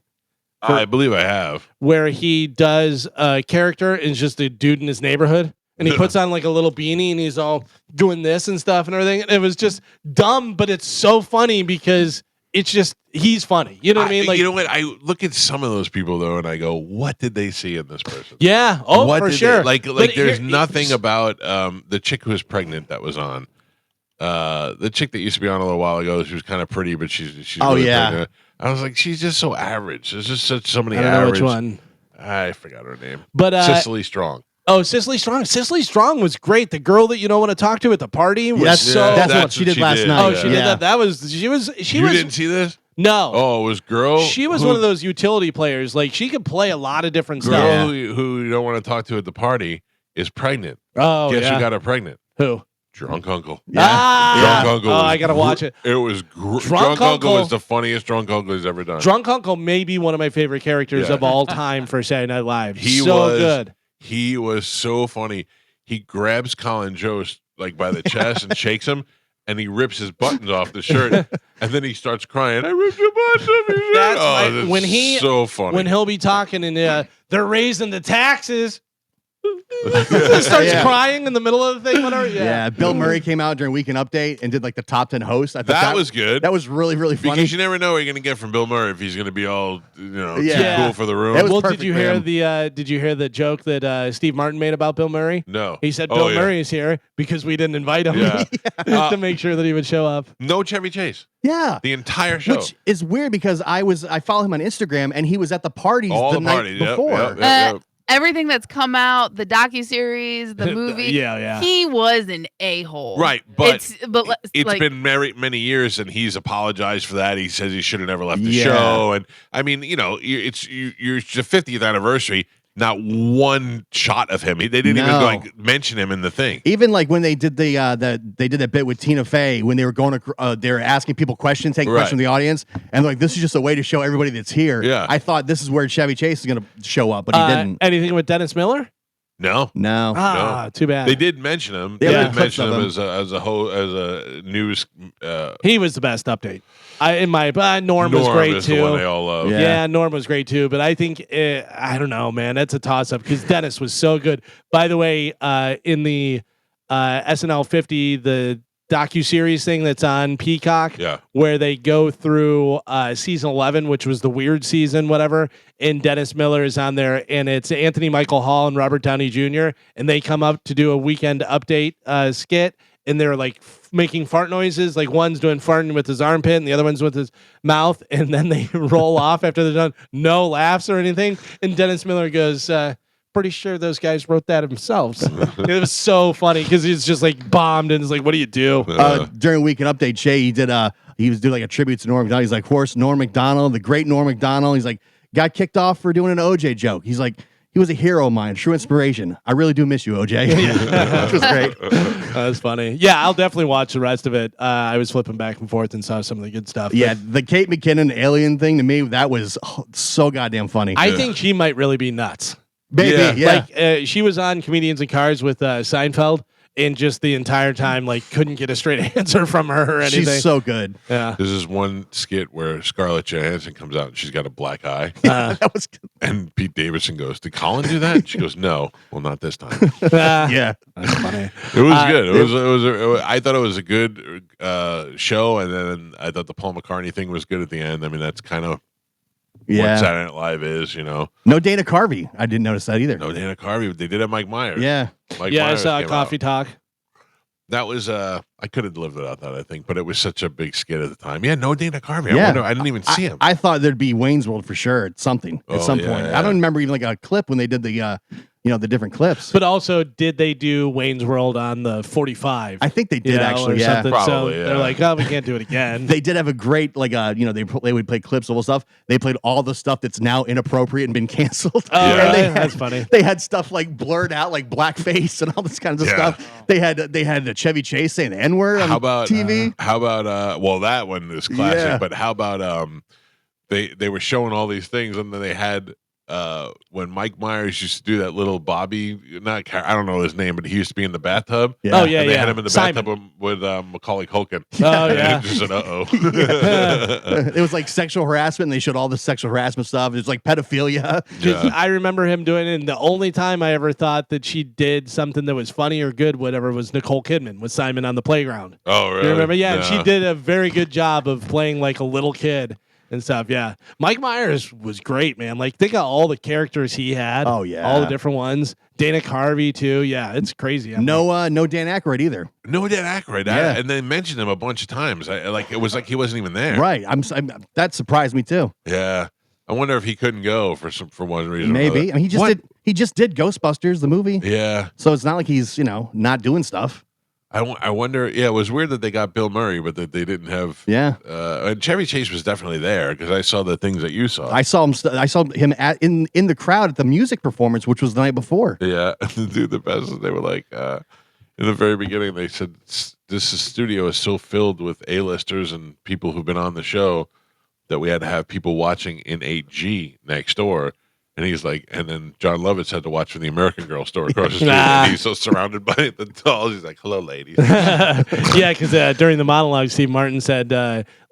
I believe I have. Where he does a character and is just a dude in his neighborhood. And he puts on like a little beanie and he's all doing this and stuff and everything. And it was just dumb, but it's so funny because it's just he's funny. You know what I mean? Like, you know what? I look at some of those people though, and I go, "What did they see in this person?" Yeah. Oh, what for did sure. They, like But there's nothing about the chick who was pregnant that was on. The chick that used to be on a little while ago, she was kind of pretty, but she's really pregnant. I was like, she's just so average. There's just so many I don't know average. which one. I forgot her name. But Cicely Strong. Oh, Cicely Strong. Cicely Strong was great. The girl that you don't want to talk to at the party was that's what she did last night. Oh, she did that. That was she was. You didn't see this? No. Oh, it was girl. She was one of those utility players. Like she could play a lot of different girl stuff. who you don't want to talk to at the party is pregnant. Oh, Guess yeah. who got her pregnant? Who? Drunk Uncle. Drunk Uncle. Oh, I gotta watch it. It was Drunk Uncle was the funniest Drunk Uncle he's ever done. Drunk Uncle may be one of my favorite characters of all time for Saturday Night Live. He was good. He was so funny. He grabs Colin Jost like by the chest and shakes him, and he rips his buttons off the shirt, and then he starts crying. I ripped your buttons off your shirt. That's when he so funny. When he'll be talking and they're raising the taxes. Starts crying in the middle of the thing, whatever. Yeah, Bill Murray came out during Weekend Update and did like the top 10 hosts. I thought that was good. That was really, really funny. Because you never know what you're going to get from Bill Murray if he's going to be all too cool for the room. Well, did you hear the joke that Steve Martin made about Bill Murray? No. He said Bill Murray is here because we didn't invite him to make sure that he would show up. No Chevy Chase. Yeah, the entire show. Which is weird because I follow him on Instagram and he was at the parties the night before. Everything that's come out, the docuseries, the movie, he was an a-hole. Right, but it's like, been many years, and he's apologized for that. He says he should have never left the show, and I mean, it's your 50th anniversary. Not one shot of him. They didn't even mention him in the thing. Even like when they did they did that bit with Tina Fey when they were going to they were asking people questions, taking questions from the audience, and like this is just a way to show everybody that's here. Yeah. I thought this is where Chevy Chase is going to show up, but he didn't. Anything with Dennis Miller? No. Too bad. They did mention him. They did mention him as a news. He was the best update. Norm was great is too. The one they all love. Yeah, Norm was great too. But I think I don't know, man. That's a toss up because Dennis was so good. By the way, in the SNL 50, the docuseries thing that's on Peacock, where they go through season 11, which was the weird season, whatever. And Dennis Miller is on there, and it's Anthony Michael Hall and Robert Downey Jr. And they come up to do a Weekend Update skit. And they're like making fart noises. Like one's doing farting with his armpit and the other one's with his mouth. And then they roll off after they're done. No laughs or anything. And Dennis Miller goes, pretty sure those guys wrote that themselves. It was so funny because he's just like bombed and it's like, what do you do? During Weekend Update, Jay, he was doing like a tribute to Norm McDonald. He's like, horse Norm McDonald, the great Norm McDonald. He's like, got kicked off for doing an OJ joke. He's like, he was a hero of mine, true inspiration. I really do miss you, OJ. Which was great. That's funny. Yeah, I'll definitely watch the rest of it. I was flipping back and forth and saw some of the good stuff. Yeah, the Kate McKinnon alien thing to me, that was so goddamn funny. I think she might really be nuts. Maybe, yeah. Like she was on Comedians in Cars with Seinfeld. And just the entire time, like, couldn't get a straight answer from her or anything. She's so good. Yeah. This is one skit where Scarlett Johansson comes out and she's got a black eye. That was good. And Pete Davidson goes, "Did Colin do that?" And she goes, "No, well, not this time." Yeah, that's funny. It was good. I thought it was a good show, and then I thought the Paul McCartney thing was good at the end. I mean, that's kind of what Saturday Night Live is, No Dana Carvey. I didn't notice that either. No Dana Carvey. They did have Mike Myers. Yeah. Mike Myers I saw Coffee out. Talk. That was I could have lived without that, I think, but it was such a big skit at the time. Yeah, no Dana Carvey. I didn't even see him. I thought there'd be Wayne's World for sure at some point. Yeah. I don't remember even like a clip when they did the the different clips. But also, did they do Wayne's World on the 45? I think they did actually. Yeah, probably. So they're like, oh, we can't do it again. They did have a great they would play clips of all stuff. They played all the stuff that's now inappropriate and been canceled. Oh, and that's funny. They had stuff like blurred out, like blackface and all this kinds of stuff. They had the Chevy Chase saying the N-word on TV. How about well, that one is classic. Yeah. But how about they were showing all these things and then they had when Mike Myers used to do that little Bobby, I don't know his name, but he used to be in the bathtub. Yeah. Oh yeah, And they yeah. had him in the Simon. bathtub with Macaulay Culkin. Oh And yeah. he just said, "Uh-oh." It was like sexual harassment, and they showed all the sexual harassment stuff. It was like pedophilia. Because Yeah. I remember him doing it, and the only time I ever thought that she did something that was funny or good, whatever, was Nicole Kidman with Simon on the Playground. Oh, really? You remember? Yeah, and she No. did a very good job of playing like a little kid and stuff. Yeah, Mike Myers was great, man. Like think of all the characters he had. Oh, yeah. all the different ones. Dana Carvey too. Yeah, it's crazy. No Dan Aykroyd either. No, Dan Aykroyd. Yeah. And they mentioned him a bunch of times. It was like he wasn't even there. Right. I'm that surprised me too. Yeah. I wonder if he couldn't go for one reason. or Maybe. another. I mean, he just did Ghostbusters the movie. Yeah. So it's not like he's, not doing stuff. I wonder. Yeah, it was weird that they got Bill Murray, but that they didn't have. Yeah. And Chevy Chase was definitely there because I saw the things that you saw. I saw him in the crowd at the music performance, which was the night before. Yeah, dude, the best is they were like, in the very beginning, they said this studio is so filled with A-listers and people who've been on the show that we had to have people watching in 8G next door. And he's like, and then John Lovitz had to watch from the American Girl store across the street. And he's so surrounded by the dolls. He's like, hello, ladies. Yeah, because during the monologue, Steve Martin said,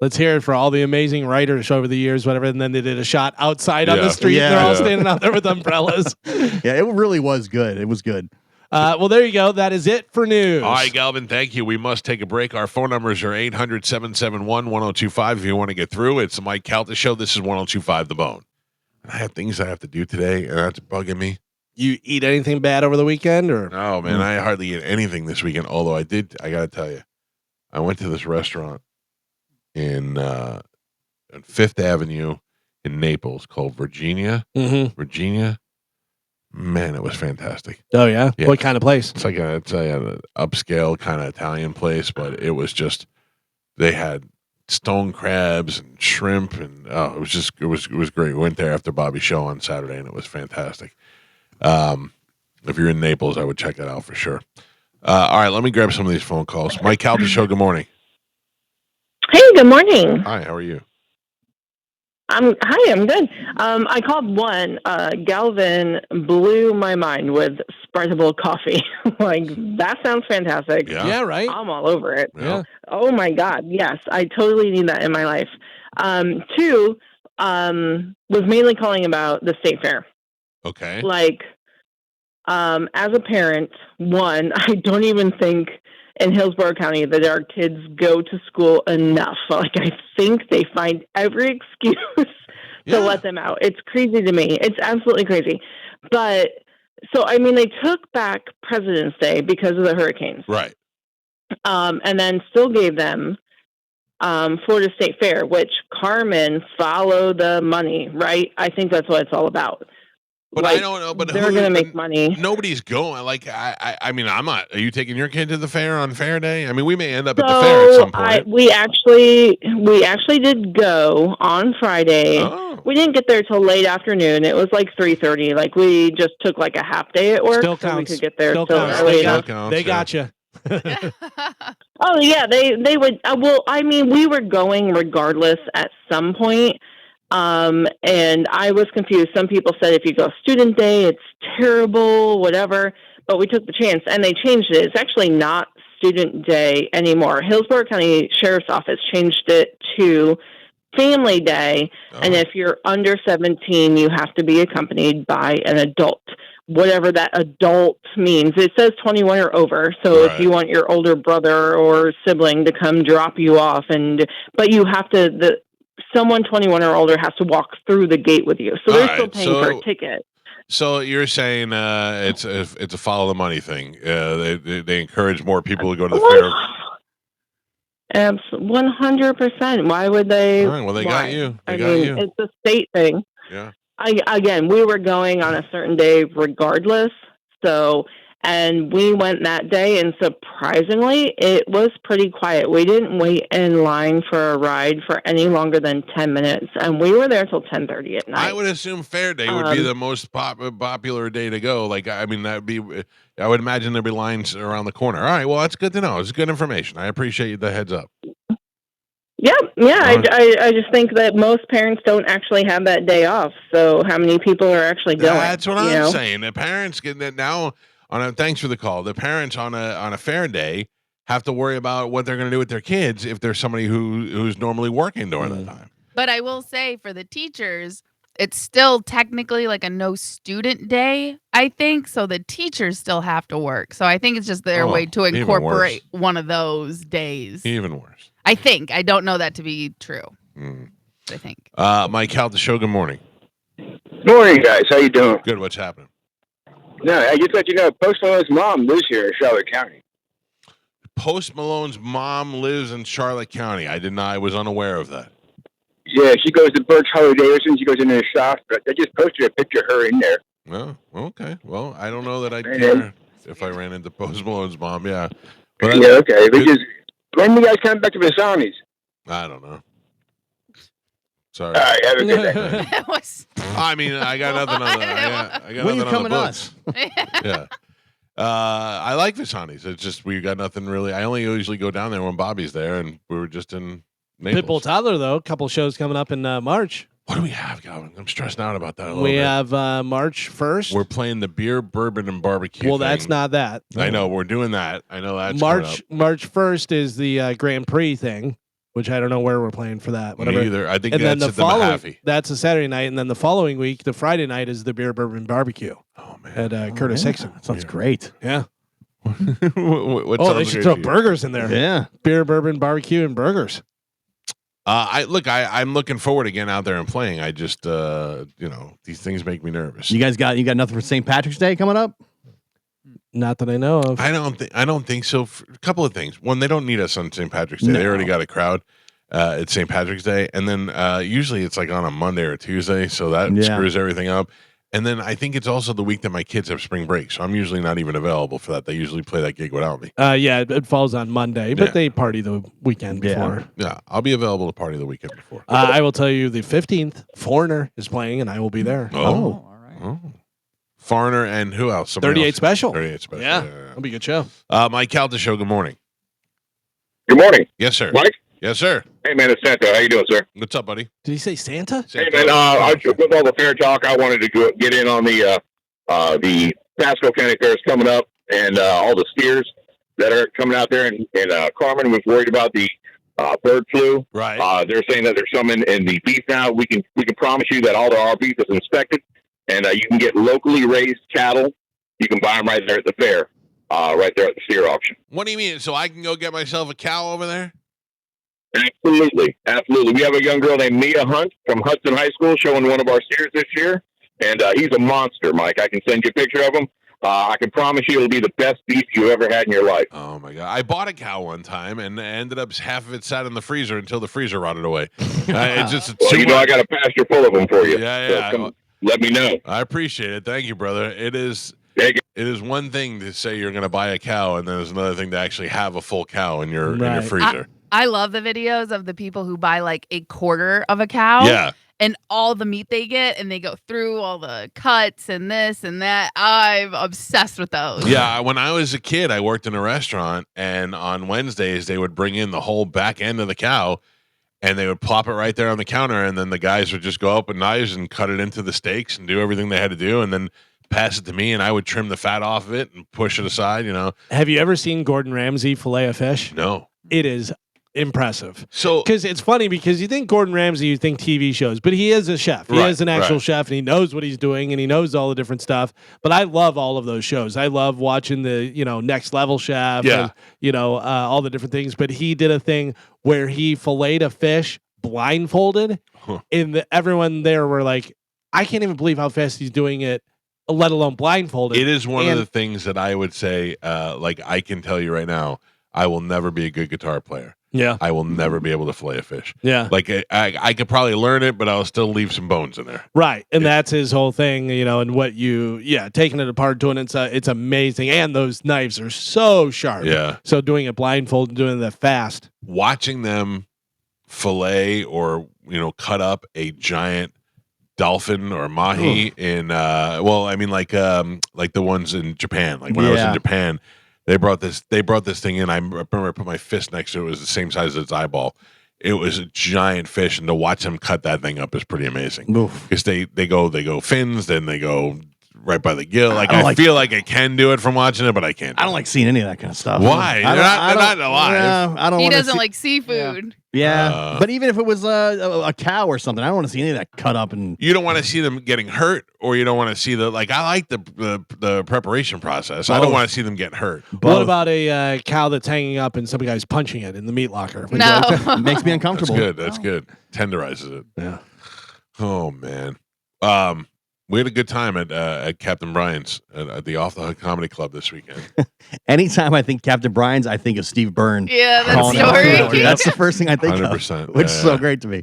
let's hear it for all the amazing writers over the years, whatever. And then they did a shot outside on Yeah. the street. Yeah. And they're all Yeah. standing out there with umbrellas. Yeah, it really was good. It was good. Well, there you go. That is it for news. All right, Galvin, thank you. We must take a break. Our phone numbers are 800-771-1025 if you want to get through. It's the Mike Calta Show. This is 1025 The Bone. I have things I have to do today, and that's bugging me. You eat anything bad over the weekend, or No, man, I hardly eat anything this weekend. Although I got to tell you, I went to this restaurant on Fifth Avenue in Naples called Virginia. Mm-hmm. Virginia, man, it was fantastic. Oh yeah? Yeah. What kind of place? It's like an upscale kind of Italian place, but it was just they had stone crabs and shrimp, and it was great. We went there after Bobby's show on Saturday, and it was fantastic. If you're in Naples, I would check that out for sure. All right, let me grab some of these phone calls. Mike Calta Show, good morning. Hey, good morning. Hi, how are you? Hi, I'm good. I called one. Galvin blew my mind with Spriteable coffee. Like, that sounds fantastic. Yeah. Right? I'm all over it. Yeah. Oh my God. Yes, I totally need that in my life. Two, was mainly calling about the state fair. Okay. Like, as a parent, one, I don't even think in Hillsborough County that our kids go to school enough. Like, I think they find every excuse to let them out. It's crazy to me. It's absolutely crazy. But so, I mean, they took back President's Day because of the hurricanes. Right. And then still gave them Florida State Fair, which Carmen, follow the money, right? I think that's what it's all about. But Like, I don't know. But they're going to make money. Nobody's going. Like I mean, I'm not. Are you taking your kid to the fair on Fair Day? I mean, we may end up at the fair at some point. We actually did go on Friday. Oh. We didn't get there till late afternoon. It was like 3:30. Like, we just took like a half day at work, Still so we counts. could get there Still till counts. early They enough. got you. Oh yeah, they would. Well, I mean, we were going regardless at some point. And I was confused. Some people said if you go student day, it's terrible, whatever. But we took the chance, and they changed it. It's actually not student day anymore. Hillsborough County Sheriff's Office changed it to family day. And if you're under 17, you have to be accompanied by an adult, whatever that adult means. It says 21 or over. So if you want your older brother or sibling to come drop you off, but you have to, someone 21 or older has to walk through the gate with you. So they're still paying for a ticket. So you're saying it's a follow the money thing. They encourage more people to go to the fair. 100%. Why would they? All right, well, they got you. I mean, it's a state thing. Yeah. Again, we were going on a certain day regardless. So, and we went that day, and surprisingly, it was pretty quiet. We didn't wait in line for a ride for any longer than 10 minutes, and we were there till 10:30 at night. I would assume Fair Day would be the most popular day to go. Like, I mean, I would imagine there'd be lines around the corner. All right, well, that's good to know. It's good information. I appreciate the heads up. Yeah. I just think that most parents don't actually have that day off. So how many people are actually going? That's what I'm saying. The parents get that now. Thanks for the call. The parents on a fair day have to worry about what they're going to do with their kids if there's somebody who's normally working during that time. But I will say for the teachers, it's still technically like a no student day, I think. So the teachers still have to work. So I think it's just their way to incorporate one of those days. Even worse. I think. I don't know that to be true. I think. Mike Calta Show, good morning. Good morning, guys. How you doing? Good. What's happening? No, I just let you know, Post Malone's mom lives here in Charlotte County. Post Malone's mom lives in Charlotte County. I was unaware of that. Yeah, she goes to Birch Harley Davidson. She goes into the shop. But I just posted a picture of her in there. Oh, okay. Well, I don't know that I'd care if I ran into Post Malone's mom. Yeah. But yeah, okay. When you guys come back to Visani's? I don't know. Sorry. All right, have a good day. I mean, I got nothing on that. I got When you nothing on coming the to books. Yeah. I like Visani's. It's just we got nothing really. I only usually go down there when Bobby's there, and we were just in Naples. Pitbull Toddler, though, a couple shows coming up in March. What do we have, Calvin? I'm stressed out about that a little We bit. have March 1st. We're playing the beer, bourbon, and barbecue. Well, thing. that's not that. I know we're doing that. I know that's March 1st is the Grand Prix thing, which I don't know where we're playing for that. Whatever. Me either. I think and that's then at the Mahaffey. That's a Saturday night, and then the following week, the Friday night, is the beer, bourbon, barbecue. Oh man, at Curtis Hickson. Sounds great. Yeah. what they should throw burgers in there. Yeah. Beer, bourbon, barbecue, and burgers. I'm looking forward to getting out there and playing. I just, these things make me nervous. You got nothing for St. Patrick's Day coming up? Not that I know of. I don't think so. A couple of things. One, they don't need us on St. Patrick's Day. They already got a crowd at St. Patrick's Day, and then usually it's like on a Monday or Tuesday, so that screws everything up. And then I think it's also the week that my kids have spring break, so I'm usually not even available for that. They usually play that gig without me. Yeah, it falls on Monday, but they party the weekend before. Yeah, I'll be available to party the weekend before. I will tell you the 15th, Foreigner is playing, and I will be there. Oh, all right. Foreigner and who else? Somebody 38 else? Special. 38 Special. Yeah, it'll be a good show. Mike Calta Show, good morning. Good morning. Yes, sir. Mike? Yes, sir. Hey, man, it's Santa. How you doing, sir? What's up, buddy? Did he say Santa? Hey, man, with all the fair talk, I wanted to get in on the Pasco County Fair is coming up and all the steers that are coming out there. And Carmen was worried about the bird flu. Right. They're saying that there's some in the beef now. We can promise you that all our beef is inspected, and you can get locally raised cattle. You can buy them right there at the fair, right there at the steer auction. What do you mean? So I can go get myself a cow over there? Absolutely. We have a young girl named Mia Hunt from Hudson High School showing one of our steers this year, and he's a monster, Mike. I can send you a picture of him. I can promise you it'll be the best beef you ever had in your life. Oh, my God. I bought a cow one time, and ended up half of it sat in the freezer until the freezer rotted away. It's just I got a pasture full of them for you. Yeah. So let me know. I appreciate it. Thank you, brother. It is one thing to say you're going to buy a cow, and then there's another thing to actually have a full cow in your freezer. I love the videos of the people who buy like a quarter of a cow. Yeah. And all the meat they get, and they go through all the cuts and this and that. I'm obsessed with those. Yeah, when I was a kid, I worked in a restaurant, and on Wednesdays, they would bring in the whole back end of the cow, and they would plop it right there on the counter, and then the guys would just go up with knives and cut it into the steaks and do everything they had to do, and then pass it to me, and I would trim the fat off of it and push it aside, Have you ever seen Gordon Ramsay fillet a fish? No. It is impressive. So, because it's funny because you think Gordon Ramsay, you think TV shows, but he is a chef. He is an actual chef, and he knows what he's doing, and he knows all the different stuff. But I love all of those shows. I love watching the Next Level Chef, and, all the different things. But he did a thing where he filleted a fish blindfolded, and everyone there were like, I can't even believe how fast he's doing it, let alone blindfolded. It is one of the things that I would say, I can tell you right now, I will never be a good guitar player. Yeah. I will never be able to fillet a fish. Yeah. Like I could probably learn it, but I'll still leave some bones in there. Right. And that's his whole thing, and what taking it apart, doing it's amazing. And those knives are so sharp. Yeah. So doing it blindfolded, doing that fast. Watching them fillet or, cut up a giant dolphin or mahi in like the ones in Japan. Like when I was in Japan, They brought this thing in. I remember I put my fist next to it. It was the same size as its eyeball. it was a giant fish, and to watch them cut that thing up is pretty amazing. Oof. Because they go fins, then they go right by the gill. Like I like- feel like I can do it from watching it, but I can't. I don't like seeing any of that kind of stuff. Why? They're not alive. Yeah, I don't. He wanna doesn't see- like seafood. Yeah, but even if it was a cow or something, I don't want to see any of that cut up and. You don't want to see them getting hurt, or you don't want to see I like the preparation process. I don't Both. want to see them get hurt. What Both. about a cow that's hanging up and some guy's punching it in the meat locker? Would you No. like that? It makes me That's uncomfortable. good. That's good. Tenderizes it. Yeah. Oh man. We had a good time at Captain Brian's at the Off the Hook Comedy Club this weekend. Anytime I think Captain Brian's, I think of Steve Byrne. Yeah, that calling out story. Steve Byrne. That's the first thing I think 100%. of, which is Yeah, so yeah. great to me.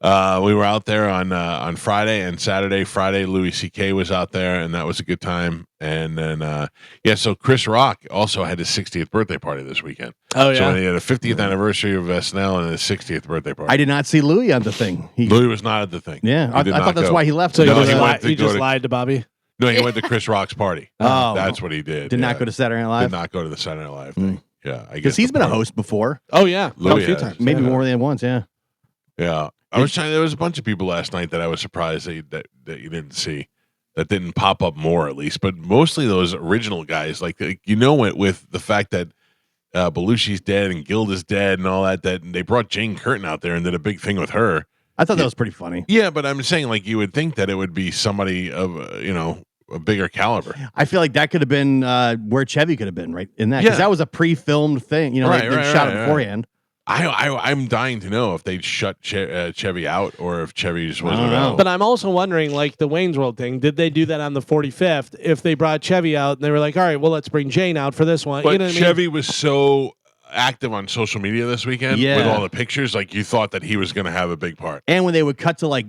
We were out there on Friday and Saturday. Friday, Louis C.K. was out there, and that was a good time. And then, so Chris Rock also had his 60th birthday party this weekend. Oh So yeah. he had a 50th anniversary of SNL and his 60th birthday party. I did not see Louis on the thing. Louis was not at the thing. Yeah, He I did thought not that's go. why he left. So No, you just, he went to you go just to- lied to Bobby. No, he went to Chris Rock's party. Oh. That's what he did. did not yeah. go to Saturday Night Did Live not go to the Saturday Night Live thing. Yeah, I guess because he's the been a party- host before, Oh yeah. Louis a few has. times. maybe Yeah. more than once. Yeah. Yeah, I was trying. There was a bunch of people last night that I was surprised that you didn't see, that didn't pop up more at least. But mostly those original guys, like with the fact that Belushi's dead and Gilda's dead and all that. That they brought Jane Curtin out there and did a big thing with her. I thought that was pretty funny. Yeah, but I'm saying like you would think that it would be somebody of a bigger caliber. I feel like that could have been where Chevy could have been right in that because Yeah. that was a pre-filmed thing. You know, Right, they right, shot right, it right. beforehand. I'm dying to know if they shut Chevy out or if Chevy just wasn't I don't know. available. But I'm also wondering, like the Wayne's World thing, did they do that on the 45th? If they brought Chevy out and they were like, all right, well, let's bring Jane out for this one. But You know what I mean? Chevy was so active on social media this weekend Yeah. with all the pictures, like you thought that he was going to have a big part. And when they would cut to like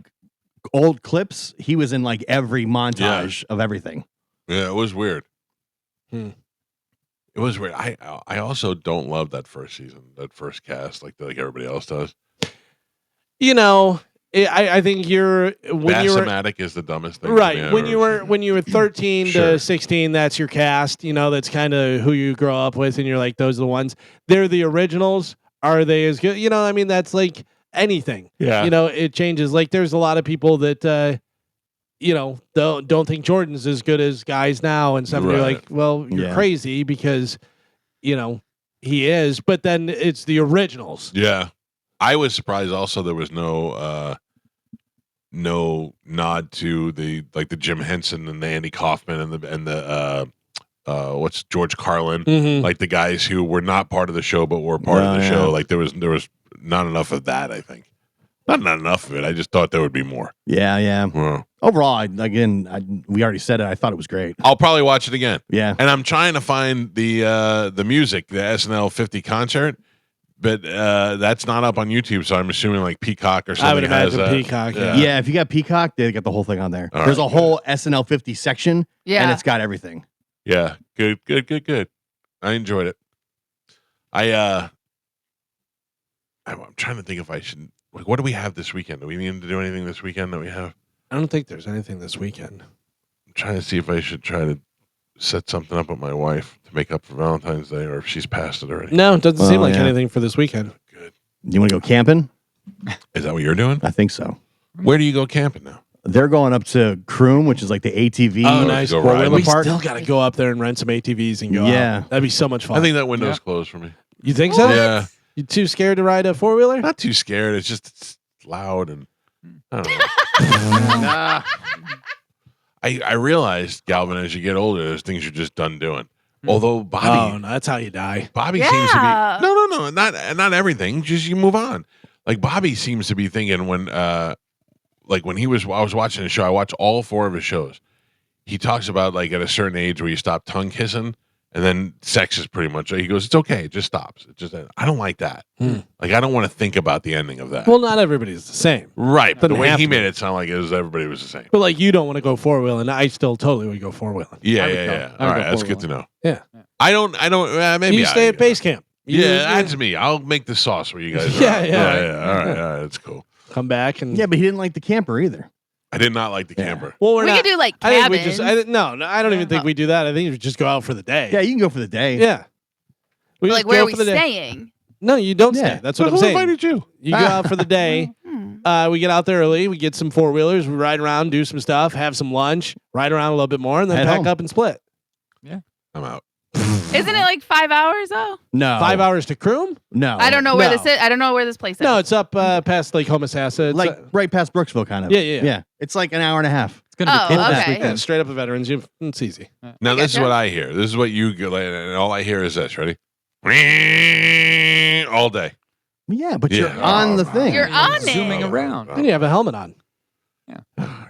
old clips, he was in like every montage of everything. Yeah, it was weird. Hmm. It was weird. I also don't love that first season, that first cast, like everybody else does. You know, I think when you were Bassomatic is the dumbest thing. to me right I've when ever you were seen. when you were 13 Sure. to 16, that's your cast. You know, that's kind of who you grow up with, and you're like, those are the ones. They're the originals. Are they as good? You know, I mean, that's like anything. Yeah. You know, it changes. Like, there's a lot of people that. Don't think Jordan's as good as guys now and stuff. And you're Right. like, well, you're Yeah. crazy because, he is. But then it's the originals. Yeah. I was surprised also there was no nod to the Jim Henson and the Andy Kaufman and the what's George Carlin, Mm-hmm. like the guys who were not part of the show but were part of the Yeah. show. Like there was not enough of that, I think. Not enough of it. I just thought there would be more. Yeah, yeah. Well, Overall, we already said it. I thought it was great. I'll probably watch it again. Yeah. And I'm trying to find the music, the SNL 50 concert, but that's not up on YouTube, so I'm assuming like Peacock or something I would has imagine that. Peacock. Yeah. Yeah, if you got Peacock, they got the whole thing on there. All There's right, a whole SNL 50 section, Yeah. and it's got everything. Yeah, good. I enjoyed it. I'm trying to think if I should. Like, what do we have this weekend? Do we need to do anything this weekend that we have? I don't think there's anything this weekend. I'm trying to see if I should try to set something up with my wife to make up for Valentine's Day, or if she's passed it already. No, it doesn't seem Oh, like yeah. anything for this weekend. Good. You want to go camping? Is that what you're doing? I think so. Where do you go camping now? They're going up to Croom, which is like the ATV. Oh, nice. go four-wheeler riding. We park. still got to go up there and rent some ATVs and go Yeah. out. That'd be so much fun. I think that window's closed for me. You think so? Yeah, You too scared to ride a 4-wheeler? not too scared. It's loud and I don't know. I realized, Galvin, as you get older, there's things you're just done doing. Although Bobby, Oh, no, that's how you die. Bobby Yeah. seems to be no, not everything. Just you move on. Like Bobby seems to be thinking when I was watching a show. I watched all 4 of his shows. He talks about like at a certain age where you stop tongue kissing, and then sex is pretty much. He goes, it's okay, it just stops. It just I don't like that. Like I don't want to think about the ending of that. Well, not everybody's the same. Right, but the Doesn't way have he to be. made it sound like everybody was the same. But like, you don't want to go 4-wheeling. I still totally would go 4-wheeling. Yeah, I would yeah, go. yeah. I would All go right, that's good to four-wheeling. know. Yeah. I don't. Maybe You stay at base camp. You- Yeah, that's me. I'll make the sauce where you guys. Yeah, are. yeah. All right, that's cool. Come back and Yeah, but he didn't like the camper either. I did not like the Yeah. camper. Well, we're We not. could do like I think we cabins. just. No, I don't even think we do that. I think we just go out for the day. Yeah, you can go for the day. Yeah. We like, just where go are we for the day. staying? No, you don't Yeah. stay. That's what But I'm who saying. invited you? You go out for the day. We get out there early. We get some 4-wheelers. We ride around, do some stuff, have some lunch, ride around a little bit more, and then Head pack home. up and split. I'm out. Isn't it like 5 hours though? No. 5 hours to Croom? No. I don't know where No. this is. I don't know where this place is. No, it's up past Lake Homosassa. It's Like right past Brooksville, kind of. Yeah. It's like an hour and a half. It's gonna be Oh, cold this okay. weekend. straight up the veterans. It's easy. Now this is gotcha. what I hear. This is what you get, and all I hear is this. Ready? All day. Yeah, but Yeah. you're on the thing. You're on it. Zooming around. And you have a helmet on.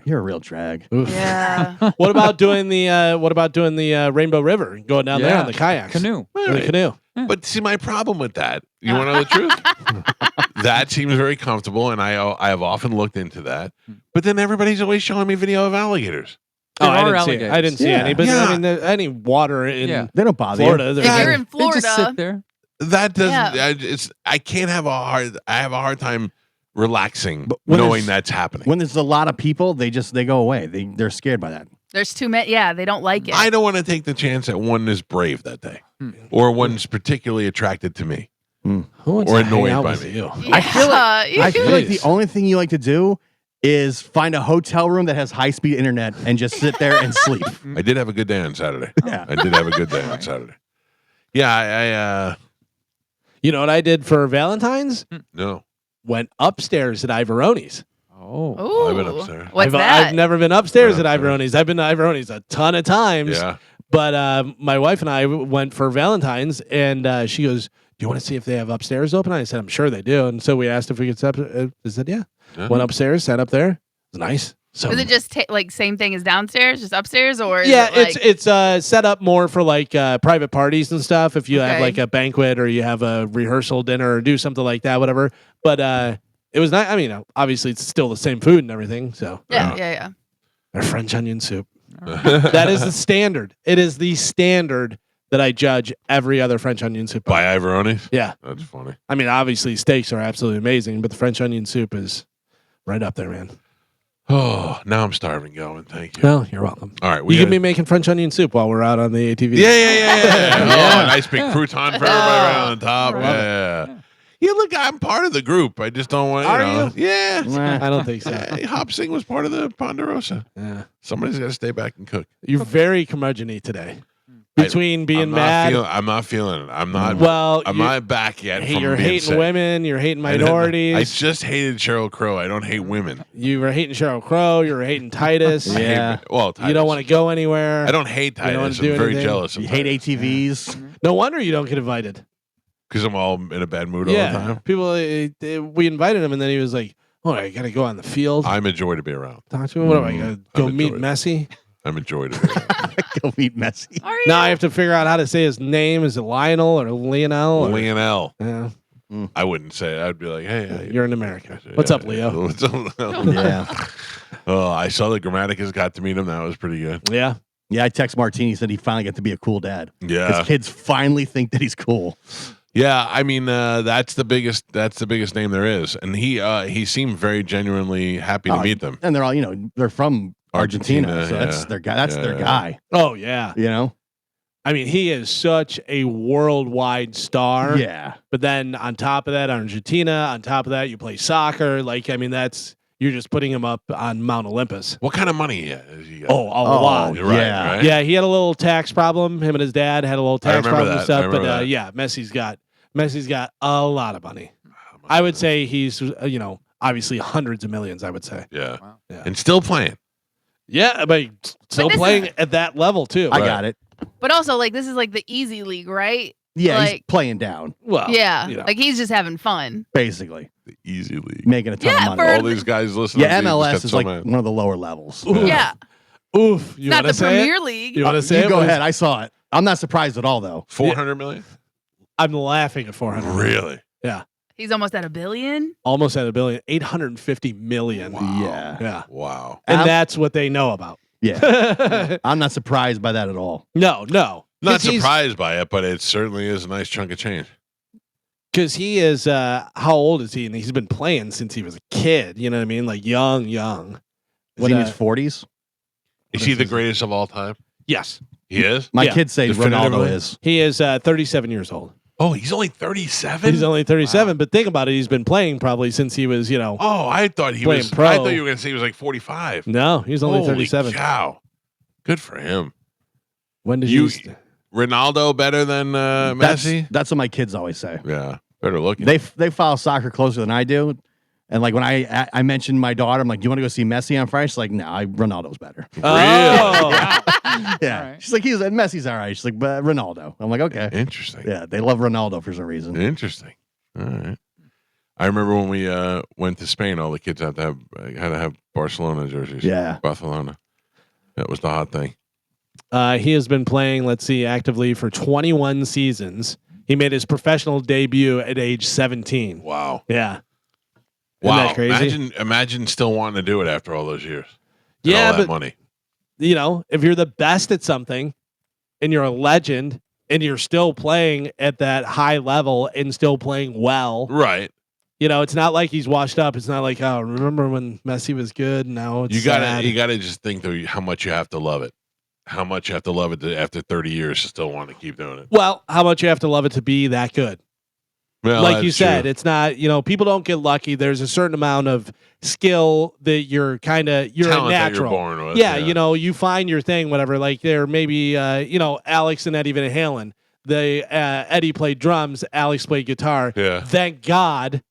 You're a real drag. Oof. Yeah. What about doing the Rainbow River, going down there on the kayaks, Canoe. In the canoe? But see, my problem with that, you want to know the truth? That seems very comfortable, and I have often looked into that. But then everybody's always showing me video of alligators. Oh, There I are didn't see. alligators. I didn't see Yeah. any, but Yeah. I mean, any water in Yeah. They don't bother Florida. you. there's- If you're in They Florida, just sit there. That doesn't. Yeah. I can't have I have a hard time relaxing But when knowing there's- that's happening. When there's a lot of people, they go away. They're scared by that. there's too many. Yeah, they don't like it. I don't want to take the chance that one is brave that day, or one's particularly attracted to me. Who wants Or to hang annoyed out by with me. you? Yeah. I feel like the Jeez. only thing you like to do is find a hotel room that has high-speed internet and just sit there and sleep. I did have a good day on Saturday. Yeah. I did have a good day on Saturday. Yeah, You know what I did for Valentine's? no. Went upstairs at Ivoroni's. Oh. Ooh, I've been upstairs. What's I've, that? I've never been upstairs Been at upstairs. Ivoroni's. I've been to Ivoroni's a ton of times. Yeah. But my wife and I went for Valentine's, and she goes, "Do you want to see if they have upstairs open?" I said, "I'm sure they do." And so we asked if we could step. I said, "Yeah." Yeah. Went upstairs, sat up there. It was nice. So Is it just like same thing as downstairs, just upstairs, or is yeah, it like, it's set up more for like private parties and stuff. If you have Okay. like a banquet or you have a rehearsal dinner or do something like that, whatever. But it was not. I mean, obviously it's still the same food and everything. So yeah. their French onion soup. That is the standard. It is the standard that I judge every other French onion soup By Ivoroni's? Yeah. That's funny. I mean, obviously steaks are absolutely amazing, but the French onion soup is right up there, man. Oh, now I'm starving going. Thank you. Well, you're welcome. All right. You can be making French onion soup while we're out on the ATV. Yeah. Oh, Yeah. a nice big crouton for everybody right on top. Yeah. Yeah, look, I'm part of the group. I just don't want Are you? you? Yeah. I don't think so. Hey, Hop Sing was part of the Ponderosa. Yeah. Somebody's got to stay back and cook. You're very curmudgeon-y today. Between being I'm not mad, I'm not feeling it. I'm not. well, I'm not back yet. hey, from you're being hating sick. women, you're hating I didn't- minorities. I just hated Cheryl Crow. I don't hate women. You were hating Cheryl Crow. You were hating Titus. I hate- Yeah. well, You don't want to go anywhere. I don't hate You don't wanna Titus. do I'm very anything. jealous of You hate Titus ATVs. No wonder you don't get invited. because I'm all in a bad mood all the Yeah, time. people. We invited him, and then he was like, "Oh, I got to go on the field. I'm a joy to be around. Talk to him. What am I going to go I'm meet enjoying it. Messi? I'm a joy to be around. Go meet Messi. Are you? Now I have to figure out how to say his name. Is it Lionel or Lionel? Or, Lionel. yeah, I wouldn't say it. I'd be like, hey, how you you're in America. What's up, Leo? What's up, Leo? Yeah. Oh, I saw the Grammaticus got to meet him. That was pretty good. Yeah. Yeah, I text Martini, said he finally got to be a cool dad. Yeah. His kids finally think that he's cool. Yeah, I mean that's the biggest name there is, and he seemed very genuinely happy to Oh, meet them. And they're all, they're from Argentina, Argentina, so that's yeah. their guy. That's their Yeah. guy. Oh yeah. You know? I mean, he is such a worldwide star. Yeah. But then on top of that, Argentina. On top of that, you play soccer. Like, I mean, you're just putting him up on Mount Olympus. What kind of money has he got? Oh, a lot. You're right, yeah. right? Yeah, he had a little tax problem. Him and his dad had a little tax remember problem that. and stuff. I remember But that. yeah, Messi's got a lot of money. I would say he's obviously hundreds of millions. I would say. Yeah. Wow. Yeah. And still playing. Yeah, but still this playing is- at that level too. I got it. But also, like, this is like the easy league, right? Yeah, he's Like- playing down, Well, yeah, you know. like he's just having fun. basically. The easy league. Making a ton Yeah, of money. for- All these guys listening. Yeah, to these MLS just is got like so mad. one of the lower levels. Ooh. Yeah, Oof. You not want the to say Premier it? League. You want to say You it? go Was- ahead. I saw it. I'm not surprised at all, though. 400 million? I'm laughing at 400. Really? He's almost at $1 billion. Almost at $1 billion. 850 million. Yeah. Yeah. Wow. And I'm- that's what they know about. Yeah. I'm not surprised by that at all. No. Not 'Cause he's- surprised by it, but it certainly is a nice chunk of change. Because he is, how old is he? And he's been playing since he was a kid. You know what I mean? Like young. Is What, he in his 40s? Is he the greatest of all time? Yes. He is? My Yeah. kids say Definitively? Ronaldo is. He is 37 years old. Oh, he's only 37. He's only 37, but think about it. He's been playing probably since he was, Oh, I thought he playing was. pro. I thought you were going to say he was like 45. No, he's only Holy 37. cow. Good for him. When did You- you? Ronaldo better than Messi? That's what my kids always say. Yeah, better looking. They follow soccer closer than I do. And like when I mentioned my daughter, I'm like, "Do you want to go see Messi on Friday?" She's like, "No, Ronaldo's better." Oh, Yeah, All right. she's like, Messi's all right. She's like, "But Ronaldo." I'm like, "Okay." Interesting. Yeah, they love Ronaldo for some reason. Interesting. All right. I remember when we went to Spain, all the kids had to have Barcelona jerseys. Yeah. Barcelona. That was the hot thing. he has been playing, let's see, actively for 21 seasons. He made his professional debut at age 17. Wow. Yeah. Isn't Wow. that crazy? Imagine still wanting to do it after all those years. Yeah, all that but money. If you're the best at something and you're a legend and you're still playing at that high level and still playing well, Right. it's not like he's washed up. It's not like, oh, remember when Messi was good? Now it's You sad. gotta just think though how much you have to love it. How much you have to love it to, after 30 years to still want to keep doing it. Well, how much you have to love it to be that good? Well, Like you that's said, true. it's not, people don't get lucky. There's a certain amount of skill that you're a Talent natural. that you're born with. Yeah, you find your thing, whatever. Like there maybe Alex and Eddie Van Halen. Eddie played drums, Alex played guitar. Yeah. Thank God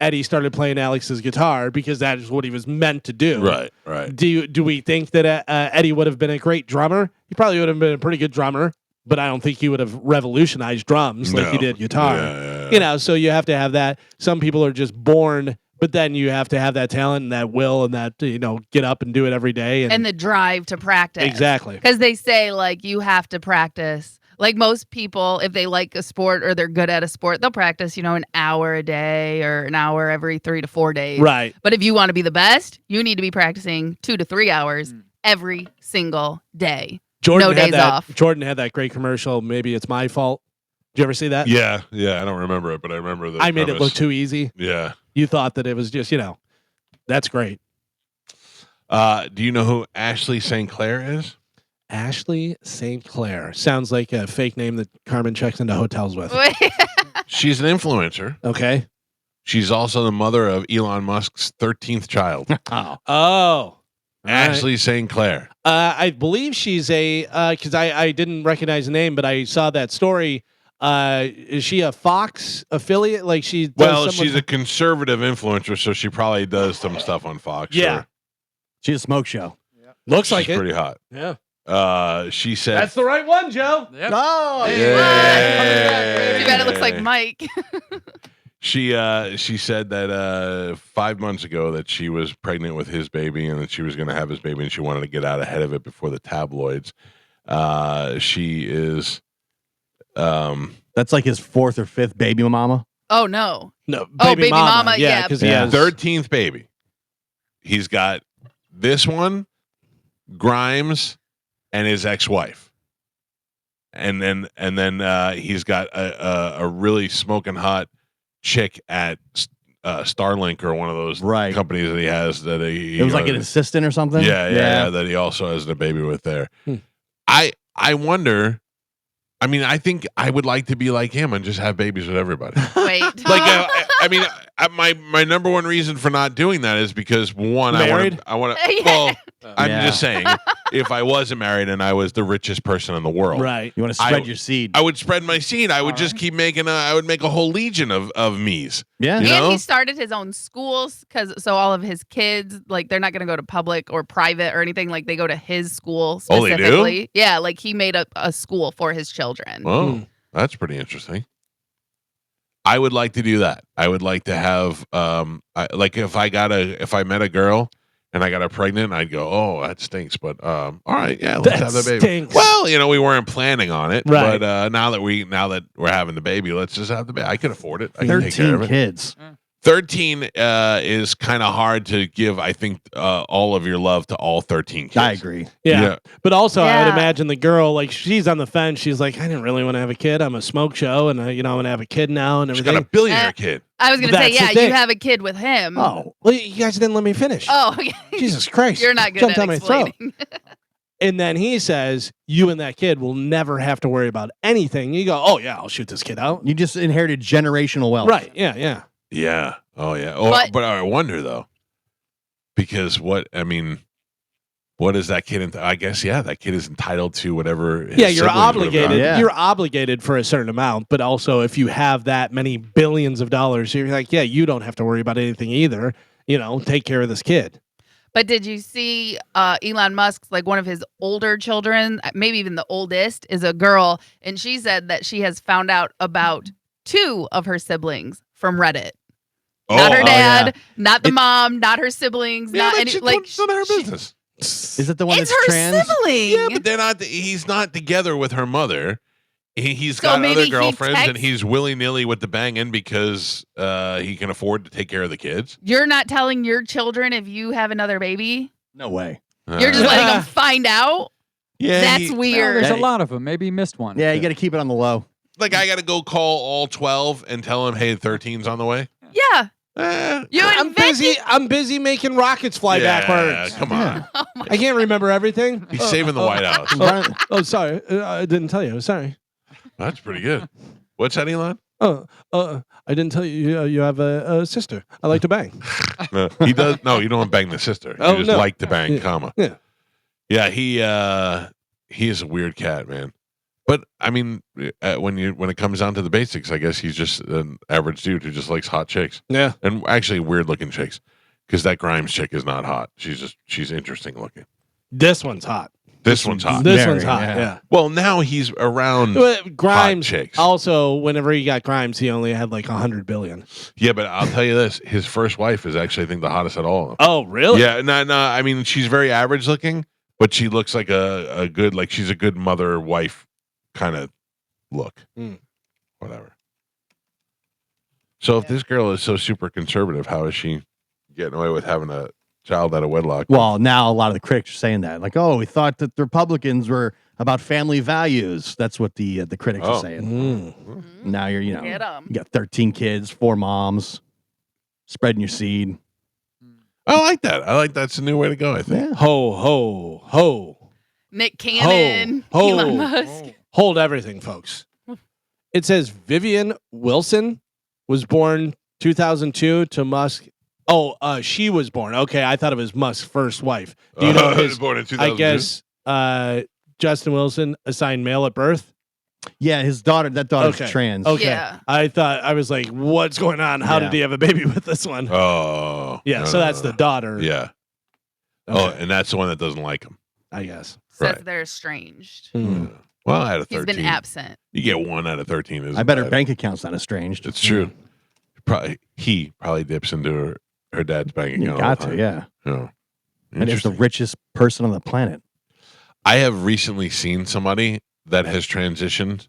Eddie started playing Alex's guitar because that is what he was meant to do. Right. Do we think that Eddie would have been a great drummer? He probably would have been a pretty good drummer, but I don't think he would have revolutionized drums like he No. did guitar. Yeah. So you have to have that. Some people are just born, but then you have to have that talent and that will and that get up and do it every day And the drive to practice. exactly. Because they say, like, you have to practice. Like most people, if they like a sport or they're good at a sport, they'll practice, an hour a day or an hour every 3 to 4 days. Right. But if you want to be the best, you need to be practicing 2 to 3 hours every single day. Jordan No had days that. off. Jordan had that great commercial. Maybe it's my fault. Did you ever see that? Yeah. I don't remember it, but I remember the I made it premise. look too easy. Yeah. You thought that it was just, that's great. Do you know who Ashley St. Clair is? Ashley St. Clair sounds like a fake name that Carmen checks into hotels with. She's an influencer. Okay. She's also the mother of Elon Musk's 13th child. Oh. Ashley St. Clair. I believe she's because I didn't recognize the name, but I saw that story. Is she a Fox affiliate? Like she? She's a conservative influencer, so she probably does some stuff on Fox. Yeah. Sure. She's a smoke show. Looks like She's it. pretty hot. Yeah. She said, That's the right one, Joe. Yep. Oh, yeah. Too bad it looks like Mike. She said that 5 months ago that she was pregnant with his baby and that she was going to have his baby and she wanted to get out ahead of it before the tabloids. She is. that's like his 4th or 5th baby mama. Oh, no. No. Baby mama, yeah. Because Yeah. he has 13th baby. He's got this one, Grimes, and his ex-wife, and then he's got a really smoking hot chick at Starlink or one of those Right. companies that he has that he It was like an assistant or something. yeah that he also has the baby with there. I wonder. I mean, I think I would like to be like him and just have babies with everybody. Wait. My number one reason for not doing that is because one, Married? I want to. Yeah. Well, I'm Yeah. just saying, if I wasn't married and I was the richest person in the world, right. You want to spread your seed. I would spread my seed. I would just keep making. I would make a whole legion of me's. Yeah. You And know? he started his own schools so all of his kids, like, they're not going to go to public or private or anything. Like, they go to his school Oh, they do? specifically. Yeah, like he made a school for his children. Oh, that's pretty interesting. I would like to do that. I would like to have, if I met a girl and I got her pregnant, I'd go, oh, that stinks. But all right, yeah, let's That have the baby. stinks. Well, we weren't planning on it, Right. but now that we're having the baby, let's just have the baby. I can afford it. I can take care 13 of it. kids. 13 is kind of hard to give. I think all of your love to all 13 kids. I agree. Yeah. Yeah. But also, I would Yeah. imagine the girl, like, she's on the fence. She's like, I didn't really want to have a kid. I'm a smoke show, and I'm going to have a kid now and She's everything. got a billionaire Uh, kid. I was going to say, That's the yeah, thing. you have a kid with him. Oh, well, you guys didn't let me finish. Oh, okay. Jesus Christ. You're not good Jumped at down my throat. explaining. And then he says, you and that kid will never have to worry about anything. You go, oh, yeah, I'll shoot this kid out. You just inherited generational wealth. Right. Yeah. Yeah. Yeah. Oh, yeah. Oh, but I wonder, though, because what is that kid? I guess, that kid is entitled to whatever. His You're siblings obligated. would've gotten. You're obligated for a certain amount, but also if you have that many billions of dollars, you're like, you don't have to worry about anything either. Take care of this kid. But did you see Elon Musk's, like, one of his older children, maybe even the oldest, is a girl, and she said that she has found out about 2 of her siblings from Reddit. Not her dad, not the mom, not her siblings, not any. Like, it's none of her business. Is it the one it's that's her trans? sibling. Yeah, but they're not. He's not together with her mother. He's So got maybe other he girlfriends, and texts- he's willy-nilly with the banging because he can afford to take care of the kids. You're not telling your children if you have another baby? No way. You're just letting them find out? Yeah, That's Well, weird. there's a lot of them. Maybe he missed one. Yeah, you got to keep it on the low. like I got to go call all 12 and tell him, hey, 13's on the way. Yeah. You I'm busy making rockets fly backwards. Come on. I can't remember everything. He's saving the White House. Oh, sorry. I didn't tell you. Sorry. That's pretty good. What's that, Elon? I didn't tell you you have a sister. I like to bang. No, he does. No, you don't bang the sister. You just like to bang, comma. Yeah. Yeah, he is a weird cat, man. But I mean, when it comes down to the basics, I guess he's just an average dude who just likes hot chicks. Yeah. And actually weird looking chicks. Because that Grimes chick is not hot. She's interesting looking. This one's hot. This one's hot. This one's hot. Yeah. Well, now he's around Grimes. hot chicks. Also, whenever he got Grimes, he only had like 100 billion. Yeah, but I'll tell you this: his first wife is actually, I think, the hottest at all of them. Oh, really? Yeah. No. I mean, she's very average looking, but she looks like a good, like she's a good mother wife kind of look. Whatever. So if this girl is so super conservative, how is she getting away with having a child out of wedlock? Well, now a lot of the critics are saying that. Like, oh, we thought that the Republicans were about family values. That's what the critics are saying. Now you're, you Get 'em. got 13 kids, 4 moms, spreading your seed. I like that. I like that's a new way to go, I think. Yeah. Ho, ho, ho. Nick Cannon, Ho, Elon ho. Musk. Hold everything, folks. It says Vivian Wilson was born 2002 to Musk. Oh, she was born. Okay, I thought it was Musk's first wife. Do you know He his? was born in I 2002? guess Justin Wilson assigned male at birth. Yeah, his daughter's trans. Okay. Yeah. I was like, what's going on? How did he have a baby with this one? Oh. Yeah, so that's the daughter. Yeah. Okay. Oh, and that's the one that doesn't like him. I guess. Says Right. they're estranged. Well, out of He's 13. been absent. You get 1 out of 13. I bet her bank account's not estranged. It's true. He probably dips into her dad's bank account. You all got the to, time. yeah. Oh. And is the Interesting. richest person on the planet. I have recently seen somebody that has transitioned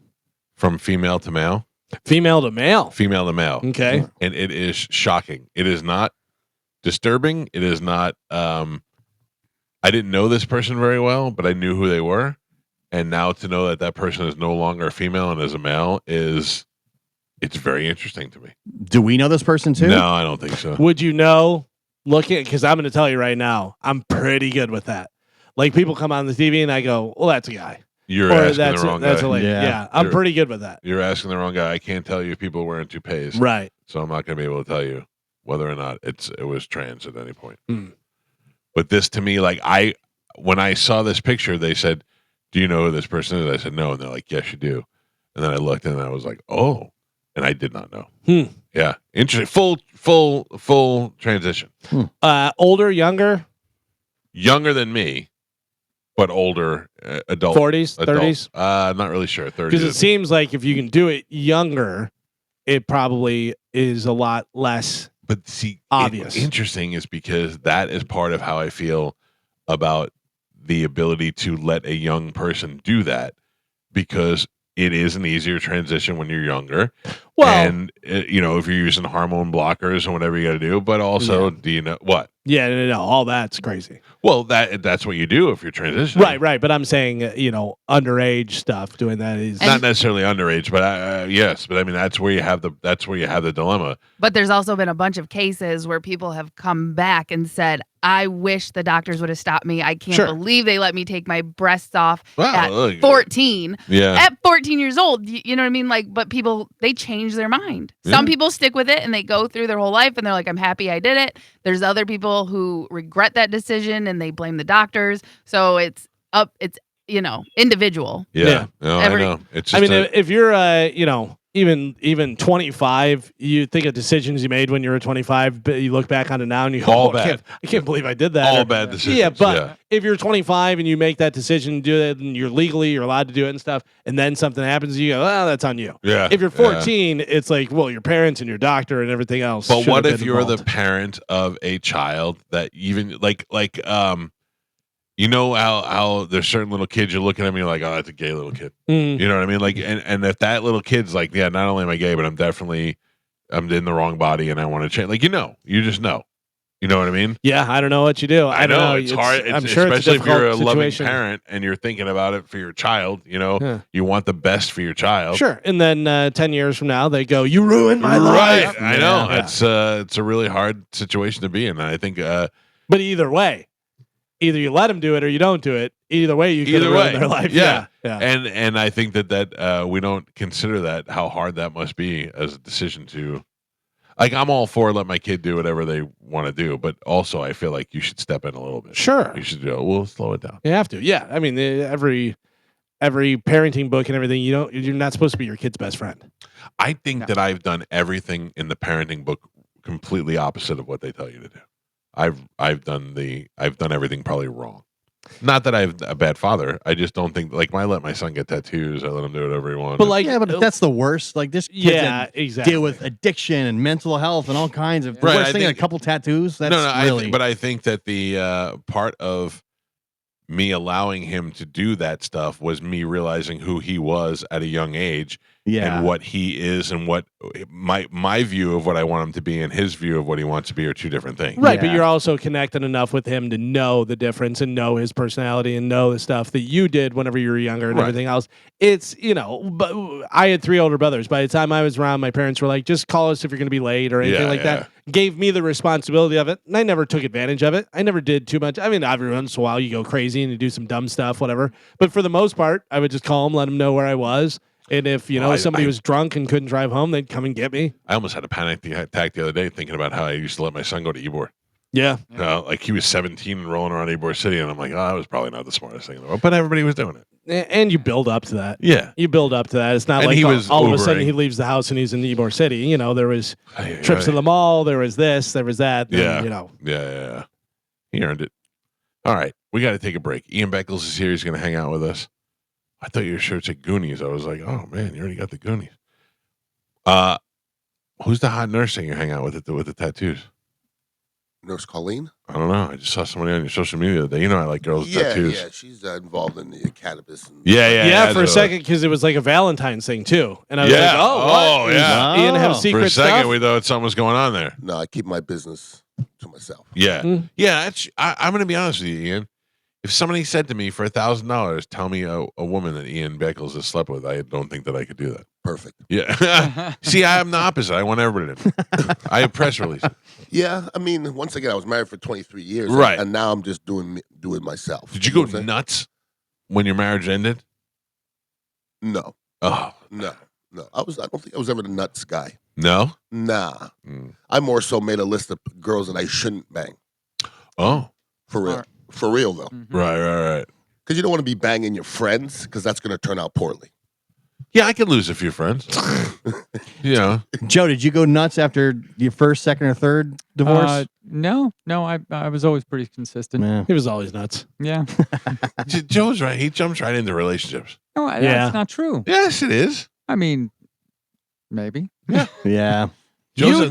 from female to male. Female to male. Female to male. Okay. And it is shocking. It is not disturbing. It is not I didn't know this person very well, but I knew who they were. And now to know that person is no longer a female and is a male it's very interesting to me. Do we know this person too? No, I don't think so. Would you know? Because I'm going to tell you right now, I'm pretty good with that. Like people come on the TV and I go, well, that's a guy. You're Or asking that's the wrong that's guy. a lady. Yeah, I'm You're- pretty good with that. You're asking the wrong guy. I can't tell you if people are wearing toupees. Right. So I'm not going to be able to tell you whether or not it was trans at any point. Hmm. But this to me, like when I saw this picture, they said, "Do you know who this person is?" I said, "No," and they're like, "Yes, you do." And then I looked and I was like, "Oh," and I did not know. Yeah, interesting. Full transition. Older, younger, Younger than me, but older, adult. 40s, adult. 30s. I'm not really sure. 30s. Because it seems like if you can do it younger, it probably is a lot less. But see, obvious. Interesting is because that is part of how I feel about the ability to let a young person do that, because it is an easier transition when you're younger. Well, and if you're using hormone blockers and whatever you got to do, but also, do you know what? Yeah, no, all that's crazy. Well, that's what you do if you're transitioning. Right. But I'm saying, underage stuff, doing that is not necessarily underage, but yes. But I mean, that's where you have the dilemma. But there's also been a bunch of cases where people have come back and said, I wish the doctors would have stopped me. I can't believe they let me take my breasts off at 14. Yeah. At 14 years old, you know what I mean? Like, but people, they change their mind. Yeah. Some people stick with it and they go through their whole life and they're like, I'm happy I did it. There's other people who regret that decision and they blame the doctors. So it's individual. Yeah. No, I know. It's just if you're, even 25, you think of decisions you made when you were 25, but you look back on it now and you go, I can't believe I did that. All bad decisions. Yeah, but if you're 25 and you make that decision, do it, and you're allowed to do it and stuff, and then something happens, you go, that's on you. Yeah. If you're 14, it's like, well, your parents and your doctor and everything else. But what if you're the parent of a child that even how there's certain little kids you're looking at me like, oh, that's a gay little kid. You know what I mean? Like, and if that little kid's like, yeah, not only am I gay, but I'm in the wrong body and I want to change. Like, you just know. You know what I mean? Yeah, I don't know what you do. I don't know. It's hard. I'm sure especially it's if you're a situation. loving parent and you're thinking about it for your child. You want the best for your child. Sure. And then 10 years from now, they go, you ruined my life. I know. Yeah. It's a really hard situation to be in. I think. But either way. Either you let them do it or you don't do it. Either way, you could ruin their life. Yeah. And I think that we don't consider that how hard that must be as a decision to. Like, I'm all for let my kid do whatever they want to do, but also I feel like you should step in a little bit. Sure, you should go. We'll slow it down. You have to. Yeah, I mean every parenting book and everything. You're not supposed to be your kid's best friend. I think that I've done everything in the parenting book completely opposite of what they tell you to do. I've done everything probably wrong. Not that I'm a bad father. I just don't think I let my son get tattoos. I let him do whatever he wants. But but that's the worst. Like this kid exactly. deal with addiction and mental health and all kinds of right. worst thing. A couple tattoos. That's I think that the part of me allowing him to do that stuff was me realizing who he was at a young age. And what he is and what my view of what I want him to be and his view of what he wants to be are two different things. Right, but you're also connected enough with him to know the difference and know his personality and know the stuff that you did whenever you were younger and everything else. It's, but I had 3 older brothers. By the time I was around, my parents were like, just call us if you're going to be late or anything like that. Gave me the responsibility of it, and I never took advantage of it. I never did too much. I mean, every once in a while you go crazy and you do some dumb stuff, whatever. But for the most part, I would just call him, let him know where I was. And if, somebody was drunk and couldn't drive home, they'd come and get me. I almost had a panic attack the other day thinking about how I used to let my son go to Ybor. Yeah. Like he was 17 and rolling around Ybor City, and I'm like, that was probably not the smartest thing in the world. But everybody was doing it. And you build up to that. Yeah. You build up to that. It's not like all of a sudden he leaves the house and he's in Ybor City. There was trips to the mall. There was this. There was that. Yeah. Yeah. He earned it. All right. We got to take a break. Ian Beckles is here. He's going to hang out with us. I thought your shirt said Goonies. I was like, oh man, you already got the Goonies. Who's the hot nurse that you hang out with the tattoos? Nurse Colleen? I don't know. I just saw somebody on your social media the other day. I like girls with tattoos. Yeah, she's involved in the cannabis. And yeah, for a second, because it was like a Valentine thing too. And I was like, yeah. Ian have secret for a second, stuff? we thought something was going on there. No, I keep my business to myself. Yeah. Yeah, I'm going to be honest with you, Ian. If somebody said to me for $1,000, tell me a woman that Ian Beckles has slept with, I don't think that I could do that. Perfect. Yeah. See, I'm the opposite. I want everybody to. I have press releases. Yeah, I mean, once again, I was married for 23 years, right? And now I'm just doing myself. Did you go nuts when your marriage ended? No. Oh no. I don't think I was ever the nuts guy. No. Nah. I more so made a list of girls that I shouldn't bang. Oh, for real. For real, though. Mm-hmm. Right. Because you don't want to be banging your friends, because that's going to turn out poorly. Yeah, I could lose a few friends. Joe, did you go nuts after your first, second, or third divorce? No. I was always pretty consistent. Yeah. He was always nuts. Yeah. Joe's right. He jumps right into relationships. No, that's not true. Yes, it is. I mean, maybe. Yeah.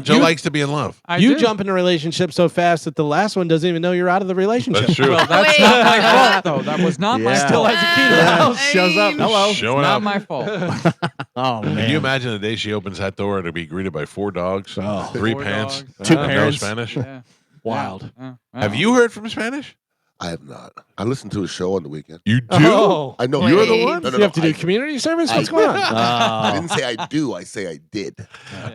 Joe likes to be in love. You jump in a relationship so fast that the last one doesn't even know you're out of the relationship. That's true. Well, that's Wait. not my fault, though. That was not my Yeah. Still fault. has a key to the house. Shows up. Hello. Showing Not up. my fault. Oh man. Can you imagine the day she opens that door to be greeted by 4 dogs, 3 4 pants, dogs. Two and no parents. Spanish? Yeah. Wild. Yeah. Have you heard from Spanish? I have not. I listened to a show on the weekend. You do? Oh. I know You're the Wait. one? No, You have to do I- community service? What's I- going on? I didn't say I do. I say I did.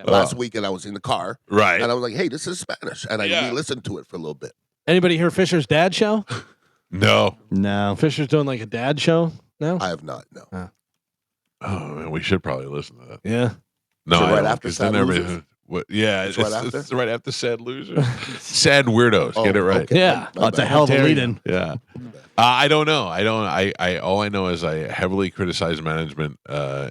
Last weekend I was in the car Right. and I was like, "Hey, this is Spanish," and I re-listened to it for a little bit. Anybody hear Fisher's dad show? No. No. Fisher's doing like a dad show now? I have not. No. Oh, man, we should probably listen to that. Yeah. No, Is it I right don't, after 'cause Sad then everybody- Losers? What, yeah, It's right after? It's right after Sad Losers. Sad Weirdos. Get it right. Okay. Yeah. My Oh, it's a bad. hell of a Dare you. lead-in. Yeah. I don't know. I all I know is I heavily criticized management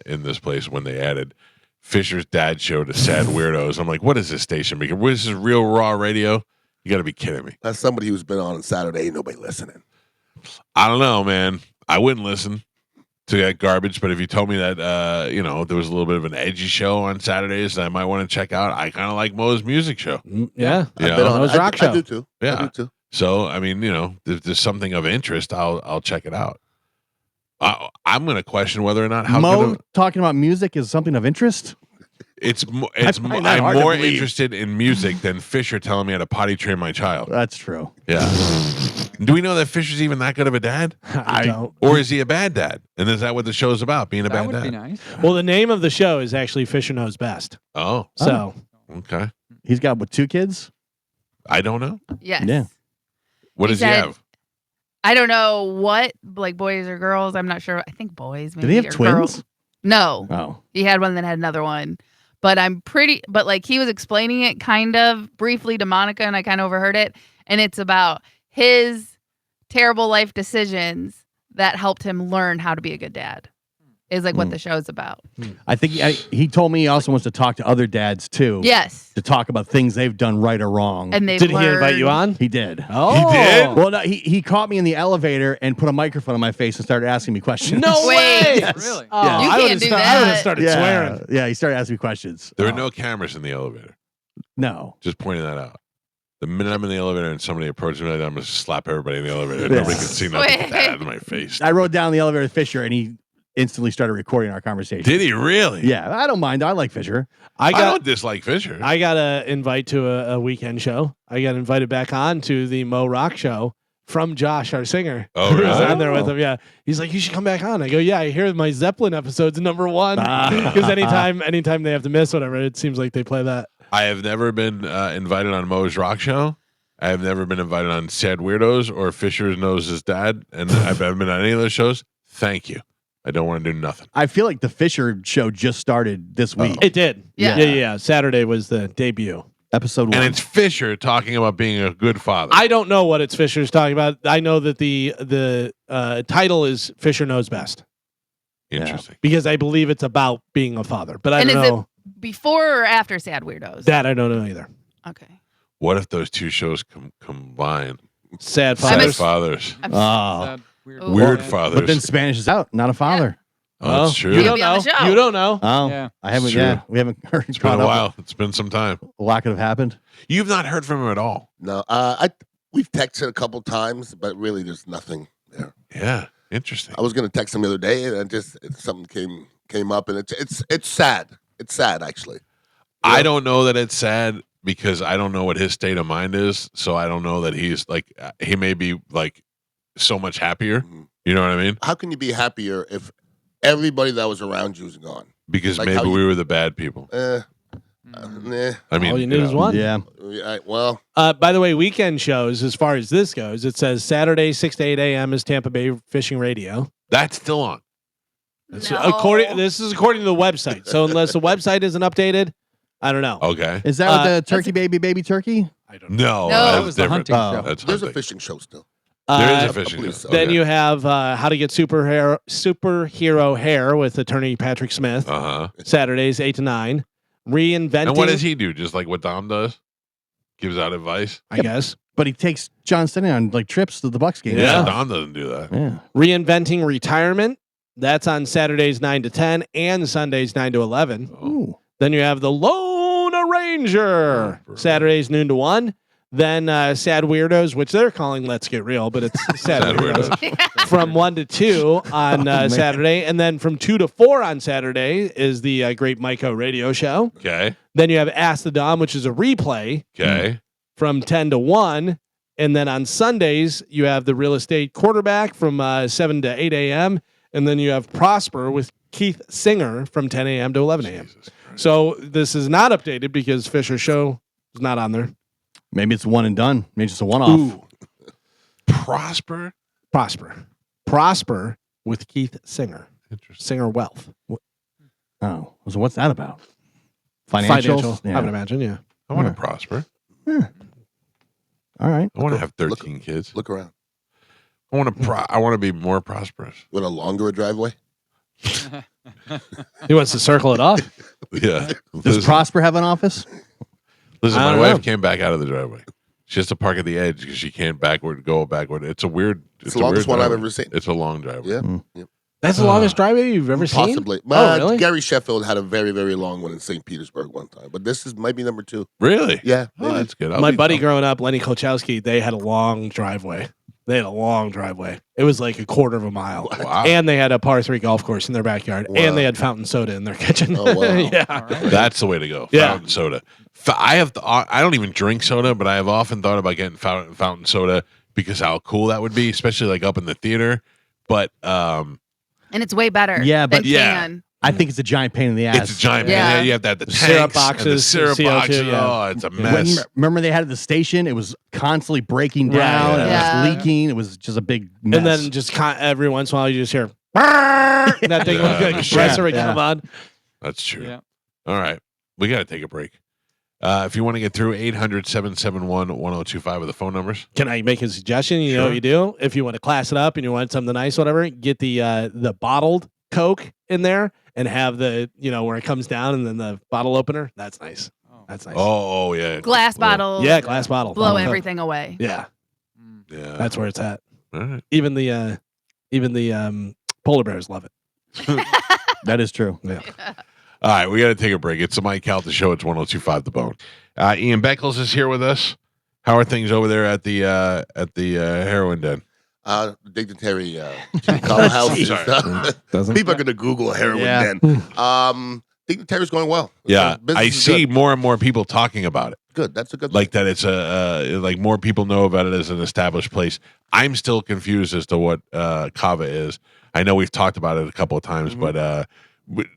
in this place when they added Fisher's dad show to Sad Weirdos. I'm like, what is this station? Because this is real raw radio. You got to be kidding me. As somebody who's been on Saturday, ain't nobody listening. I don't know, man. I wouldn't listen to that garbage, but if you told me that there was a little bit of an edgy show on Saturdays that I might want to check out, I kind of like Mo's music show. Yeah. You I've been know? on Mo's I, rock I show. do too. Yeah. I do too. So I mean, if there's something of interest, I'll check it out. I'm going to question whether or not how Mo good talking about music is something of interest. it's. find that I'm hard to more believe. interested in music than Fisher telling me how to potty train my child. That's true. Yeah. Do we know that Fisher's even that good of a dad, I don't. or is he a bad dad? And is that what the show's about? Being a That bad would be dad? nice. Well, the name of the show is actually Fisher Knows Best. Oh, So okay. He's got 2 kids. I don't know. Yes. Yeah. What He does he said- have? I don't know what, like boys or girls. I'm not sure. I think boys. Maybe, Did he have or twins? Girls. No, Oh. he had one that had another one. But but like he was explaining it kind of briefly to Monica, and I kind of overheard it. And it's about his terrible life decisions that helped him learn how to be a good dad. Is like what the show's about. I think he told me he also wants to talk to other dads too. Yes, To talk about things they've done right or wrong. and they did he invite you on? He did. Oh. He did? Well, no, he caught me in the elevator and put a microphone on my face and started asking me questions. No Wait. way. Yes. Really? Oh, Yeah. You I can't would've do sta- I would have that. started Yeah. swearing. Yeah, he started asking me questions. There are no cameras in the elevator. No. Just pointing that out. The minute I'm in the elevator and somebody approaches me, I'm going to slap everybody in the elevator. Yeah. Nobody can see nothing Wait. bad in my face. I rode down the elevator with Fisher and he instantly started recording our conversation. Did he really? Yeah, I don't mind. I like Fisher. I I got don't dislike Fisher. I got an invite to a weekend show. I got invited back on to the Mo Rock show from Josh, our singer. Oh, Who was really? on there with him. Yeah. He's like, you should come back on. I go, yeah, I hear my Zeppelin episode's number 1. Because anytime they have to miss whatever, it seems like they play that. I have never been invited on Mo's Rock Show. I have never been invited on Sad Weirdos or Fisher Knows His Dad. And I've never been on any of those shows. Thank you. I don't want to do nothing. I feel like the Fisher show just started this week. It did. Yeah. Yeah. Saturday was the debut. Episode 1. And it's Fisher talking about being a good father. I don't know what it's Fisher's talking about. I know that the title is Fisher Knows Best Interesting. because I believe it's about being a father. But I And don't is know. before or after Sad Weirdos? That I don't know either. Okay. What if those two shows combine? Sad Sad fathers. fathers. I'm Oh. Sad, weird, Ooh. Weird man. fathers. But then Spanish is out, not a father. Oh, that's true. You You'll don't be on know. the show. You don't know. Oh, Yeah. I haven't. It's true. Yeah, we haven't heard. It's been a while. It's been some time. A lot could have happened. You've not heard from him at all. No, we've texted a couple times, but really, there's nothing there. Yeah. Interesting. I was gonna text him the other day, and something came up, and it's sad. It's sad, actually. I don't know that it's sad because I don't know what his state of mind is. So I don't know that he's like, he may be like so much happier. Mhm. You know what I mean? How can you be happier if everybody that was around you is gone? Because Like maybe how you- we were the bad people. Nah. I mean, All you need is one. Yeah. Well, By the way, weekend shows, as far as this goes, it says Saturday 6 to 8 a.m. is Tampa Bay Fishing Radio. That's still on. That's No. This is according to the website. So unless the website isn't updated, I don't know. Okay. Is that with the turkey baby turkey? I don't know. No, No. that's That was the different. hunting Oh. show. That's there's a hunting. fishing show still. There is a Uh, fishing believe show. so. Then Okay. you have How to Get Superhero Hair with attorney Patrick Smith. Uh-huh. Saturdays 8 to 9. Reinventing. And what does he do? Just like what Dom does? Gives out advice? I guess. But he takes John Stenning on like trips to the Bucks game. Yeah. Dom doesn't do that. Yeah. Reinventing Retirement. That's on Saturdays 9 to 10 and Sundays 9 to 11. Oh. Ooh. Then you have the Lone Stranger. Saturdays noon to 1. Then Sad Weirdos, which they're calling Let's Get Real, but it's Sad Weirdos. From 1 to 2 on Saturday. And then from 2 to 4 on Saturday is the Great Myco Radio Show. Okay. Then you have Ask the Dom, which is a replay. Okay. From 10 to 1. And then on Sundays, you have the Real Estate Quarterback from 7 to 8 a.m. And then you have Prosper with Keith Singer from 10 a.m. to 11 a.m. So this is not updated because Fisher's show is not on there. Maybe it's one and done. Maybe it's just a one-off. Ooh. Prosper with Keith Singer. Interesting. Singer Wealth. Oh, so what's that about? Financial? I would imagine, yeah. I want to prosper. All right. I want to have 13 kids. Look around. I want to be more prosperous. With a longer driveway? He wants to circle it off. Yeah. Does Prosper have an office? Listen, I my don't wife know. came back out of the driveway. She has to park at the edge because she can't go backward. It's a weird. It's the longest one I've driveway. ever seen. It's a long driveway. Yeah. Yep. That's the longest driveway you've ever seen? Possibly. Oh, really? Gary Sheffield had a very, very long one in St. Petersburg one time, but this might be number 2. Really? Yeah. Oh, maybe. that's good. My buddy growing up, Lenny Kolchowski, they had a long driveway. It was like a quarter of a mile. Wow. And they had a par 3 golf course in their backyard. Wow. And they had fountain soda in their kitchen. Oh, wow. Yeah. That's the way to go. Yeah. Fountain soda. I don't even drink soda, but I have often thought about getting fountain soda because how cool that would be, especially like up in the theater. But And it's way better. Yeah, but than can. I think it's a giant pain in the ass. it's a giant. Yeah. You have to have the Syrup tanks and the boxes, syrup CO2, boxes. yeah. Oh, it's a mess. Remember they had it at the station? It was constantly breaking down. Yeah. It Yeah. was leaking. It was just a big mess. And then just every once in a while you just hear that thing Yeah. like compressor would Yeah. come on. That's true. Yeah. All right. We got to take a break. If you want to get through 800-771-1025 with the phone numbers. Can I make a suggestion? You know Sure. what you do? If you want to class it up and you want something nice, whatever, get the bottled Coke in there and have the, where it comes down and then the bottle opener. That's nice. That's nice. Oh, yeah. Glass bottle. Yeah, glass bottle. Blow Bottle Coke. everything away. Yeah, Yeah. that's where it's at. All right. Even the polar bears love it. that is true. Yeah. All right, we got to take a break. It's the Mike Calta Show. It's 102.5 The Bone. Ian Beckles is here with us. How are things over there at the heroin den? Dignitary Kava house. Doesn't People are going to Google heroin Yeah. den. Dignitary's going well. Yeah, Business I is see good. more and more people talking about it. Good. That's a good Like thing. that it's like more people know about it as an established place. I'm still confused as to what Kava is. I know we've talked about it a couple of times, but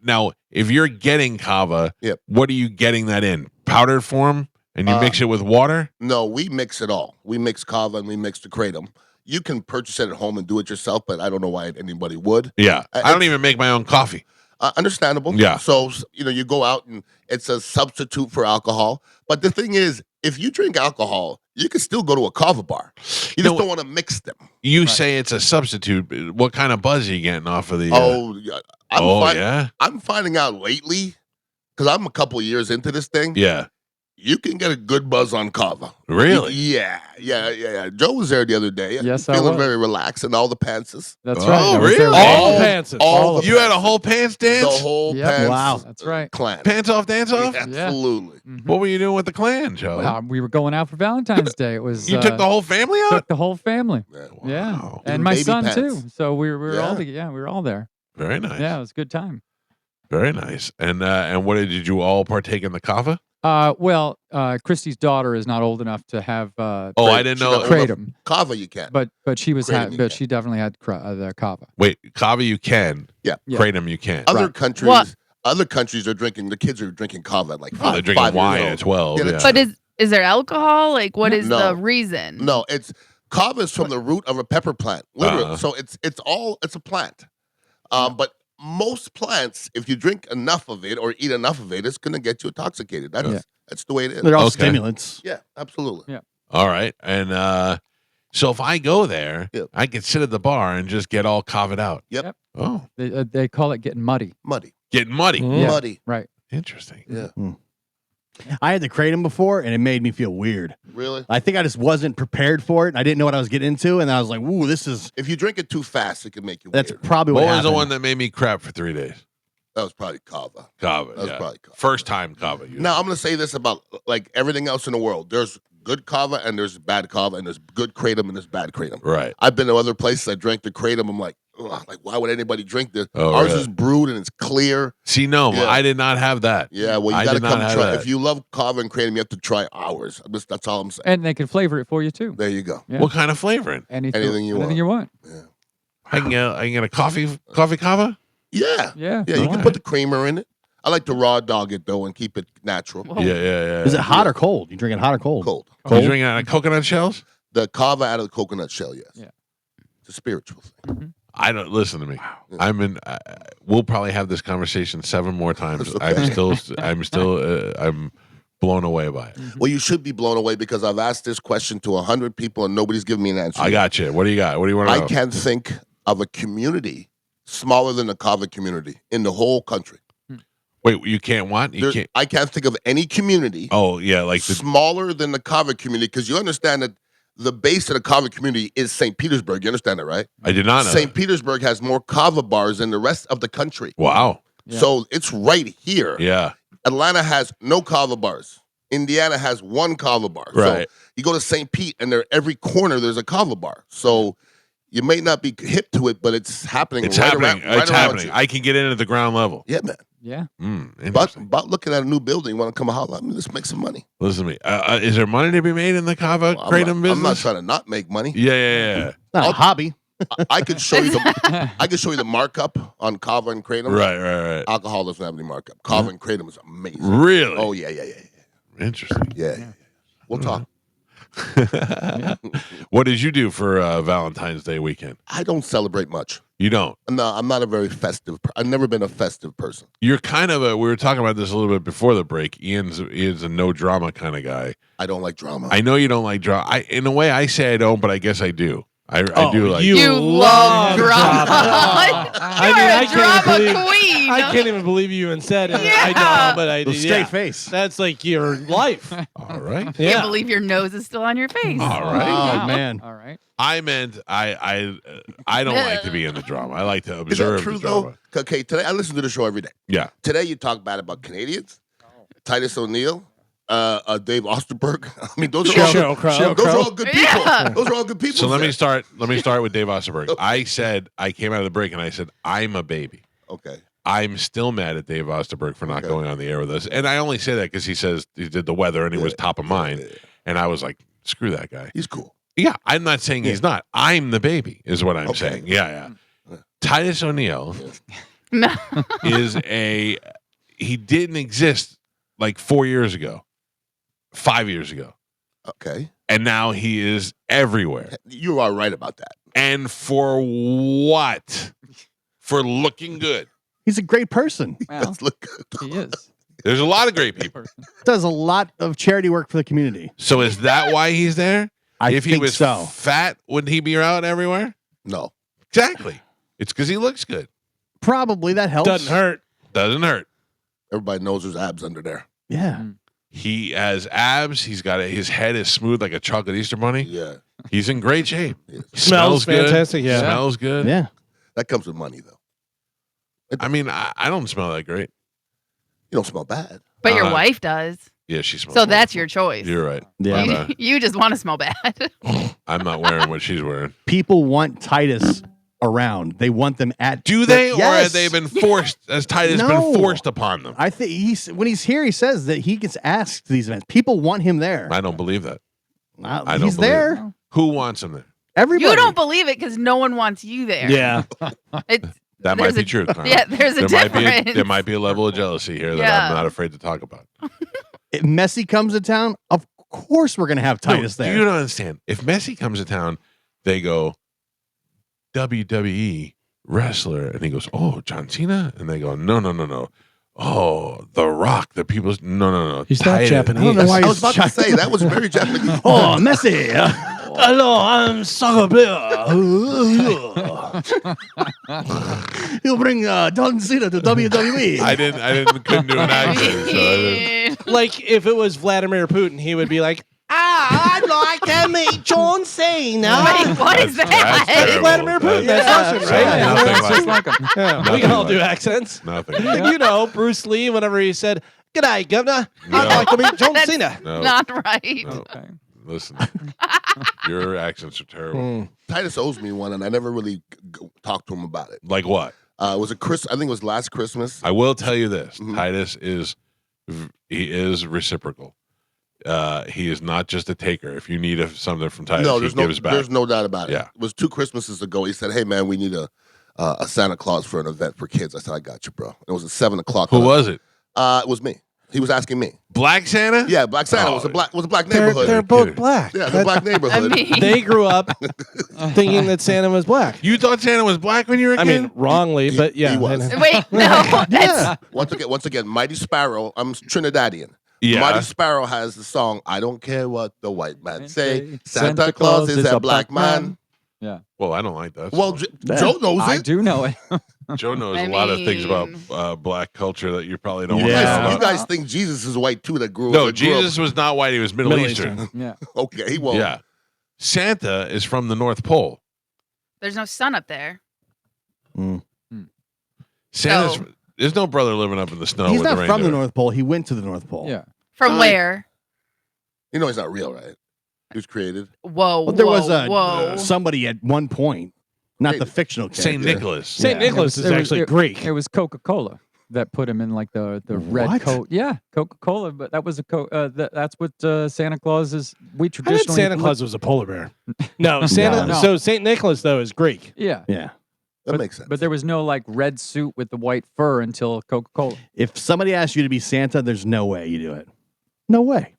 now if you're getting Kava, Yep. what are you getting that in? Powdered form, and you mix it with water? No, we mix it all. We mix Kava and we mix the kratom. You can purchase it at home and do it yourself, but I don't know why anybody would. Yeah, I don't it's- even make my own coffee. Understandable. Yeah. So, you go out and it's a substitute for alcohol. But the thing is, if you drink alcohol, you can still go to a Kava bar. You just don't want to mix them. You say it's a substitute. But what kind of buzz are you getting off of the? I'm finding out lately, because I'm a couple of years into this thing. Yeah. You can get a good buzz on Kava. Really? Yeah. Joe was there the other day. Yes, I feeling was. very relaxed and all the pantses. That's Oh, right. I was there really? with All you. the pantses. all the You had a whole pants dance? The whole Yep. pants. Wow. That's right. Clan. Pants off, dance off? Absolutely. What were you doing with the clan, Joe? Wow, we were going out for Valentine's Day. It was You took the whole family out? took the whole family. Yeah, Wow. and Even my baby son pants. too. So we were all Yeah. we were all there. Very nice. Yeah, it was a good time. Very nice. And what did you all partake in the kava? Well, Christy's daughter is not old enough to have. Oh, I didn't know. Kratom, Kava you can. but she was Kratom you but can. she definitely had the kava. Wait, kava you can. Yeah. Yeah. Kratom you can't. Other Right. countries, What? other countries are drinking. The kids are drinking Kava at like Oh, 5. they're drinking 5 years wine old. at 12. Yeah, Yeah. that's But is there alcohol? Like, what is No. the reason? No, it's Kava is from the root of a pepper plant. Literally, Uh-huh. so it's a plant. But most plants, if you drink enough of it or eat enough of it, it's going to get you intoxicated. That's the way it is. They're all Okay. stimulants. Yeah, absolutely. Yeah. All right. And so if I go there, Yep. I can sit at the bar and just get all kavad out. Yep. Oh, They call it getting muddy. Muddy. getting muddy. Yeah. Muddy. Right. Interesting. Yeah. I had the kratom before, and it made me feel weird. Really? I think I just wasn't prepared for it. I didn't know what I was getting into, and I was like, "Ooh, this is." If you drink it too fast, it can make you That's weird. probably What what was the happened. one that made me crap for 3 days? That was probably Kava. Kava. That was yeah. probably Kava. First time Kava. Now I'm gonna say this about like everything else in the world. There's good Kava and there's bad Kava and there's good kratom and there's bad kratom. Right. I've been to other places. I drank the kratom. I'm like, ugh, like why would anybody drink this? Oh, Ours really? is brewed and it's clear. See, no, Yeah. I did not have that. Yeah, well, I you got to did not come have try. that. If you love Kava and kratom, you have to try ours. That's all I'm saying. And they can flavor it for you too. There you go. Yeah. What kind of flavoring? Anything you want. Yeah. I can get a coffee Kava. Yeah. Yeah. Yeah, you can put the creamer in it. I like to raw dog it though and keep it natural. Yeah. Is it hot or cold? You drink it hot or cold? Cold. You drinking out of coconut shells? The Kava out of the coconut shell, yes. Yeah. It's a spiritual thing. I don't listen to me. I'm in. We'll probably have this conversation 7 more times. I'm blown away by it. Well, you should be blown away because I've asked this question to 100 people and nobody's given me an answer. I got you. What do you got? What do you want to know? I can't think of a community smaller than the Kava community in the whole country. Wait, you can't what? You can't. I can't think of any community. Oh yeah, like smaller than the Kava community because you understand that the base of the Kava community is St. Petersburg. You understand that, right? I did not know. St. Petersburg has more Kava bars than the rest of the country. Wow. Yeah. So it's right here. Yeah. Atlanta has no Kava bars. Indiana has 1 Kava bar. Right. So you go to St. Pete and every corner there's a Kava bar. So you may not be hip to it, but it's happening. It's right happening. Around, It's right happening. You. I can get in at the ground level. Yeah, man. Yeah. But about looking at a new building, you want to come holler at me? Let's make some money. Listen to me. Is there money to be made in the Kava kratom business? I'm not trying to not make money. Yeah. Not a hobby. I could show you the markup on Kava and kratom. Right. Alcohol doesn't have any markup. Kava and kratom is amazing. Really? Oh yeah. Interesting. Yeah. We'll talk. What did you do for Valentine's Day weekend? I don't celebrate much. You don't? No, I'm not a very festive. I've never been a festive person. You're kind of we were talking about this a little bit before the break. Ian's a no drama kind of guy. I don't like drama. I know you don't like drama. In a way, I say I don't, but I guess I do. I do like. You love drama. I drama queen. I can't even believe you even said it. Yeah. I know, but I did. Straight face. That's like your life. All right. Can't believe your nose is still on your face. All right. Oh man. All right. I meant I don't like to be in the drama. I like to observe Is that true the drama. though? Okay, today I listen to the show every day. Yeah. Today you talk bad about Canadians, Titus O'Neal, Dave Osterberg. I mean, those are all good people. Yeah. Those are all good people. So let me start with Dave Osterberg. I said I came out of the break and I said I'm a baby. Okay. I'm still mad at Dave Osterberg for not going on the air with us. And I only say that because he says he did the weather and he was top of mind. Yeah. And I was like, screw that guy. He's cool. Yeah, I'm not saying he's not. I'm the baby, is what I'm saying. Yeah. Titus O'Neal No. he didn't exist like 4 years ago, 5 years ago. Okay. And now he is everywhere. You are right about that. And for what? For looking good. He's a great person. Well, Let's look good. he is. There's a lot of great people. Does a lot of charity work for the community. So is that why he's there? If he think was so. fat, wouldn't he be out everywhere? No. Exactly. It's because he looks good. Probably that helps. Doesn't hurt. Doesn't hurt. Everybody knows there's abs under there. Yeah. He has abs. He's got his head is smooth like a chocolate Easter bunny. Yeah. He's in great shape. Yes. Smells good. fantastic. Yeah. Smells good. Yeah. That comes with money, though. I mean, I don't smell that great. You don't smell bad. But your wife does. Yeah, she smells. So that's wonderful. your choice. You're right. Yeah. You just want to smell bad. I'm not wearing what she's wearing. People want Titus around. They want them at. Do they, or Yes. have they been forced? Has Titus No. been forced upon them? I think when he's here, he says that he gets asked to these events. People want him there. I don't believe that. I don't He's believe there. it. Who wants him there? Everybody. You don't believe it because no one wants you there. Yeah. That might There's be a- true. Carmen. Yeah, there's a difference. There might be a level of jealousy here that Yeah. I'm not afraid to talk about. If Messi comes to town, of course we're going to have Titus No, there. You don't understand. If Messi comes to town, they go WWE wrestler, and he goes, "Oh, John Cena," and they go, "No. Oh, The Rock." The people's no. He's not Titus. Japanese. I don't know why I was he's about to say, that was very Japanese. Oh, Messi. Hello, I'm soccer player. He'll bring John Cena to WWE. Couldn't do an accent. So I didn't. Like if it was Vladimir Putin, he would be like, I'd like to meet John Cena. Wait, what is That's that? terrible. Vladimir Putin. That's- That's Russian, right? yeah, nothing It's like just it. like him. Yeah, we Nothing can all like do it. accents. Nothing. You know, Bruce Lee, whenever he said, "G'day, Governor, No. I'd like to meet John That's Cena." No. Not right. No. Okay. Listen, your accents are terrible. Titus owes me one, and I never really talked to him about it. Like what? It was I think it was last Christmas. I will tell you this: Mhm. Titus is reciprocal. He is not just a taker. If you need something from Titus, No, he gives back. there's no doubt about it. Yeah. It was 2 Christmases ago. He said, "Hey man, we need a Santa Claus for an event for kids." I said, "I got you, bro." It was at 7:00. Who was it? It was me. He was asking me. Black Santa? Yeah, Black Santa Oh, was a black neighborhood. They're both kidding. black. Yeah, the black I neighborhood. mean, They grew up thinking that Santa was black. You thought Santa was black when you were a I kid? mean, wrongly, He- but yeah. he was. wait, no. That's, Yeah. Once again, Mighty Sparrow. I'm Trinidadian. Yeah. Mighty Sparrow has the song "I Don't Care What the White Man And Say." say, Santa Claus is a black man. Well, I don't like that. Well, song. Joe knows I it. do know it. Joe knows I a lot of things mean- about black culture that you probably don't want to Yeah. know Listen, you about. guys think Jesus is white too? That grew No, that grew up- Jesus was not white. He was Middle Eastern. Yeah. Okay, well, Yeah. Santa is from the North Pole. there's no sun up there. Santa's. No. There's no brother living up in the snow He's with not the from the reindeer. North Pole. He went to the North Pole. Yeah. From Fine. where? you know he's not real, right? He was created. Whoa. Well, there whoa, was whoa. somebody at one point, not Hey, the fictional character. St. Nicholas. St. Yeah. Nicholas is actually Greek. It was Coca-Cola that put him in like the red What? coat. Yeah, Coca-Cola, but that was that's what Santa Claus is. We I thought traditionally Santa Claus was a polar bear. No, Santa. No. So St. Nicholas though is Greek. Yeah, Yeah. That makes sense. but there was no like red suit with the white fur until Coca-Cola. If somebody asks you to be Santa, there's no way you do it. No way.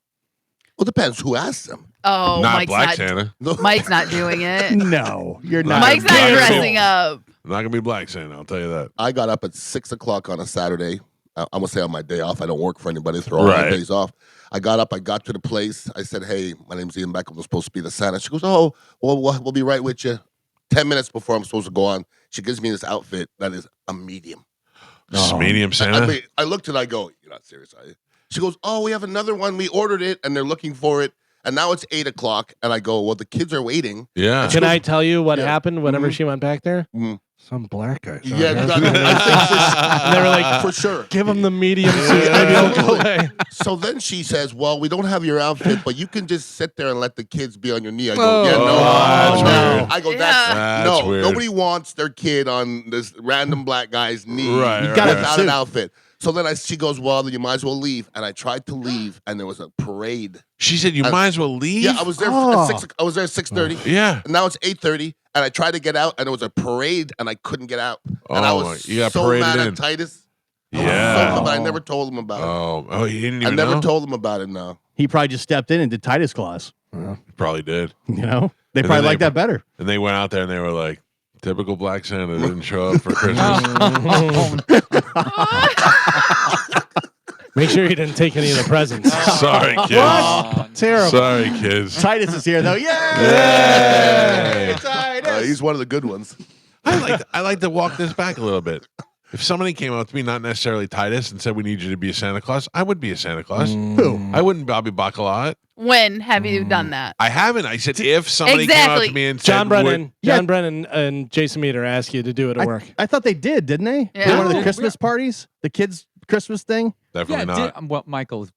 well, depends who asks him. Oh, not Mike's Black not. Santa. No. Mike's not doing it. No, you're not. Mike's not Cancel. dressing up. I'm not gonna be Black Santa. I'll tell you that. I got up at 6:00 on a Saturday. I'm gonna say on my day off. I don't work for anybody. Throw all my Right. days off. I got up. I got to the place. I said, "Hey, my name's Ian Beckles. I'm supposed to be the Santa." She goes, "Oh, well, we'll be right with you." 10 minutes before I'm supposed to go on, she gives me this outfit that is a medium. Just medium Santa. I mean, I looked and I go, "You're not serious, are you?" She goes, "Oh, we have another one. We ordered it, and they're looking for it. And now it's 8:00." And I go, "Well, the kids are waiting." yeah. Can I tell you what Yeah. happened whenever Mhm. she went back there? Mhm. Some black guy. saw Yeah, her. I think They were like, for sure. give him the medium suit. Maybe he'll go away. So then she says, "Well, we don't have your outfit, but you can just sit there and let the kids be on your knee." I go, Oh, "Yeah, no, that's no." weird. I go, Yeah. "That's That's no. weird. Nobody wants their kid on this random black guy's knee Right, You gotta without suit. an outfit." So then she goes, "Well, then you might as well leave." And I tried to leave, and there was a parade. She said you I- might as well leave. Yeah, I was there Oh. at 6. I was there at 6:30. Yeah. And now it's 8:30, and I tried to get out, and there was a parade, and I couldn't get out. And I Oh, was you got so paraded mad in. at Titus. I was so Yeah. mad, but I never told him about it. Oh, he didn't I even never know. told him about it. No. He probably just stepped in and did Titus Claus. Probably did. You know, they And probably then like they- that better. And they went out there and they were like, typical Black Santa didn't show up for Christmas. Make sure you didn't take any of the presents. Sorry, kids. Terrible. Sorry, kids. Titus is here though. Yay! Yay! Titus. He's one of the good ones. I like to walk this back a little bit. If somebody came up to me, not necessarily Titus, and said we need you to be a Santa Claus, I would be a Santa Claus. Who? I wouldn't Bobby Bacala. When have you done that? I haven't. I said if somebody came up Exactly. to me and said, John Brennan, would- Yeah. John Brennan, and Jason Meter asked you to do it at work. I thought they did, didn't they? Yeah. They one of the Yeah. Christmas parties, the kids' Christmas thing. definitely not. Well, Michael,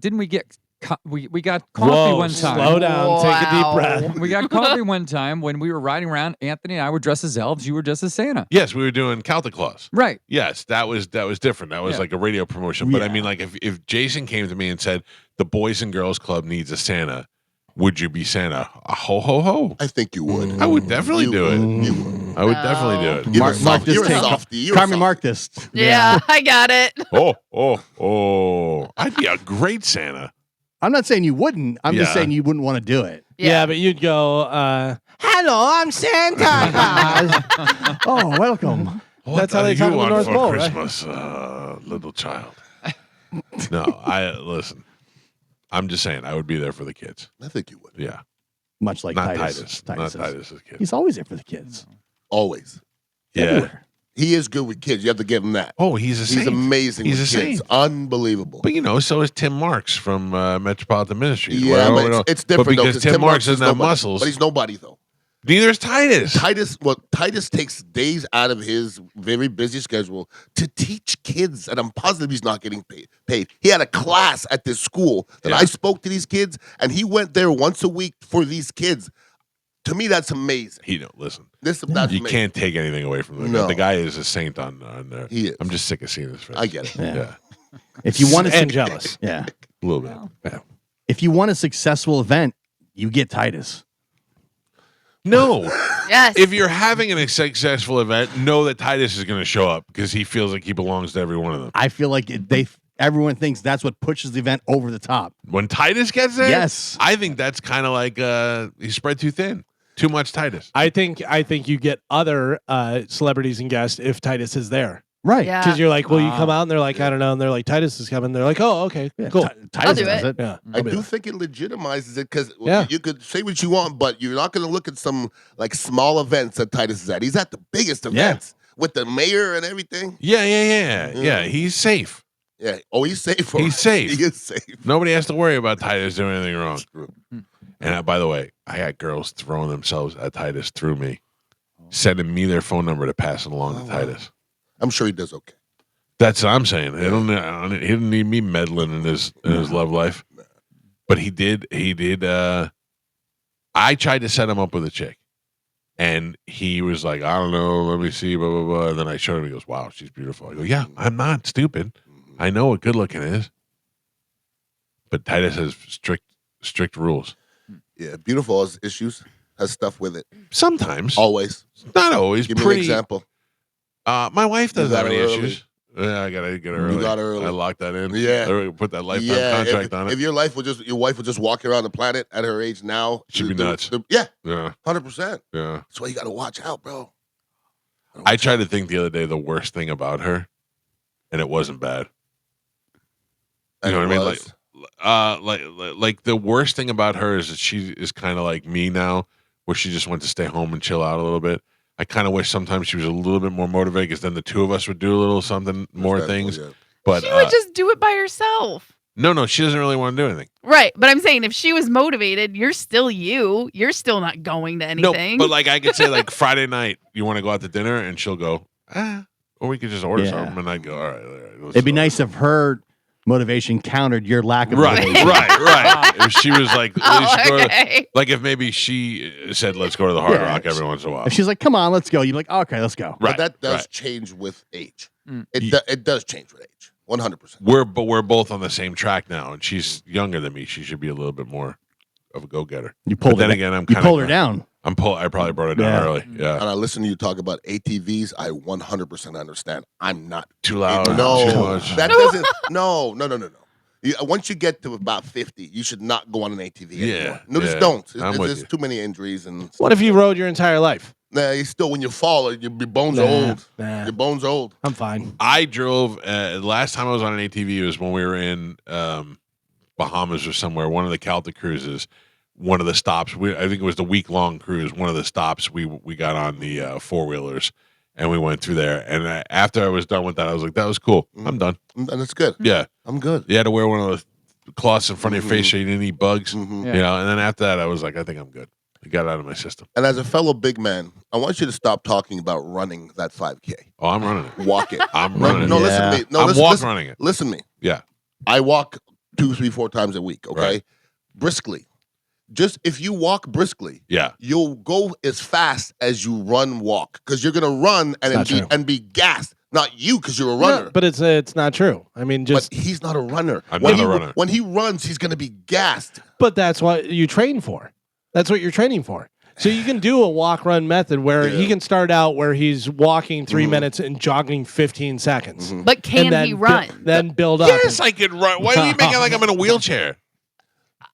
didn't we get we got coffee Whoa, one time? slow down. Take a deep Wow. breath. We got coffee one time when we were riding around. Anthony and I were dressed as elves. You were dressed as Santa. Yes, we were doing Calta Claus. Right. Yes, that was different. That was Yeah. like a radio promotion. But I Yeah. mean, like if Jason came to me and said the Boys and Girls Club needs a Santa, would you be Santa? Ho ho ho! I think you would. I would definitely do it. You would. I would definitely do it. You're Mark- a mark softie. this You're a tape. softie. You're a Carmen, softie. mark this. Yeah, I got it. Oh! I'd be a great Santa. I'm not saying you wouldn't. I'm just Yeah. saying you wouldn't want to do it. Yeah, but you'd go, hello, I'm Santa Claus. Oh, welcome. What That's how they do talk you in the want North for Pole, right? Christmas, little child? No, I listen. I'm just saying, I would be there for the kids. I think you would. Yeah, Much like not Titus. Titus. Not is. Titus's kids. He's always there for the kids. Always. Yeah, Everywhere. He is good with kids. You have to give him that. Oh, he's a saint. He's amazing He's with a kids. saint. Unbelievable. But so is Tim Marks from Metropolitan Ministries. Yeah, but it's different though, because Tim Marks doesn't have nobody. muscles. But he's nobody though. Neither is Titus. Titus takes days out of his very busy schedule to teach kids, and I'm positive he's not getting paid. He had a class at this school that I spoke to these kids, and he went there once a week for these kids. To me, that's amazing. Listen. That's you amazing. can't take anything away from him. No. The guy is a saint on there. He is. I'm just sick of seeing his face. I get it. Yeah. If you want and jealous. Yeah. A little bit. Yeah. If you want a successful event, you get Titus. No. Yes. If you're having a successful event, know that Titus is going to show up because he feels like he belongs to every one of them. I feel like everyone thinks that's what pushes the event over the top. When Titus gets there, Yes. I think that's kind of like he's spread too thin. Too much Titus. I think you get other celebrities and guests if Titus is there. Right. Yeah. Because you're like, will you come out? And they're like, I don't know. And they're like, Titus is coming. They're like, oh, okay, cool. Titus do does it. it. Yeah. I do think it legitimizes it because Yeah. you could say what you want, but you're not going to look at some like small events that Titus is at. He's at the biggest events with the mayor and everything. Yeah. He's safe. Yeah. Oh, he's safe. He's safe. He is safe. Nobody has to worry about Titus doing anything wrong. And by the way, I had girls throwing themselves at Titus through me, sending me their phone number to pass it along to Titus. I'm sure he does okay. That's what I'm saying. He didn't need me meddling in his love life, but he did. I tried to set him up with a chick, and he was like, "I don't know, let me see." Blah blah blah. And then I showed him. He goes, "Wow, she's beautiful." I go, "Yeah, I'm not stupid. I know what good looking is." But Titus has strict rules. Yeah, beautiful has issues, has stuff with it. Sometimes, Always. not always. Give me Pretty. an example. My wife doesn't have got any her early. issues. Yeah, I gotta get her early. You got her early. I locked that in. Yeah. I put that lifetime contract on it. If your wife would just walk around the planet at her age now, She'd be nuts. Yeah, Yeah, 100%. yeah. That's why you got to watch out, bro. I tried to think the other day the worst thing about her, and it wasn't bad. You know what I mean? Like the worst thing about her is that she is kind of like me now, where she just wants to stay home and chill out a little bit. I kind of wish sometimes she was a little bit more motivated, because then the two of us would do a little something more things. Yeah. But she would just do it by herself. no, she doesn't really want to do anything. Right. But I'm saying if she was motivated, you're still you. You're still not going to anything. No, but like I could say like Friday night, you want to go out to dinner, and she'll go, or we could just order something, and I'd go, all right. It'd be nice if her motivation countered your lack of motivation. Right. If she was like, okay. like if maybe she said, let's go to the Hard Rock every once in a while. If she's like, come on, let's go, you're like, okay, let's go. Right. But that does change with age. It does change with age. 100%. We're both on the same track now, and she's younger than me. She should be a little bit more of a go-getter. You pulled Then her, again, I'm you kind of pulled her down. I probably brought it down early. Yeah. And I listen to you talk about ATVs. I 100% understand. I'm not Too loud. No, Too much. that doesn't. No. Once you get to about 50, you should not go on an ATV anymore. No, just don't. There's too many injuries and. What if you rode your entire life? Nah, you still, when you fall, your bones are old. Nah. Your bones are old. I'm fine. I drove. Last time I was on an ATV was when we were in Bahamas or somewhere. One of the Calta cruises. One of the stops. I think it was the week-long cruise. One of the stops we got on the four-wheelers, and we went through there. And after I was done with that, I was like, "That was cool. I'm done." And that's good. Yeah, I'm good. you had to wear one of those cloths in front of your face so you didn't eat bugs. Mhm. You know. And then after that, I was like, "I think I'm good." I got it out of my system. And as a fellow big man, I want you to stop talking about running that 5K. Oh, I'm running it. Walk it. I'm running it. No, listen to me. No, listen, running it. Listen to me. Yeah. I walk 2, 3, 4 times a week. Okay, Right. briskly. Just if you walk briskly, Yeah. you'll go as fast as you walk, because you're gonna run and be gassed. Not you, because you're a runner. No, but it's not true. I mean, But he's not a runner. I'm when not a runner. When he runs, he's gonna be gassed. But that's what you train for. That's what you're training for. So you can do a walk run method where he can start out where he's walking 3 minutes and jogging 15 seconds. But can And then he run? Then build up. Yes, I could run. Why are you making like I'm in a wheelchair?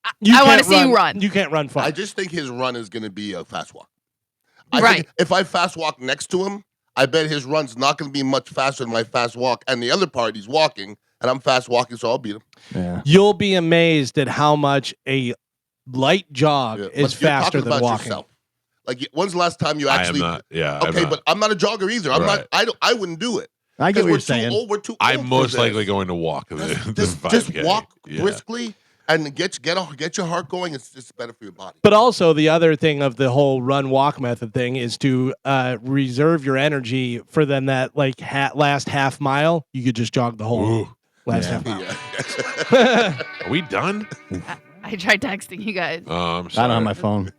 I wanna can't see you run. You can't run far. I just think his run is gonna be a fast walk. Right. Think if I fast walk next to him, I bet his run's not gonna be much faster than my fast walk. And the other part, he's walking, and I'm fast walking, so I'll beat him. Yeah. You'll be amazed at how much a light jog Yeah. is But you're faster talking than about walking. yourself. Like, when's the last time you I am actually? not. Yeah. I'm Okay, not. but I'm not a jogger either. I'm Right. not. I wouldn't do it. I get what We're you're too saying. old. We're too. I'm old most for likely this. going to walk. Just 5K. walk Yeah. briskly and get your heart going. It's just better for your body. But also the other thing of the whole run walk method thing is to reserve your energy for then that like last half mile. You could just jog the whole Ooh. last half mile. Yeah. Are we done? I tried texting you guys. I'm I sorry. don't have my phone.